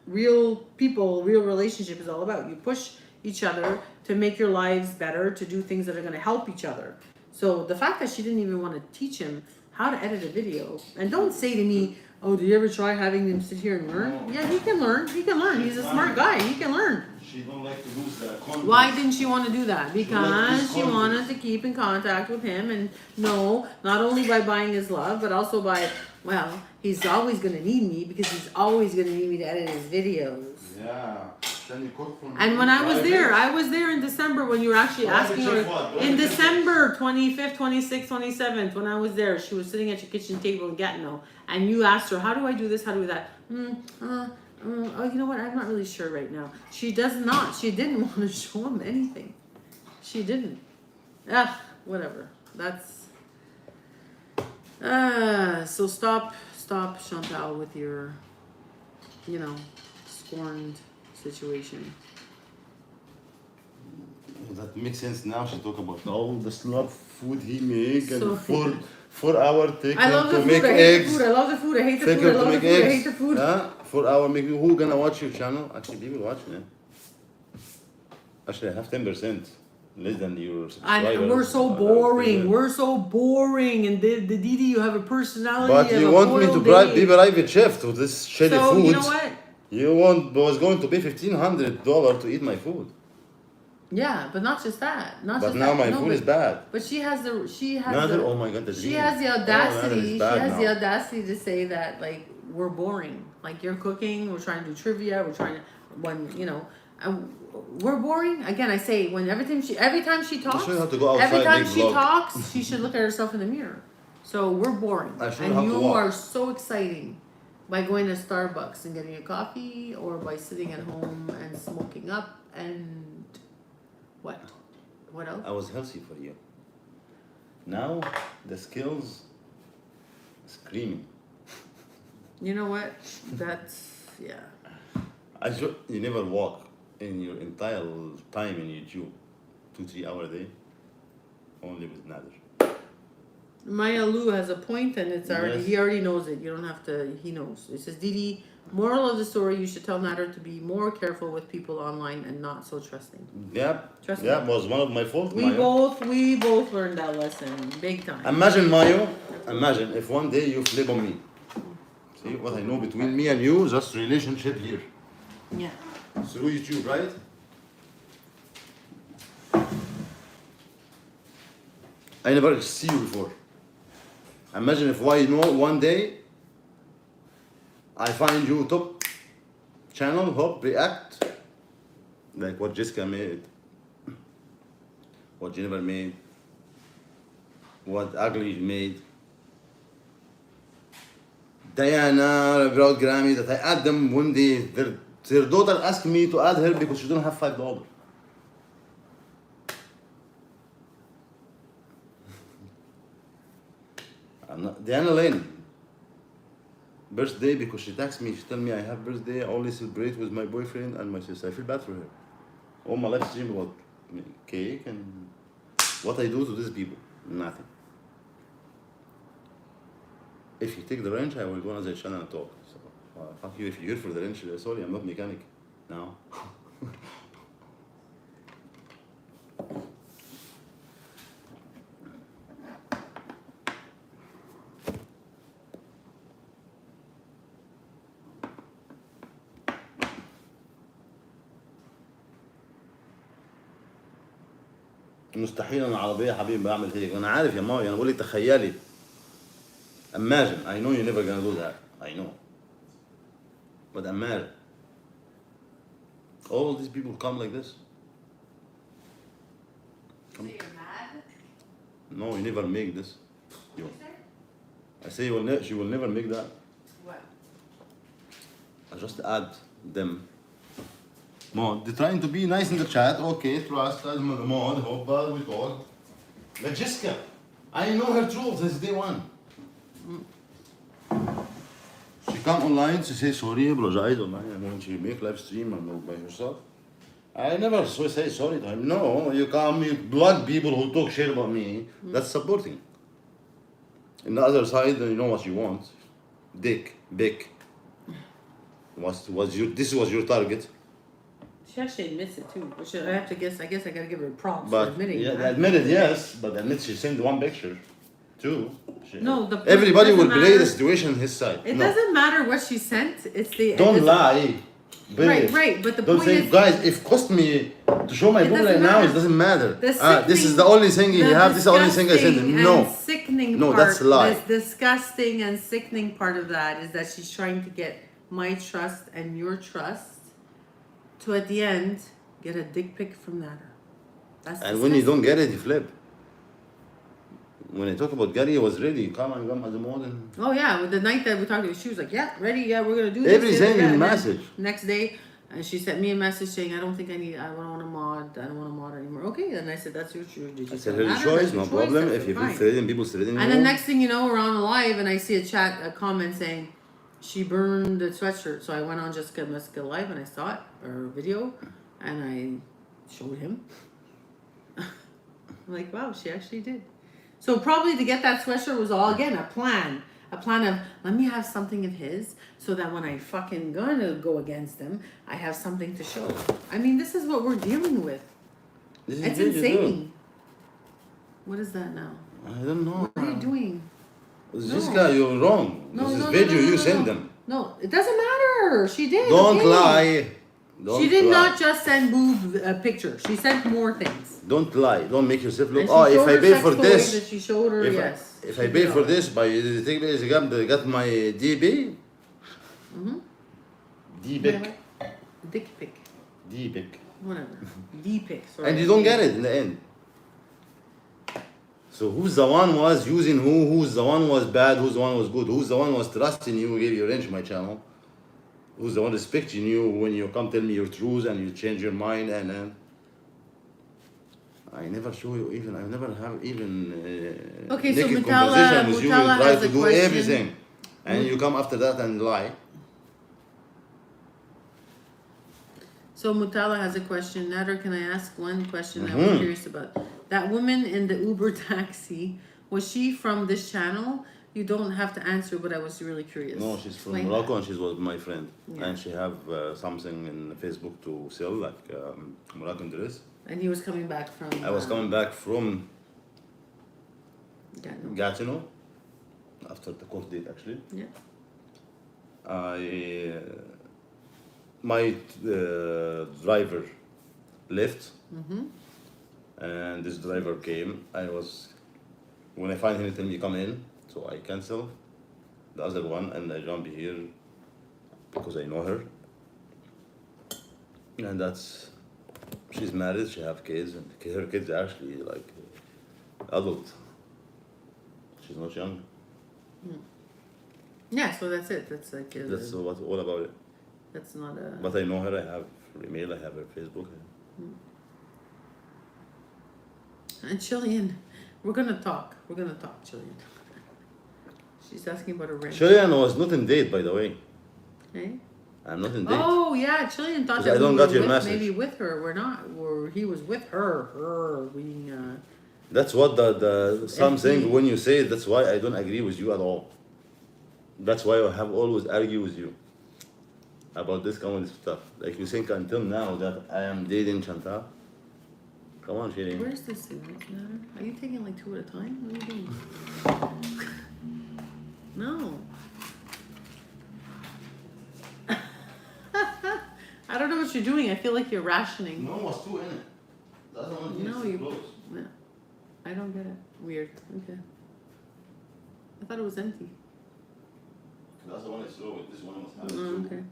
S2: real people, real relationship is all about. You push each other to make your lives better, to do things that are gonna help each other. So the fact that she didn't even want to teach him how to edit a video, and don't say to me, oh, do you ever try having him sit here and learn?
S1: No.
S2: Yeah, he can learn. He's a smart guy. He can learn.
S1: She don't like to lose the contact.
S2: Why didn't she want to do that?
S1: like
S2: Because
S1: his
S2: she
S1: contact.
S2: wanted to keep in contact with him and know, not only by buying his love, but also by, well, he's always going to need me because he's always going to need me to edit his videos.
S1: Yeah. Then you cook for me.
S2: And when I was
S1: Private.
S2: there in December when you were actually
S1: Private
S2: asking
S1: check
S2: her,
S1: what?
S2: in
S1: Private check.
S2: December 25th, 26th, 27th, when I was there, she was sitting at your kitchen table in Gatineau, and you asked her, how do I do this, how do I do that? Oh, you know what, I'm not really sure right now. She didn't want to show him anything. She didn't. Whatever. That's, so stop Chantal with your, you know, scorned situation.
S3: That makes sense now. She talk about all the slop food he make
S2: So-
S3: and 4 hour take
S2: I
S3: him
S2: love the
S3: to
S2: food,
S3: make
S2: I hate the
S3: eggs.
S2: food, I love the food, I hate the
S3: Take
S2: food, I
S3: her to
S2: love the
S3: make
S2: food, I
S3: eggs.
S2: hate the food.
S3: Huh? 4 hour make who gonna watch your channel? Actually, people watching it. Actually, I have 10%. less than your subscribers.
S2: And we're so boring. We're so boring. And the Didi, you have a personality.
S3: But you
S2: have a
S3: want me to
S2: foiled
S3: bribe
S2: day.
S3: be private chef to this shitty
S2: So
S3: food.
S2: you know what?
S3: You was going to pay $1,500 to eat my food.
S2: Yeah, but not just that. Not
S3: But
S2: just
S3: now
S2: that.
S3: my
S2: No,
S3: food is bad.
S2: But she has the
S3: Oh my god, that's
S2: she
S3: green.
S2: has the
S3: Oh, that
S2: audacity.
S3: is
S2: She
S3: bad
S2: has
S3: now.
S2: the audacity to say that like we're boring. Like you're cooking, we're trying to do trivia, we're trying to we're boring. Again, I say every time she talks,
S3: shouldn't have to go outside
S2: every time
S3: and
S2: she
S3: vlog.
S2: talks, she should look at herself in the mirror. So we're boring,
S3: I shouldn't
S2: and
S3: have to
S2: you
S3: walk.
S2: are so exciting by going to Starbucks and getting a coffee, or by sitting at home and smoking up and what? What else?
S3: I was healthy for you. Now the skills screaming.
S2: You know what? That's yeah.
S3: You never walk in your entire time in YouTube 2-3 hours a day. Only with Nader.
S2: Maya Lu has a point, and it's already
S3: Yes.
S2: he already knows it. You don't have to. He knows. It says Didi. Moral of the story: you should tell Nader to be more careful with people online and not so trusting.
S3: Yep.
S2: Trust me.
S3: Yeah, was one of my fault.
S2: We
S3: Mayo.
S2: both learned that lesson big time.
S3: Imagine Mayo. Imagine if one day you flip on me. See what I know between me and you, just relationship here.
S2: Yeah.
S3: Through YouTube, right? I never see you before. Imagine if one day I find you top channel, hop, react, like what Jessica made, what Jennifer made, what Ugly made, Diana brought Grammy, that I add them one day. Their daughter asked me to add her because she don't have $5. Diana Lane, birthday, because she texts me, she tell me I have birthday, I only celebrate with my boyfriend and my sister. I feel bad for her. All my life stream about cake and what I do to these people, nothing. If you take the wrench, I will go on the channel and talk. So, fuck you if you're here for the wrench. Sorry, I'm not mechanic. No. مستحيل انا عربيه حبيبي بعمل هيك. انا عارف يا ماي، انا بقول لك تخيلي. Imagine, I know you're never gonna do that. I know. But imagine. All these people come like this.
S2: So you're mad?
S3: No, you never make this. You. I say she will never make that.
S2: What?
S3: I just add them. Mod, they're trying to be nice in the chat. Okay, trust, add mod, hope, we talk. But Jessica, I know her truth since day one. She come online, she say sorry, apologize online, and when she make live stream and by herself. I never say sorry to him. No, you come, you block people who talk shit about me. That's supporting. On the other side, you know what you want. Dick, big. This was your target.
S2: She actually admits it too. Which I have to guess. I guess I gotta give her props for
S3: But
S2: admitting
S3: yeah,
S2: that.
S3: admitted yes, but admit she sent one picture, too.
S2: No, the point
S3: Everybody will
S2: doesn't
S3: play the
S2: matter.
S3: situation on his side.
S2: It
S3: No.
S2: doesn't matter what she sent. It's the
S3: Don't
S2: it's-
S3: lie. Babe.
S2: Right. But the
S3: Don't
S2: point
S3: say,
S2: is,
S3: guys, if cost me to show my
S2: It
S3: book
S2: doesn't
S3: right now,
S2: matter.
S3: it doesn't matter.
S2: the
S3: This is
S2: sickening-
S3: the only thing you
S2: the
S3: have. This is the only thing I sent him.
S2: disgusting
S3: No.
S2: and sickening
S3: No,
S2: part,
S3: that's a lie.
S2: The disgusting and sickening part of that is that she's trying to get my trust and your trust to at the end get a dick pic from Nader. That's
S3: And when you
S2: disgusting.
S3: don't get it, you flip. When I talk about Gary, I was ready. Come on, come as a modern.
S2: Oh yeah, with the night that we talked to her, she was like, "Yeah, ready. Yeah, we're gonna do this."
S3: Everything
S2: yeah,
S3: in
S2: and then
S3: message.
S2: Next day, and she sent me a message saying, "I don't think I don't want to mod. I don't want to mod anymore." Okay, then I said, "That's your choice." Did
S3: I
S2: you
S3: said,
S2: tell
S3: her
S2: Nader?
S3: choice,
S2: That's your
S3: no problem.
S2: That's
S3: If you feel
S2: fine.
S3: threatened, people threaten
S2: And then
S3: you.
S2: next thing you know, we're on live, and I see a comment saying she burned the sweatshirt. So I went on Jessica live, and I saw it or video, and I showed him. I'm like, wow, she actually did. So probably to get that sweatshirt was all again a plan of let me have something of his so that when I fucking gonna go against him, I have something to show. I mean, this is what we're dealing with.
S3: This is
S2: It's
S3: video, dude.
S2: insane. What is that now?
S3: I don't know.
S2: What are you doing?
S3: This
S2: No.
S3: guy, you're wrong.
S2: No,
S3: this is
S2: no, no,
S3: video
S2: no, no,
S3: you
S2: no,
S3: send
S2: no.
S3: them.
S2: No, it doesn't matter. She did.
S3: Don't
S2: okay.
S3: lie. Don't
S2: She did
S3: lie.
S2: not just send boob picture. She sent more things.
S3: Don't lie. Don't make yourself look.
S2: And she
S3: Oh, if
S2: showed
S3: I
S2: her
S3: pay
S2: sex
S3: for
S2: toys
S3: this,
S2: that she showed her. Yes.
S3: if
S2: she
S3: I
S2: did
S3: pay
S2: all
S3: for
S2: that.
S3: this, by the thing is, they got my DB.
S2: Mhm.
S3: D-pic.
S2: Dick pic.
S3: D-pic.
S2: Whatever. D pic. Sorry.
S3: And you don't get it in the end. So who's the one was using who? Who's the one was bad? Who's the one was good? Who's the one was trusting you? Gave you range my channel. Who's the one respecting you when you come tell me your truth and you change your mind and I never show you even. I never have even
S2: Okay, so
S3: naked
S2: Mutala-
S3: conversation with you.
S2: Mutala
S3: You try
S2: has
S3: to
S2: a
S3: do
S2: question.
S3: everything, and you come after that and lie.
S2: So Mutala has a question. Nader, can I ask one question I
S3: Mm-hmm.
S2: was curious about? That woman in the Uber taxi, was she from this channel? You don't have to answer, but I was really curious.
S3: No, she's from
S2: Explain
S3: Morocco and she was my friend,
S2: Yeah.
S3: and she have something in Facebook to sell like Moroccan dress.
S2: that. And he was coming back from.
S3: I was coming back from
S2: Yeah, no.
S3: Gatineau after the court date actually.
S2: Yeah.
S3: My driver left
S2: Mm-hmm.
S3: and this driver came. When I find him, he tell me come in, so I cancel the other one and I jump here because I know her. And she's married, she have kids, and her kids are actually like adult. She's not young.
S2: Yeah, so that's it. That's like.
S3: That's what's all about it.
S2: That's not a.
S3: But I know her, I have her email, I have her Facebook.
S2: And Chilean, we're gonna talk. We're gonna talk, Chilean. She's asking about a ring.
S3: Shireen was not in date, by the way.
S2: Okay.
S3: I'm not in date.
S2: Oh yeah, Chilean thought
S3: 'Cause
S2: that
S3: I don't
S2: we
S3: got
S2: were
S3: your
S2: with,
S3: message.
S2: maybe with her. We're not. He was with her. Her being.
S3: That's what the something
S2: FD.
S3: when you say it, that's why I don't agree with you at all. That's why I have always argued with you about this kind of stuff. Like you think until now that I am dating Chantal. Come on, Shireen.
S2: Where's this thing? What's the matter? Are you taking like 2 at a time? What are you doing? No. I don't know what you're doing. I feel like you're rationing.
S3: No, was two in it. The other one
S2: No,
S3: is
S2: you.
S3: close.
S2: Yeah. I don't get it. Weird. Okay. I thought it was empty.
S3: The other one is slow. This one was half.
S2: Oh, okay.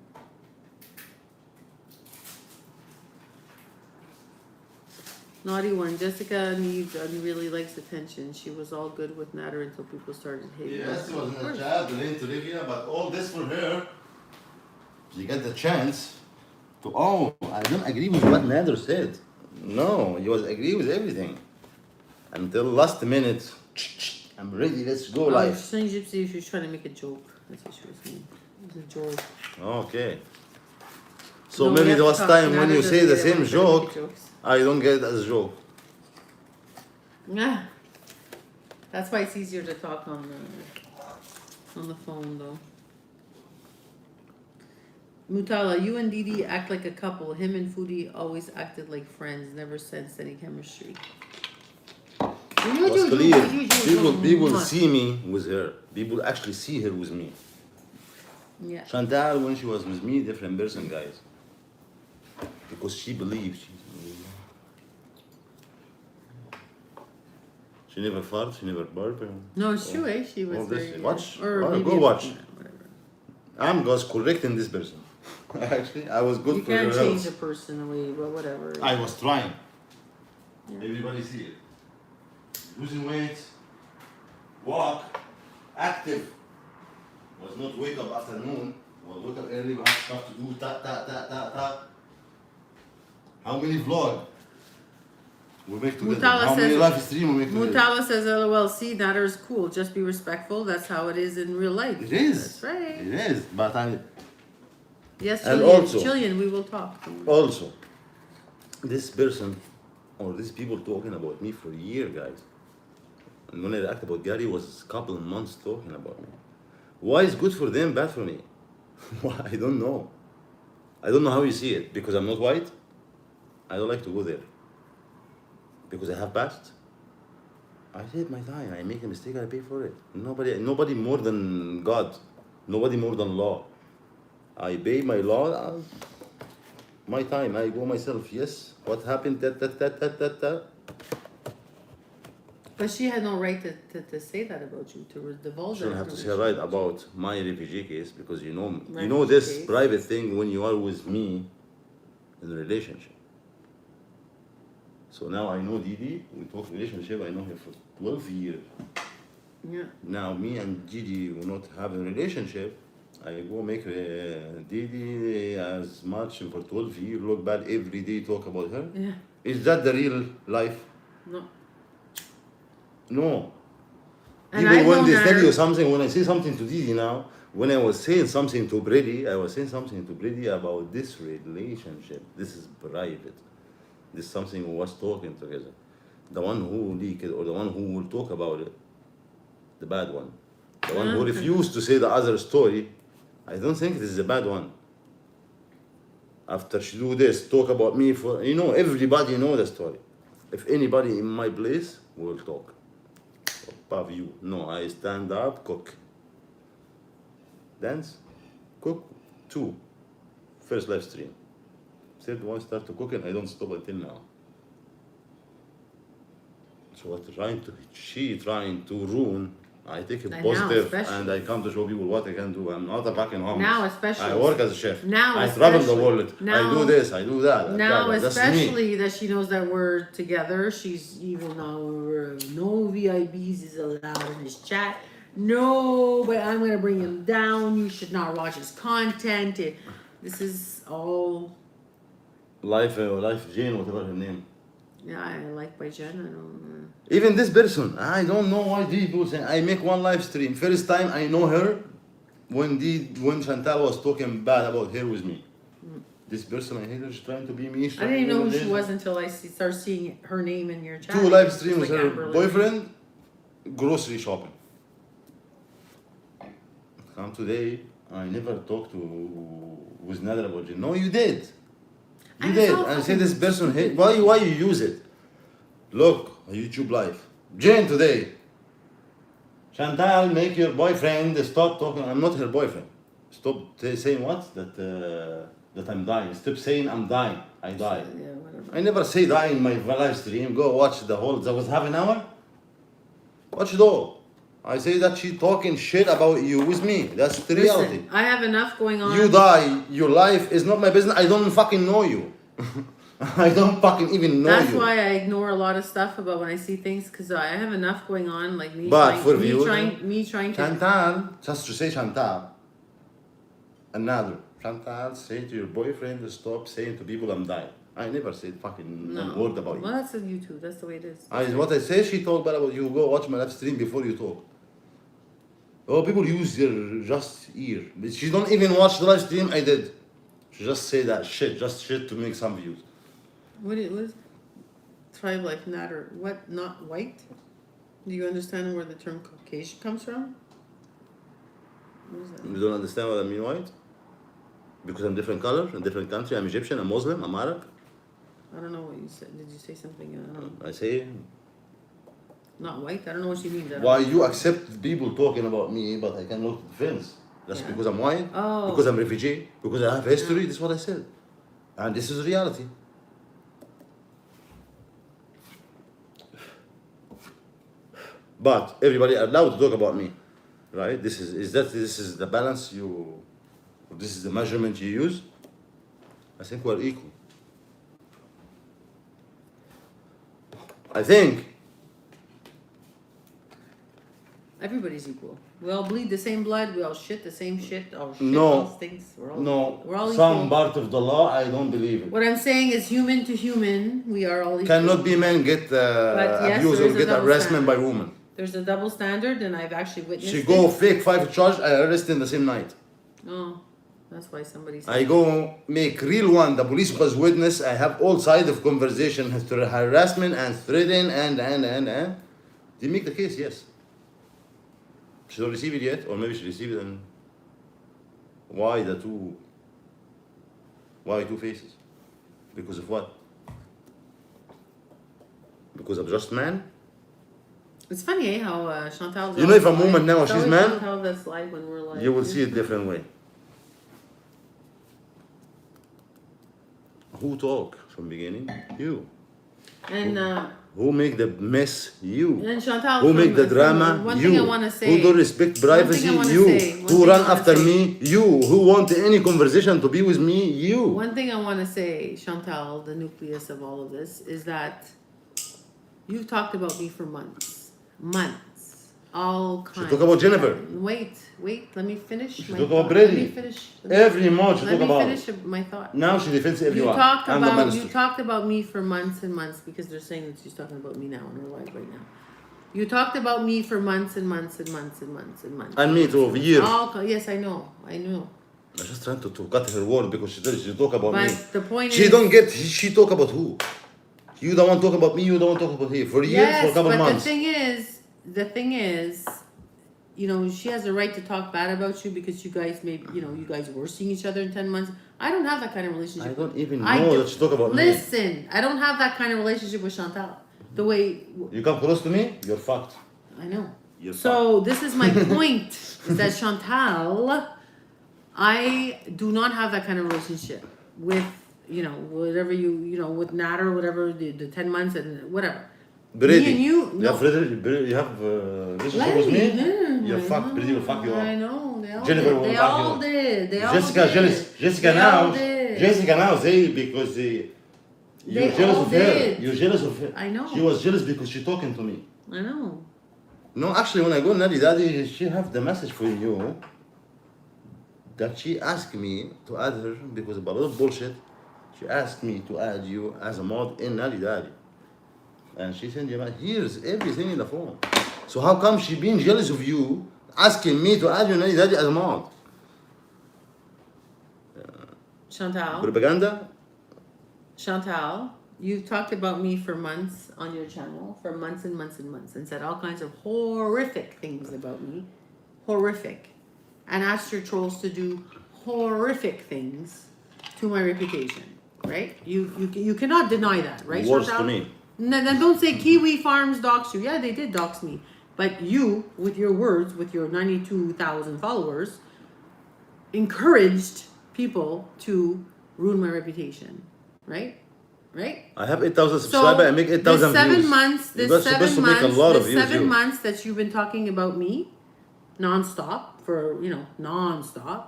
S2: Naughty one. Jessica needs and really likes attention. She was all good with Nader until people started hating her.
S3: Yes, it was
S2: Of
S3: in a
S2: course.
S3: chat, related to Livia, but all this for her. You get the chance to, I don't agree with what Nader said. No, you was agree with everything. Until last minute, I'm ready, let's go
S2: Oh,
S3: live.
S2: she's saying Gypsy, she was trying to make a joke. That's what she was saying. It was a joke.
S3: Okay. So
S2: No, we
S3: maybe
S2: have
S3: there
S2: to
S3: was
S2: talk.
S3: time when
S2: Nader
S3: you
S2: doesn't
S3: say the
S2: get it
S3: same
S2: when we're trying to make
S3: joke,
S2: jokes.
S3: I don't get it as a joke.
S2: Yeah. That's why it's easier to talk on the phone though. Mutala, you and Didi act like a couple. Him and Foodie always acted like friends, never sensed any chemistry.
S3: It was clear. People see me with her. People actually see her with me.
S2: Yeah.
S3: Chantal, when she was with me, different person, guys. Because she believes. She never farted, she never burped.
S2: No, it's true, eh? She was
S3: all this.
S2: very.
S3: Watch.
S2: Or
S3: Go
S2: maybe
S3: watch.
S2: Yeah, whatever.
S3: I'm just correcting this person. Actually, I was good
S2: You
S3: for her
S2: can't change
S3: health.
S2: a person away, but whatever.
S3: I was trying.
S2: Yeah.
S3: Everybody see it. Losing weight, walk, active. Was not wake up afternoon. Was wake up early. We have stuff to do. Ta. How many vlog we make together?
S2: Mutala
S3: How many
S2: says-
S3: live stream we make together?
S2: Mutala says, LOL, see, Nader is cool. Just be respectful. That's how it is in real life.
S3: It is.
S2: That's right.
S3: It is. But
S2: Yes,
S3: And
S2: Chilean.
S3: also-
S2: Chilean, we will talk.
S3: also, this person or these people talking about me for a year, guys. And when I react about Gary, was a couple of months talking about me. Why is good for them, bad for me? Why? I don't know. I don't know how you see it because I'm not white. I don't like to go there. because I have passed. I did my time. I make a mistake, I pay for it. Nobody more than God. Nobody more than law. I pay my law, my time. I go myself. Yes, what happened? That.
S2: But she had no right to say that about you, to divulge
S3: She
S2: that
S3: don't have to say
S2: information
S3: right about my refugee case because you know
S2: Refugee
S3: this
S2: case.
S3: private thing when you are with me in a relationship. So now I know Didi, we talk relationship, I know her for 12 years.
S2: Yeah.
S3: Now me and Didi will not have a relationship. I go make Didi as much for 12 years, look bad every day, talk about her.
S2: Yeah.
S3: Is that the real life?
S2: No.
S3: No.
S2: And
S3: People
S2: I've
S3: when
S2: known
S3: they tell
S2: her-
S3: you something, when I say something to Didi now, when I was saying something to Brady, I was saying something to Brady about this relationship. This is private. This is something we was talking together. The one who leak it or the one who will talk about it, the bad one. The one who refused to say the other story, I don't think this is a bad one. After she do this, talk about me for, everybody know the story. If anybody in my place will talk. Above you. No, I stand up, cook. Dance, cook, 2. First live stream. Third one, start to cooking, I don't stop until now. So what she trying to ruin, I take it
S2: And now
S3: positive
S2: especially.
S3: and I come to show people what I can do. I'm not a fucking homeless.
S2: Now especially.
S3: I work as a chef.
S2: Now
S3: I travel the
S2: especially.
S3: world. I
S2: Now-
S3: do this, I do that.
S2: Now,
S3: That's me.
S2: especially that she knows that we're together, she's even now no VIPs is allowed in this chat. No, but I'm gonna bring him down. You should not watch his content. This is all.
S3: Life Jane, whatever her name.
S2: Yeah, I like by Jen. I don't.
S3: Even this person, I don't know why people say I make one live stream. First time I know her when Chantal was talking bad about her with me. This person I hate her, she's trying to be me.
S2: I didn't even know who she was until I started seeing her name in your chat.
S3: 2 live
S2: It's
S3: streams with
S2: like
S3: her
S2: Amber Lynn.
S3: boyfriend, grocery shopping. Come today, I never talked with Nader about it. No, you did. You
S2: I
S3: did.
S2: saw
S3: And say
S2: fucking-
S3: this person hate. Why you use it? Look, a YouTube live. Jane today. Chantal, make your boyfriend stop talking. I'm not her boyfriend. Stop saying what? That I'm dying. Stop saying I'm dying. I die.
S2: Yeah, whatever.
S3: I never say die in my live stream. Go watch the whole. That was half an hour. Watch it all. I say that she talking shit about you with me. That's the reality.
S2: Listen, I have enough going on.
S3: You die. Your life is not my business. I don't fucking know you. I don't fucking even know
S2: That's
S3: you.
S2: why I ignore a lot of stuff about when I see things because I have enough going on. Like me,
S3: But
S2: trying,
S3: for
S2: me,
S3: you,
S2: trying to.
S3: Chantal, just to say Chantal. Another. Chantal, say to your boyfriend to stop saying to people I'm dying. I never said fucking one word about
S2: Well,
S3: you.
S2: that's on YouTube. That's the way it is.
S3: What I say, she talk bad about you. Go watch my live stream before you talk. Oh, people use their just ear. But she don't even watch the live stream I did. She just say that shit, just shit to make some views.
S2: What is tribe like natter? What, not white? Do you understand where the term Caucasian comes from? What is that?
S3: You don't understand what I mean, white? Because I'm different color, in different country. I'm Egyptian, I'm Muslim, I'm Arab.
S2: I don't know what you said. Did you say something? I don't know.
S3: I say,
S2: Not white? I don't know what you mean.
S3: why you accept people talking about me, but I cannot defense? That's
S2: Yeah.
S3: because I'm white,
S2: Oh.
S3: because I'm refugee, because I have history. This is what I said. And this is reality. But everybody are allowed to talk about me, right? This is the balance this is the measurement you use. I think we're equal. I think
S2: Everybody's equal. We all bleed the same blood. We all shit the same shit. All shit,
S3: No.
S2: all stinks. We're all
S3: some
S2: equal.
S3: part of the law I don't believe it.
S2: What I'm saying is human to human, we are all equal.
S3: Cannot be men get
S2: yes,
S3: abused
S2: there
S3: or
S2: is a
S3: get
S2: double
S3: harassment by
S2: standard.
S3: women.
S2: There's a double standard, and I've actually witnessed
S3: She
S2: it.
S3: go fake 5 charge, I arrest in the same night.
S2: Oh, that's why somebody said.
S3: I go make real one. The police was witness. I have all sides of conversation, harassment and threatening and. They make the case, yes. She don't receive it yet, or maybe she received it and why two faces? Because of what? because I'm just man.
S2: It's funny, eh, how Chantal's
S3: You know, if
S2: always
S3: a woman
S2: live.
S3: now
S2: It's
S3: she's
S2: always
S3: man,
S2: Chantal that's live when we're live.
S3: you will see it different way. Who talk from beginning? You.
S2: And
S3: Who make the mess? You.
S2: and Chantal,
S3: Who make the drama?
S2: one
S3: You.
S2: thing I want to say.
S3: Who don't respect privacy?
S2: wanna
S3: You.
S2: say, one
S3: Who
S2: thing
S3: run
S2: I wanna
S3: after
S2: say.
S3: me? You. Who want any conversation to be with me? You.
S2: One thing I want to say, Chantal, the nucleus of all of this, is that you've talked about me for months. Months. All kinds.
S3: talk about Jennifer.
S2: Wait, let me finish.
S3: She
S2: my
S3: talk about
S2: thought. Let
S3: Brady.
S2: me finish.
S3: Every month she
S2: Let
S3: talk
S2: me
S3: about.
S2: finish my thought.
S3: Now she defends
S2: You
S3: everyone.
S2: talked
S3: I'm the
S2: about
S3: minister.
S2: you talked about me for months and months because they're saying that she's talking about me now and we're live right now. You talked about me for months and months and months and months and months.
S3: And me too, over years.
S2: Yes, I know.
S3: I'm just trying to cut her word because she talk about
S2: But
S3: me.
S2: the point
S3: She
S2: is,
S3: don't get. She talk about who? You don't want to talk about me. You don't want to talk about her for years, for a couple
S2: but
S3: months.
S2: the thing is, you know, she has a right to talk bad about you because you guys you guys were seeing each other in 10 months. I don't have that kind of relationship.
S3: I don't even know that she talk about me.
S2: Listen, I don't have that kind of relationship with Chantal. The way
S3: You come close to me, you're fucked.
S2: I know.
S3: You're
S2: So this is my point: is that Chantal, I do not have that kind of relationship with whatever with Nader, whatever the 10 months and whatever.
S3: Brady.
S2: Me and you,
S3: You
S2: no.
S3: have relationship with me. You're fucked. Brady will fuck you up.
S2: I know. They all
S3: Jennifer
S2: did.
S3: will
S2: They
S3: fuck
S2: all
S3: you.
S2: did. They all
S3: Jessica
S2: did.
S3: jealous. Jessica
S2: They
S3: now.
S2: all did.
S3: Jessica now say because you're
S2: They
S3: jealous
S2: all
S3: of her.
S2: did.
S3: You're jealous of her.
S2: I know.
S3: She was jealous because she talking to me.
S2: I know.
S3: No, actually, when I go Nadi Daddy, she have the message for you that she asked me to add her because of a lot of bullshit. She asked me to add you as a mod in Nadi Daddy. And she said, here's everything in the phone. So how come she being jealous of you, asking me to add you in Nadi Daddy as a mod?
S2: Chantal.
S3: Propaganda?
S2: Chantal, you've talked about me for months on your channel, for months and months and months, and said all kinds of horrific things about me. Horrific. And asked your trolls to do horrific things to my reputation. Right? You cannot deny that, right,
S3: Worse
S2: Chantal?
S3: to me.
S2: No, then don't say Kiwi Farms doxed you. Yeah, they did dox me. But you, with your words, with your 92,000 followers, encouraged people to ruin my reputation. Right? Right?
S3: I have 8,000 subscribers. I make 8,000 views.
S2: This 7
S3: views.
S2: months that you've been talking about me, nonstop for nonstop.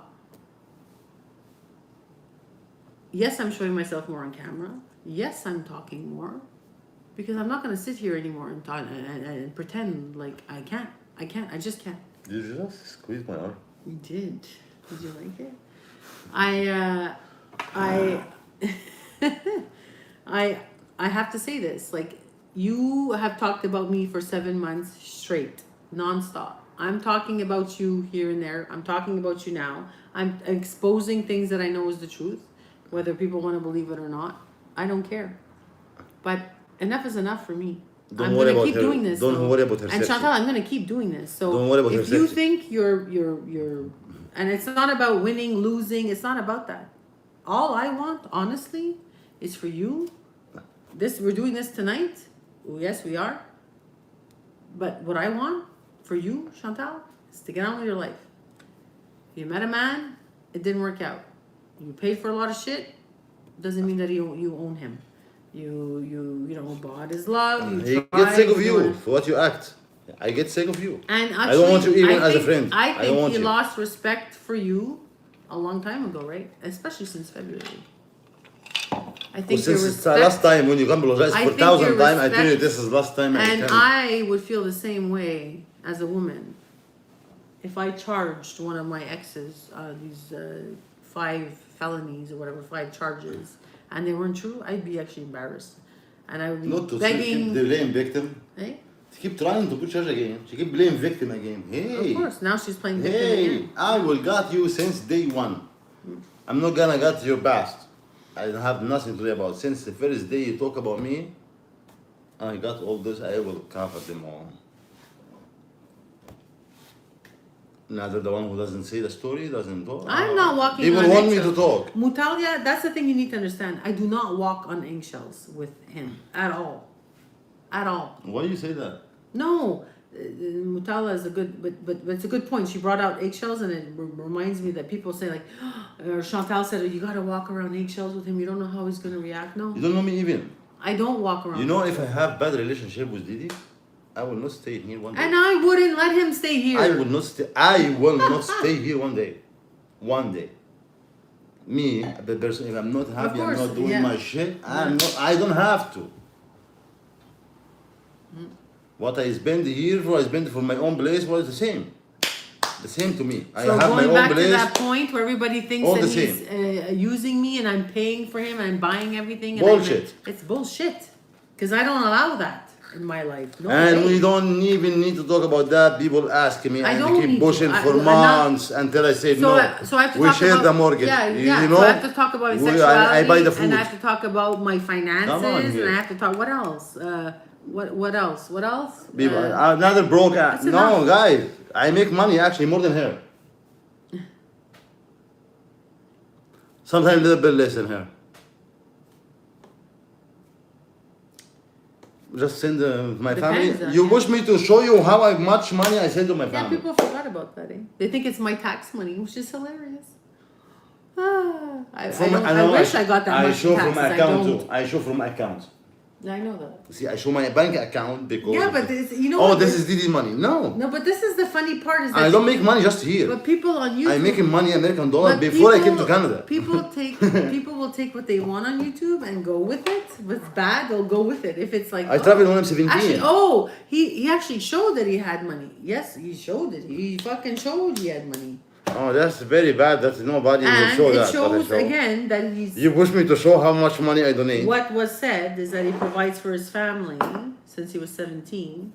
S2: Yes, I'm showing myself more on camera. Yes, I'm talking more, because I'm not gonna sit here anymore and pretend like I can't. I just can't.
S3: Did you just squeeze my arm?
S2: You did. Did you like it? I have to say this. Like, you have talked about me for 7 months straight, nonstop. I'm talking about you here and there. I'm talking about you now. I'm exposing things that I know is the truth, whether people want to believe it or not. I don't care. But enough is enough for me. I'm
S3: worry
S2: gonna
S3: about
S2: keep
S3: her.
S2: doing this.
S3: Don't worry about her
S2: And
S3: safety.
S2: Chantal, I'm gonna keep doing this. So
S3: Don't worry about her
S2: if you
S3: safety.
S2: think you're, and it's not about winning, losing. It's not about that. All I want, honestly, is for you. We're doing this tonight. Yes, we are. But what I want for you, Chantal, is to get on with your life. You met a man, it didn't work out. You paid for a lot of shit, doesn't mean that you own him. You bought his love.
S3: He gets sick of you for what you act. I get sick of you.
S2: And actually,
S3: I don't want you even as a friend.
S2: I
S3: don't
S2: think
S3: want
S2: he
S3: you.
S2: lost respect for you a long time ago, right? Especially since February. I think your
S3: Since it's the
S2: respect,
S3: last time when you come apologize
S2: I
S3: for
S2: think your
S3: 1,000 times, I tell you
S2: respect-
S3: this is last time
S2: and
S3: can.
S2: I would feel the same way as a woman if I charged one of my exes these 5 felonies or whatever, 5 charges, and they weren't true. I'd be actually embarrassed, and I would be
S3: Not to
S2: begging.
S3: keep the blame victim.
S2: Eh?
S3: She keep trying to put charge again. She keep blame victim again. Hey.
S2: Of course, now she's playing victim
S3: Hey,
S2: again.
S3: I will got you since day one. I'm not gonna get your past. I don't have nothing to say about. Since the first day you talk about me, I got all this. I will cover them all. Neither the one who doesn't say the story doesn't talk.
S2: I'm not walking
S3: People
S2: on
S3: want me to
S2: eggshells.
S3: talk.
S2: Mutalia, that's the thing you need to understand. I do not walk on eggshells with him at all. at all.
S3: Why you say that?
S2: No, Mutala is a good, but it's a good point. She brought out eggshells, and it reminds me that people say like, or Chantal said, "You got to walk around eggshells with him. You don't know how he's gonna react." No,
S3: You don't know me even.
S2: I don't walk around.
S3: You know, if I have bad relationship with Didi, I will not stay here one day.
S2: And I wouldn't let him stay here.
S3: I will not stay. I will not stay here one day. One day. Me, the person, if I'm not happy, I'm
S2: course,
S3: not doing
S2: yeah.
S3: my shit. I don't have to. What I spend here for, I spend for my own place was the same. The same to me. I
S2: So
S3: have my
S2: going
S3: own
S2: back
S3: place.
S2: to that point where everybody thinks
S3: all
S2: that
S3: the
S2: he's using me and I'm paying for him and I'm buying everything. And
S3: Bullshit.
S2: It's bullshit. Because I don't allow that in my life. No
S3: And
S2: way.
S3: we don't even need to talk about that. People ask me
S2: I
S3: and
S2: don't
S3: they keep
S2: need to.
S3: pushing for
S2: I'm not-
S3: months until I say
S2: So,
S3: no.
S2: so I have to
S3: we
S2: talk
S3: share
S2: about,
S3: the mortgage.
S2: Yeah,
S3: you,
S2: yeah.
S3: you know?
S2: So I have to talk about my
S3: We-
S2: sexuality.
S3: I buy the food.
S2: And I have to talk about my finances.
S3: Come on
S2: And
S3: here.
S2: I have to talk. What else? What else? What else?
S3: People, another broke ass.
S2: that's
S3: No,
S2: enough.
S3: guys. I make money actually more than her. Sometimes a little bit less than her. Just send my
S2: Depends
S3: family.
S2: on
S3: You
S2: you.
S3: wish me to show you how much money I send to my
S2: Yeah,
S3: family.
S2: people forgot about that. They think it's my tax money, which is hilarious. I wish I got that
S3: I
S2: much
S3: show
S2: taxes.
S3: from my
S2: I
S3: account
S2: don't.
S3: too. I show from my account.
S2: I know that.
S3: See, I show my bank account because.
S2: Yeah, but you know
S3: Oh,
S2: what?
S3: this is Didi money. No.
S2: No, but this is the funny part is that
S3: I don't make money just here.
S2: But people on YouTube.
S3: I'm making money American dollar
S2: but
S3: before I came
S2: people-
S3: to Canada.
S2: People will take what they want on YouTube and go with it. If it's bad, they'll go with it. If it's like
S3: I traveled when I'm 17.
S2: Actually, he actually showed that he had money. Yes, he showed it. He fucking showed he had money.
S3: Oh, that's very bad. That nobody will
S2: And
S3: show
S2: it
S3: that.
S2: shows
S3: That I show.
S2: again that he's.
S3: You push me to show how much money I donate.
S2: What was said is that he provides for his family since he was 17.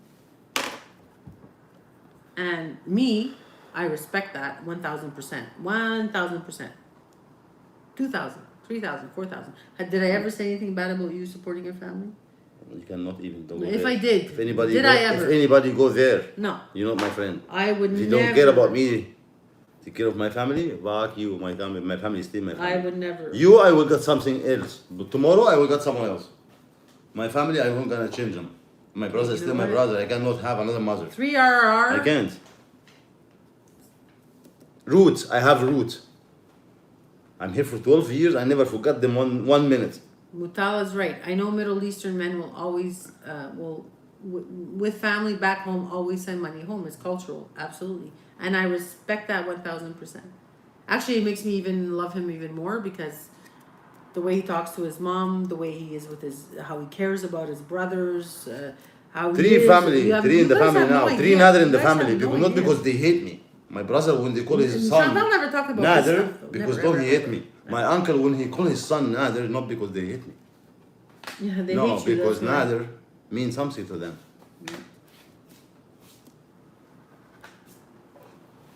S2: And me, I respect that 1,000%. 1,000%. 2,000, 3,000, 4,000. Did I ever say anything bad about you supporting your family?
S3: You cannot even do
S2: If
S3: it.
S2: I did,
S3: If anybody
S2: did
S3: go,
S2: I ever?
S3: If anybody go there,
S2: No.
S3: you're not my friend.
S2: I would
S3: If you
S2: never.
S3: don't care about me, take care of my family, fuck you, my family is still my family.
S2: I would never.
S3: You, I will get something else. But tomorrow, I will get someone else. My family, I won't gonna change them. My brother is
S2: You
S3: still
S2: know
S3: my
S2: what?
S3: brother. I cannot have another mother.
S2: 3 RR.
S3: I can't. Roots. I have roots. I'm here for 12 years. I never forgot them one minute.
S2: Mutala's right. I know Middle Eastern men will always, with family back home, always send money home. It's cultural, absolutely. And I respect that 1,000%. Actually, it makes me even love him even more because the way he talks to his mom, the way he is with how he cares about his brothers, how
S3: Three
S2: he is.
S3: family, three in the
S2: you guys
S3: family
S2: have no
S3: now. Three
S2: idea.
S3: Nader in
S2: You
S3: the
S2: guys have
S3: family.
S2: no
S3: Because not
S2: idea.
S3: because they hate me. My brother, when they call his son
S2: Chantal never talked about this
S3: Nader,
S2: stuff, though.
S3: because
S2: Never,
S3: don't
S2: ever,
S3: he hate
S2: ever.
S3: me. My uncle, when he call his son Nader, not because they hate me.
S2: Yeah, they
S3: No,
S2: hate you.
S3: because
S2: that's why.
S3: Nader means something to them.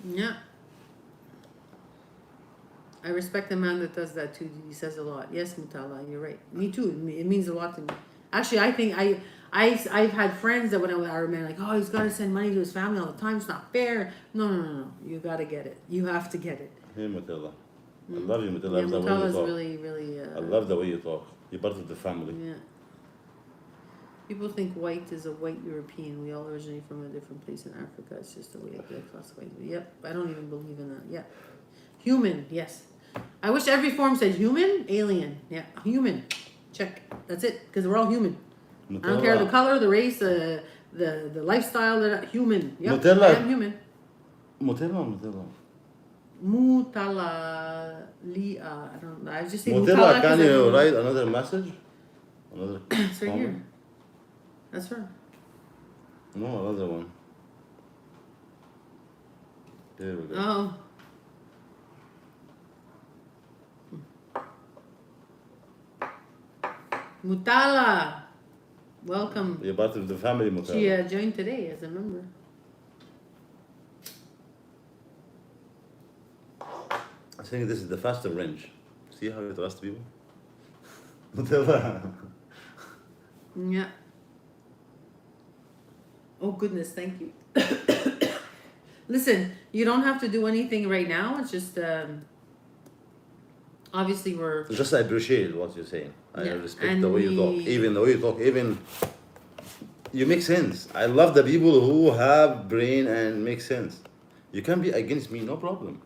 S2: Yeah. I respect a man that does that too. He says a lot. Yes, Mutala, you're right. Me too. It means a lot to me. Actually, I think I've had friends that when I remember like, oh, he's got to send money to his family all the time. It's not fair. No. You got to get it. You have to get it.
S3: Hey, Mutala. I love you, Mutala.
S2: Yeah,
S3: I love the way you
S2: Mutala's
S3: talk.
S2: really, really.
S3: I love the way you talk. You're part of the family.
S2: Yeah. People think white is a white European. We all originate from a different place in Africa. It's just the way they classify it. Yep, I don't even believe in that. Yeah. Human, yes. I wish every form said human, alien. Yeah, human. Check. That's it. Because we're all human. I don't care the color, the race, the lifestyle. They're not human. Yep,
S3: Nutella.
S2: I am human.
S3: Mutala or Mutala?
S2: Mutala Lia. I don't know. I just say
S3: Mutala,
S2: Mutala 'cause
S3: can
S2: I
S3: you
S2: don't know.
S3: write another message? Another
S2: It's right
S3: comment?
S2: here. That's her.
S3: No, another one. There we go.
S2: Oh. Mutala. Welcome.
S3: You're part of the family, Mutala.
S2: She joined today as a member.
S3: I think this is the faster range. See how you trust people? Mutala.
S2: Yeah. Oh goodness, thank you. Listen, you don't have to do anything right now. It's just obviously we're
S3: Just I appreciate what you're saying. I
S2: Yeah,
S3: respect
S2: and
S3: the way you talk.
S2: we-
S3: Even the way you talk, even You make sense. I love the people who have brain and make sense. You can be against me, no problem.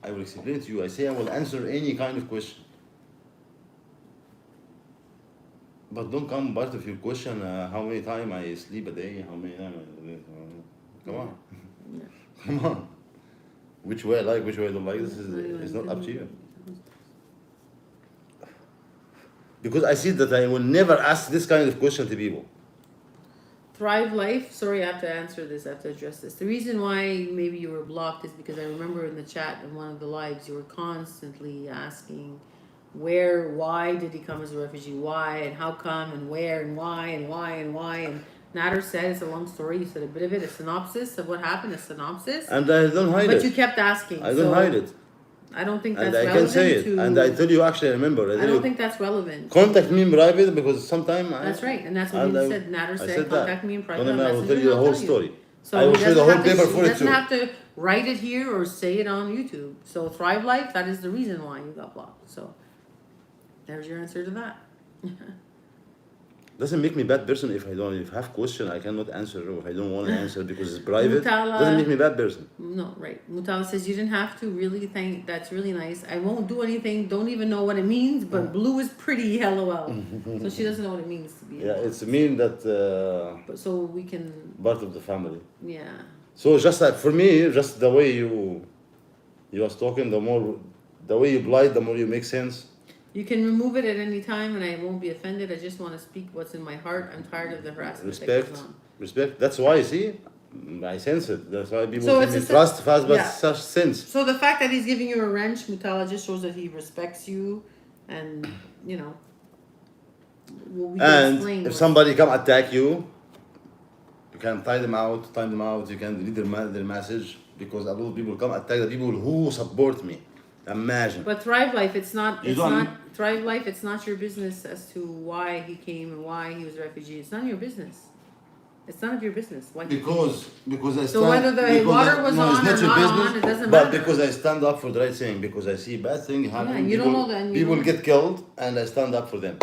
S3: I will explain to you. I say I will answer any kind of question. But don't come part of your question how many times I sleep a day, how many times come on.
S2: Yeah.
S3: Come on. Which way I like, which way I don't like, this is it's not up to you. Because I see that I will never ask this kind of question to people.
S2: Thrive Life, sorry, I have to answer this, I have to address this. The reason why maybe you were blocked is because I remember in the chat in one of the lives you were constantly asking why did he come as a refugee, why and how come and where and why and why and why, and Nader said it's a long story, you said a bit of it, a synopsis of what happened, a synopsis.
S3: And I don't hide it.
S2: But you kept asking.
S3: I don't hide it.
S2: I don't think that's
S3: And I
S2: relevant
S3: can say it.
S2: to...
S3: And I tell you actually I remember.
S2: I don't think that's relevant.
S3: Contact me in private because sometimes
S2: That's right, and that's what you said. Nader said, contact me in private.
S3: I will tell you the whole story.
S2: So
S3: I will show the whole paper for
S2: it
S3: it too.
S2: doesn't have to write it here or say it on YouTube. So Thrive Life, that is the reason why you got blocked. So there's your answer to that.
S3: Doesn't make me bad person if I have question I cannot answer or if I don't want to answer because it's private.
S2: Mutala,
S3: doesn't make me bad person.
S2: No, right. Mutala says you didn't have to really thank. That's really nice. I won't do anything. Don't even know what it means. But blue is pretty. LOL. So she doesn't know what it means to be.
S3: Yeah, it's mean that.
S2: But so we can.
S3: Part of the family.
S2: Yeah.
S3: So just like for me, just the way you was talking, the way you blind, the more you make sense.
S2: You can remove it at any time, and I won't be offended. I just want to speak what's in my heart. I'm tired of the harassment.
S3: Respect. That's why you see, I sense it. That's why people trust fast, but such sense.
S2: So the fact that he's giving you a wrench, Mutala, just shows that he respects you, and you know.
S3: And if somebody come attack you, you can time them out. You can delete their message because a lot of people come attack the people who support me. Imagine.
S2: But Thrive Life, it's not Thrive Life, it's not your business as to why he came and why he was a refugee. It's none of your business. It's none of your business. Why
S3: because I stand,
S2: so whether the water was on or not on, it doesn't
S3: matter. But
S2: matter.
S3: because I stand up for the right thing, because I see bad thing happening,
S2: you don't know that.
S3: People get killed, and I stand up for them.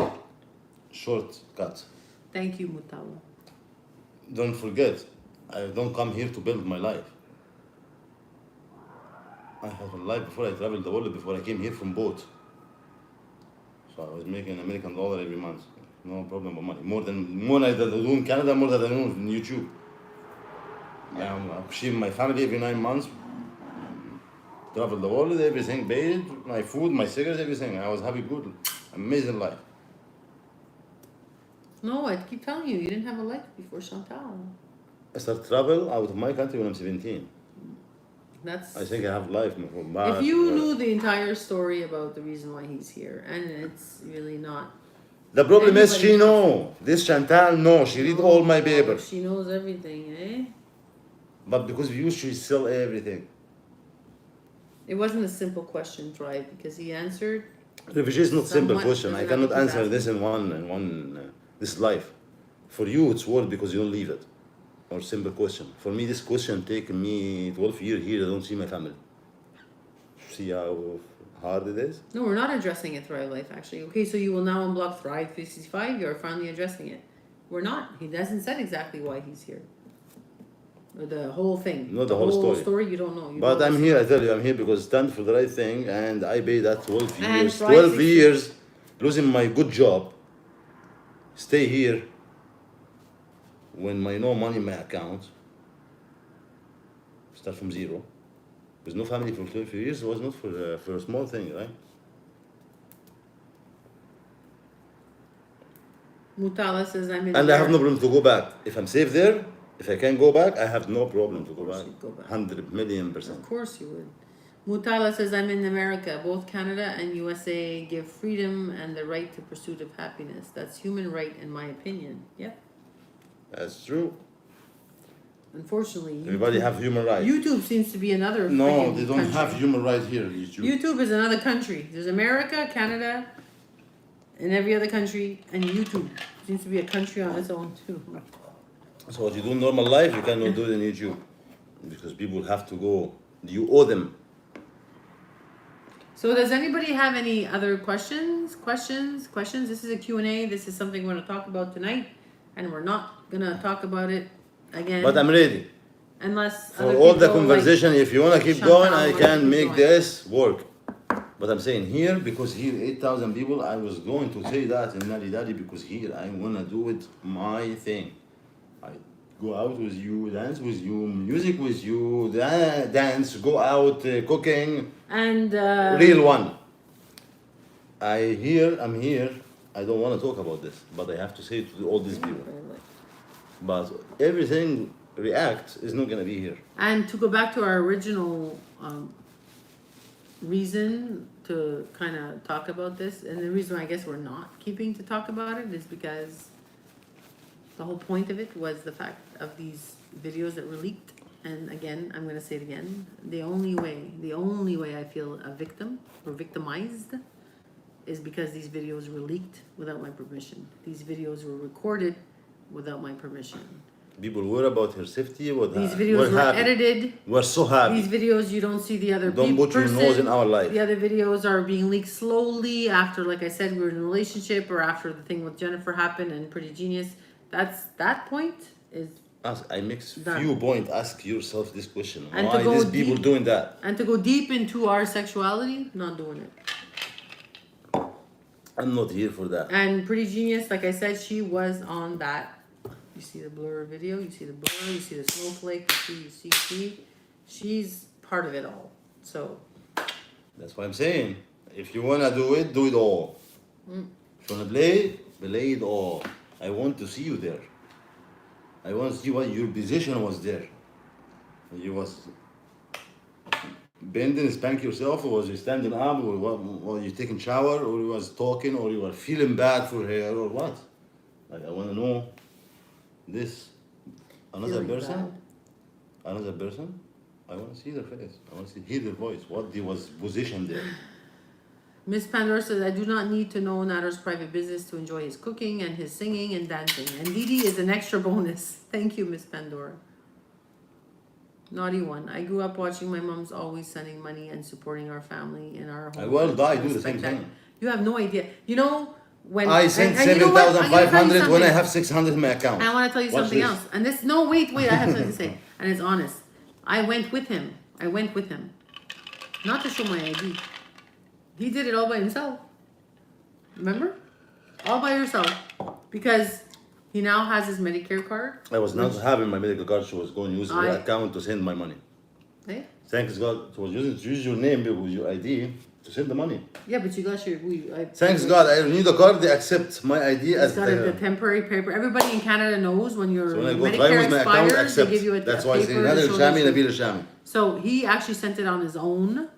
S3: Shortcut.
S2: Thank you, Mutala.
S3: Don't forget, I don't come here to build my life. I have a life before I traveled the world, before I came here from boat. So I was making American dollar every month. No problem with money. More than I do in Canada, more than I do in YouTube. I'm achieving my family every 9 months. Travel the world, everything paid, my food, my cigarettes, everything. I was happy, good, amazing life.
S2: No, I keep telling you, you didn't have a life before Chantal.
S3: I started travel out of my country when I'm 17. I think I have life.
S2: If you knew the entire story about the reason why he's here, and it's really not.
S3: The problem is she know. This Chantal know. She read all my papers.
S2: She knows everything, eh?
S3: But because you she sell everything.
S2: It wasn't a simple question, Thrive, because he answered.
S3: Refugee is not simple question. I cannot answer this in one this life. For you, it's worth because you don't leave it. Or simple question. For me, this question take me 12 years here. I don't see my family. See how hard it is?
S2: No, we're not addressing it, Thrive Life, actually. Okay, so you will now unblock Thrive 365. You're finally addressing it. We're not. He hasn't said exactly why he's here. Or the whole thing.
S3: No, the whole
S2: story you don't know.
S3: But I'm here, I tell you, I'm here because I stand for the right thing and I paid that 12 years. 12 years losing my good job. Stay here when my no money in my account. Start from zero. There's no family for 12 years. It was not for a small thing, right?
S2: Mutala says I'm in.
S3: And I have no problem to go back. If I'm safe there, if I can go back, I have no problem to go back. 100,000,000%.
S2: Of course you would. Mutala says I'm in America. Both Canada and USA give freedom and the right to pursuit of happiness. That's human right, in my opinion. Yep.
S3: That's true.
S2: Unfortunately,
S3: everybody have human rights.
S2: YouTube seems to be another.
S3: No, they don't have human rights here.
S2: YouTube is another country. There's America, Canada, and every other country, and YouTube seems to be a country on its own too.
S3: So what you do in normal life, you cannot do it in YouTube because people have to go. You owe them.
S2: So does anybody have any other questions? This is a Q&A. This is something we're going to talk about tonight. and we're not gonna talk about it again.
S3: But I'm ready.
S2: Unless
S3: For
S2: other
S3: all the
S2: people,
S3: conversation, if you wanna keep
S2: Chantal
S3: going, I
S2: wanna
S3: can
S2: keep
S3: make
S2: going.
S3: this work. But I'm saying here, because here 8,000 people, I was going to say that in Nali Dali because here I wanna do it my thing. I go out with you, dance with you, music with you, dance, go out, cooking,
S2: and
S3: real one. I'm here, I don't wanna talk about this, but I have to say it to all these people. But everything react is not gonna be here.
S2: And to go back to our original reason to kind of talk about this, and the reason I guess we're not keeping to talk about it is because the whole point of it was the fact of these videos that were leaked. And again, I'm gonna say it again, the only way I feel a victim or victimized is because these videos were leaked without my permission. These videos were recorded without my permission.
S3: People worry about her safety.
S2: These videos
S3: we're
S2: were
S3: happy.
S2: edited.
S3: We're so happy.
S2: These videos, you don't see the other
S3: Don't put your
S2: person.
S3: nose in our life.
S2: The other videos are being leaked slowly after, like I said, we were in a relationship or after the thing with Jennifer happened and Pretty Genius. That point is.
S3: I mix
S2: Done.
S3: few points. Ask yourself this question:
S2: And
S3: why
S2: to go
S3: these people
S2: deep-
S3: doing that?
S2: And to go deep into our sexuality, not doing it.
S3: I'm not here for that.
S2: And Pretty Genius, like I said, she was on that. You see the blur video, you see the blur, you see the snowflake, you see. She's part of it all. So.
S3: That's what I'm saying. If you wanna do it all. If you wanna play it all. I want to see you there. I want to see what your position was there. You was bending, spank yourself, or was you standing up, or what? Was you taking shower, or you was talking, or you were feeling bad for her, or what? Like I want to know this. Another
S2: Feeling
S3: person. Another person. I want to see their face. I want to hear their voice. What they was positioned there.
S2: Miss Pandora says, I do not need to know Nader's private business to enjoy his cooking and his singing and dancing. And Didi is an extra bonus. Thank you, Miss Pandora. Naughty one. I grew up watching my mom's always sending money and supporting our family in our home.
S3: I will die, do the
S2: Respect
S3: same
S2: that.
S3: thing.
S2: You have no idea. You know, when
S3: I sent
S2: and you know what? I'm gonna tell you
S3: 7,500 when I
S2: something.
S3: have 600 in my account.
S2: I want to tell you
S3: Watch
S2: something
S3: this.
S2: else. And this, no, wait, I have something to say. And it's honest. I went with him. Not to show my ID. He did it all by himself. Remember? All by yourself. Because he now has his Medicare card.
S3: I was not having my medical card. She was going to use her account to send my money.
S2: Hey?
S3: Thanks God. She was use your name with your ID to send the money.
S2: Yeah, but you got your...
S3: Thanks God. I renew the card. They accept my ID as
S2: got the temporary paper. Everybody in Canada knows when your
S3: So when I go try
S2: Medicare
S3: with my account,
S2: expires,
S3: accept.
S2: they give you a
S3: That's why I say
S2: paper to
S3: Nader
S2: show
S3: Shami,
S2: this-
S3: Nabil Shami.
S2: So he actually sent it on his own.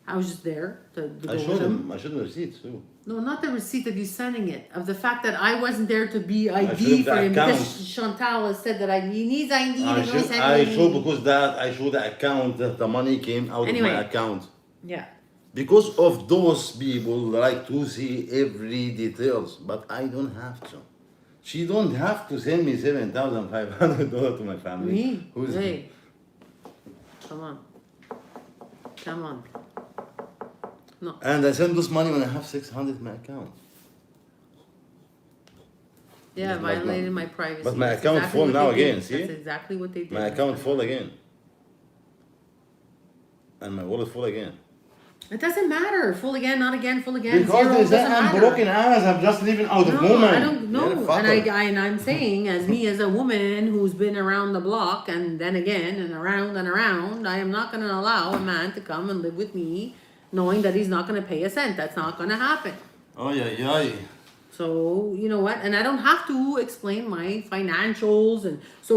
S2: I was just there to go
S3: I
S2: with
S3: showed
S2: him.
S3: him. I showed him the receipt too.
S2: No, not the receipt that he's sending it. Of the fact that I wasn't there to be
S3: showed
S2: ID
S3: him
S2: for
S3: the
S2: him
S3: account.
S2: because Chantal has said that he needs ID.
S3: I
S2: to go
S3: show
S2: send me.
S3: because that I show the account that the money came out
S2: Anyway.
S3: of my account.
S2: Yeah.
S3: Because of those people like to see every details, but I don't have to. She don't have to send me $7,500 to my family.
S2: Me?
S3: Who's
S2: Hey. Come on. Come on. No.
S3: And I send this money when I have 600 in my account.
S2: Yeah,
S3: It's like
S2: violated
S3: my-
S2: my privacy.
S3: but my
S2: That's
S3: account
S2: exactly
S3: full
S2: what
S3: now
S2: they did.
S3: again, see?
S2: That's exactly what they did.
S3: My account full again. And my wallet full again.
S2: It doesn't matter. Full again, not again, full again.
S3: Because
S2: zero,
S3: there's
S2: doesn't
S3: that I'm
S2: matter.
S3: broken ass, I'm just living out of
S2: No,
S3: woman.
S2: I don't know.
S3: You're a fucker.
S2: And I'm saying, as me as a woman who's been around the block and then again and around, I am not going to allow a man to come and live with me knowing that he's not going to pay a cent. That's not going to happen.
S3: Oh yeah.
S2: So, you know what? And I don't have to explain my financials and so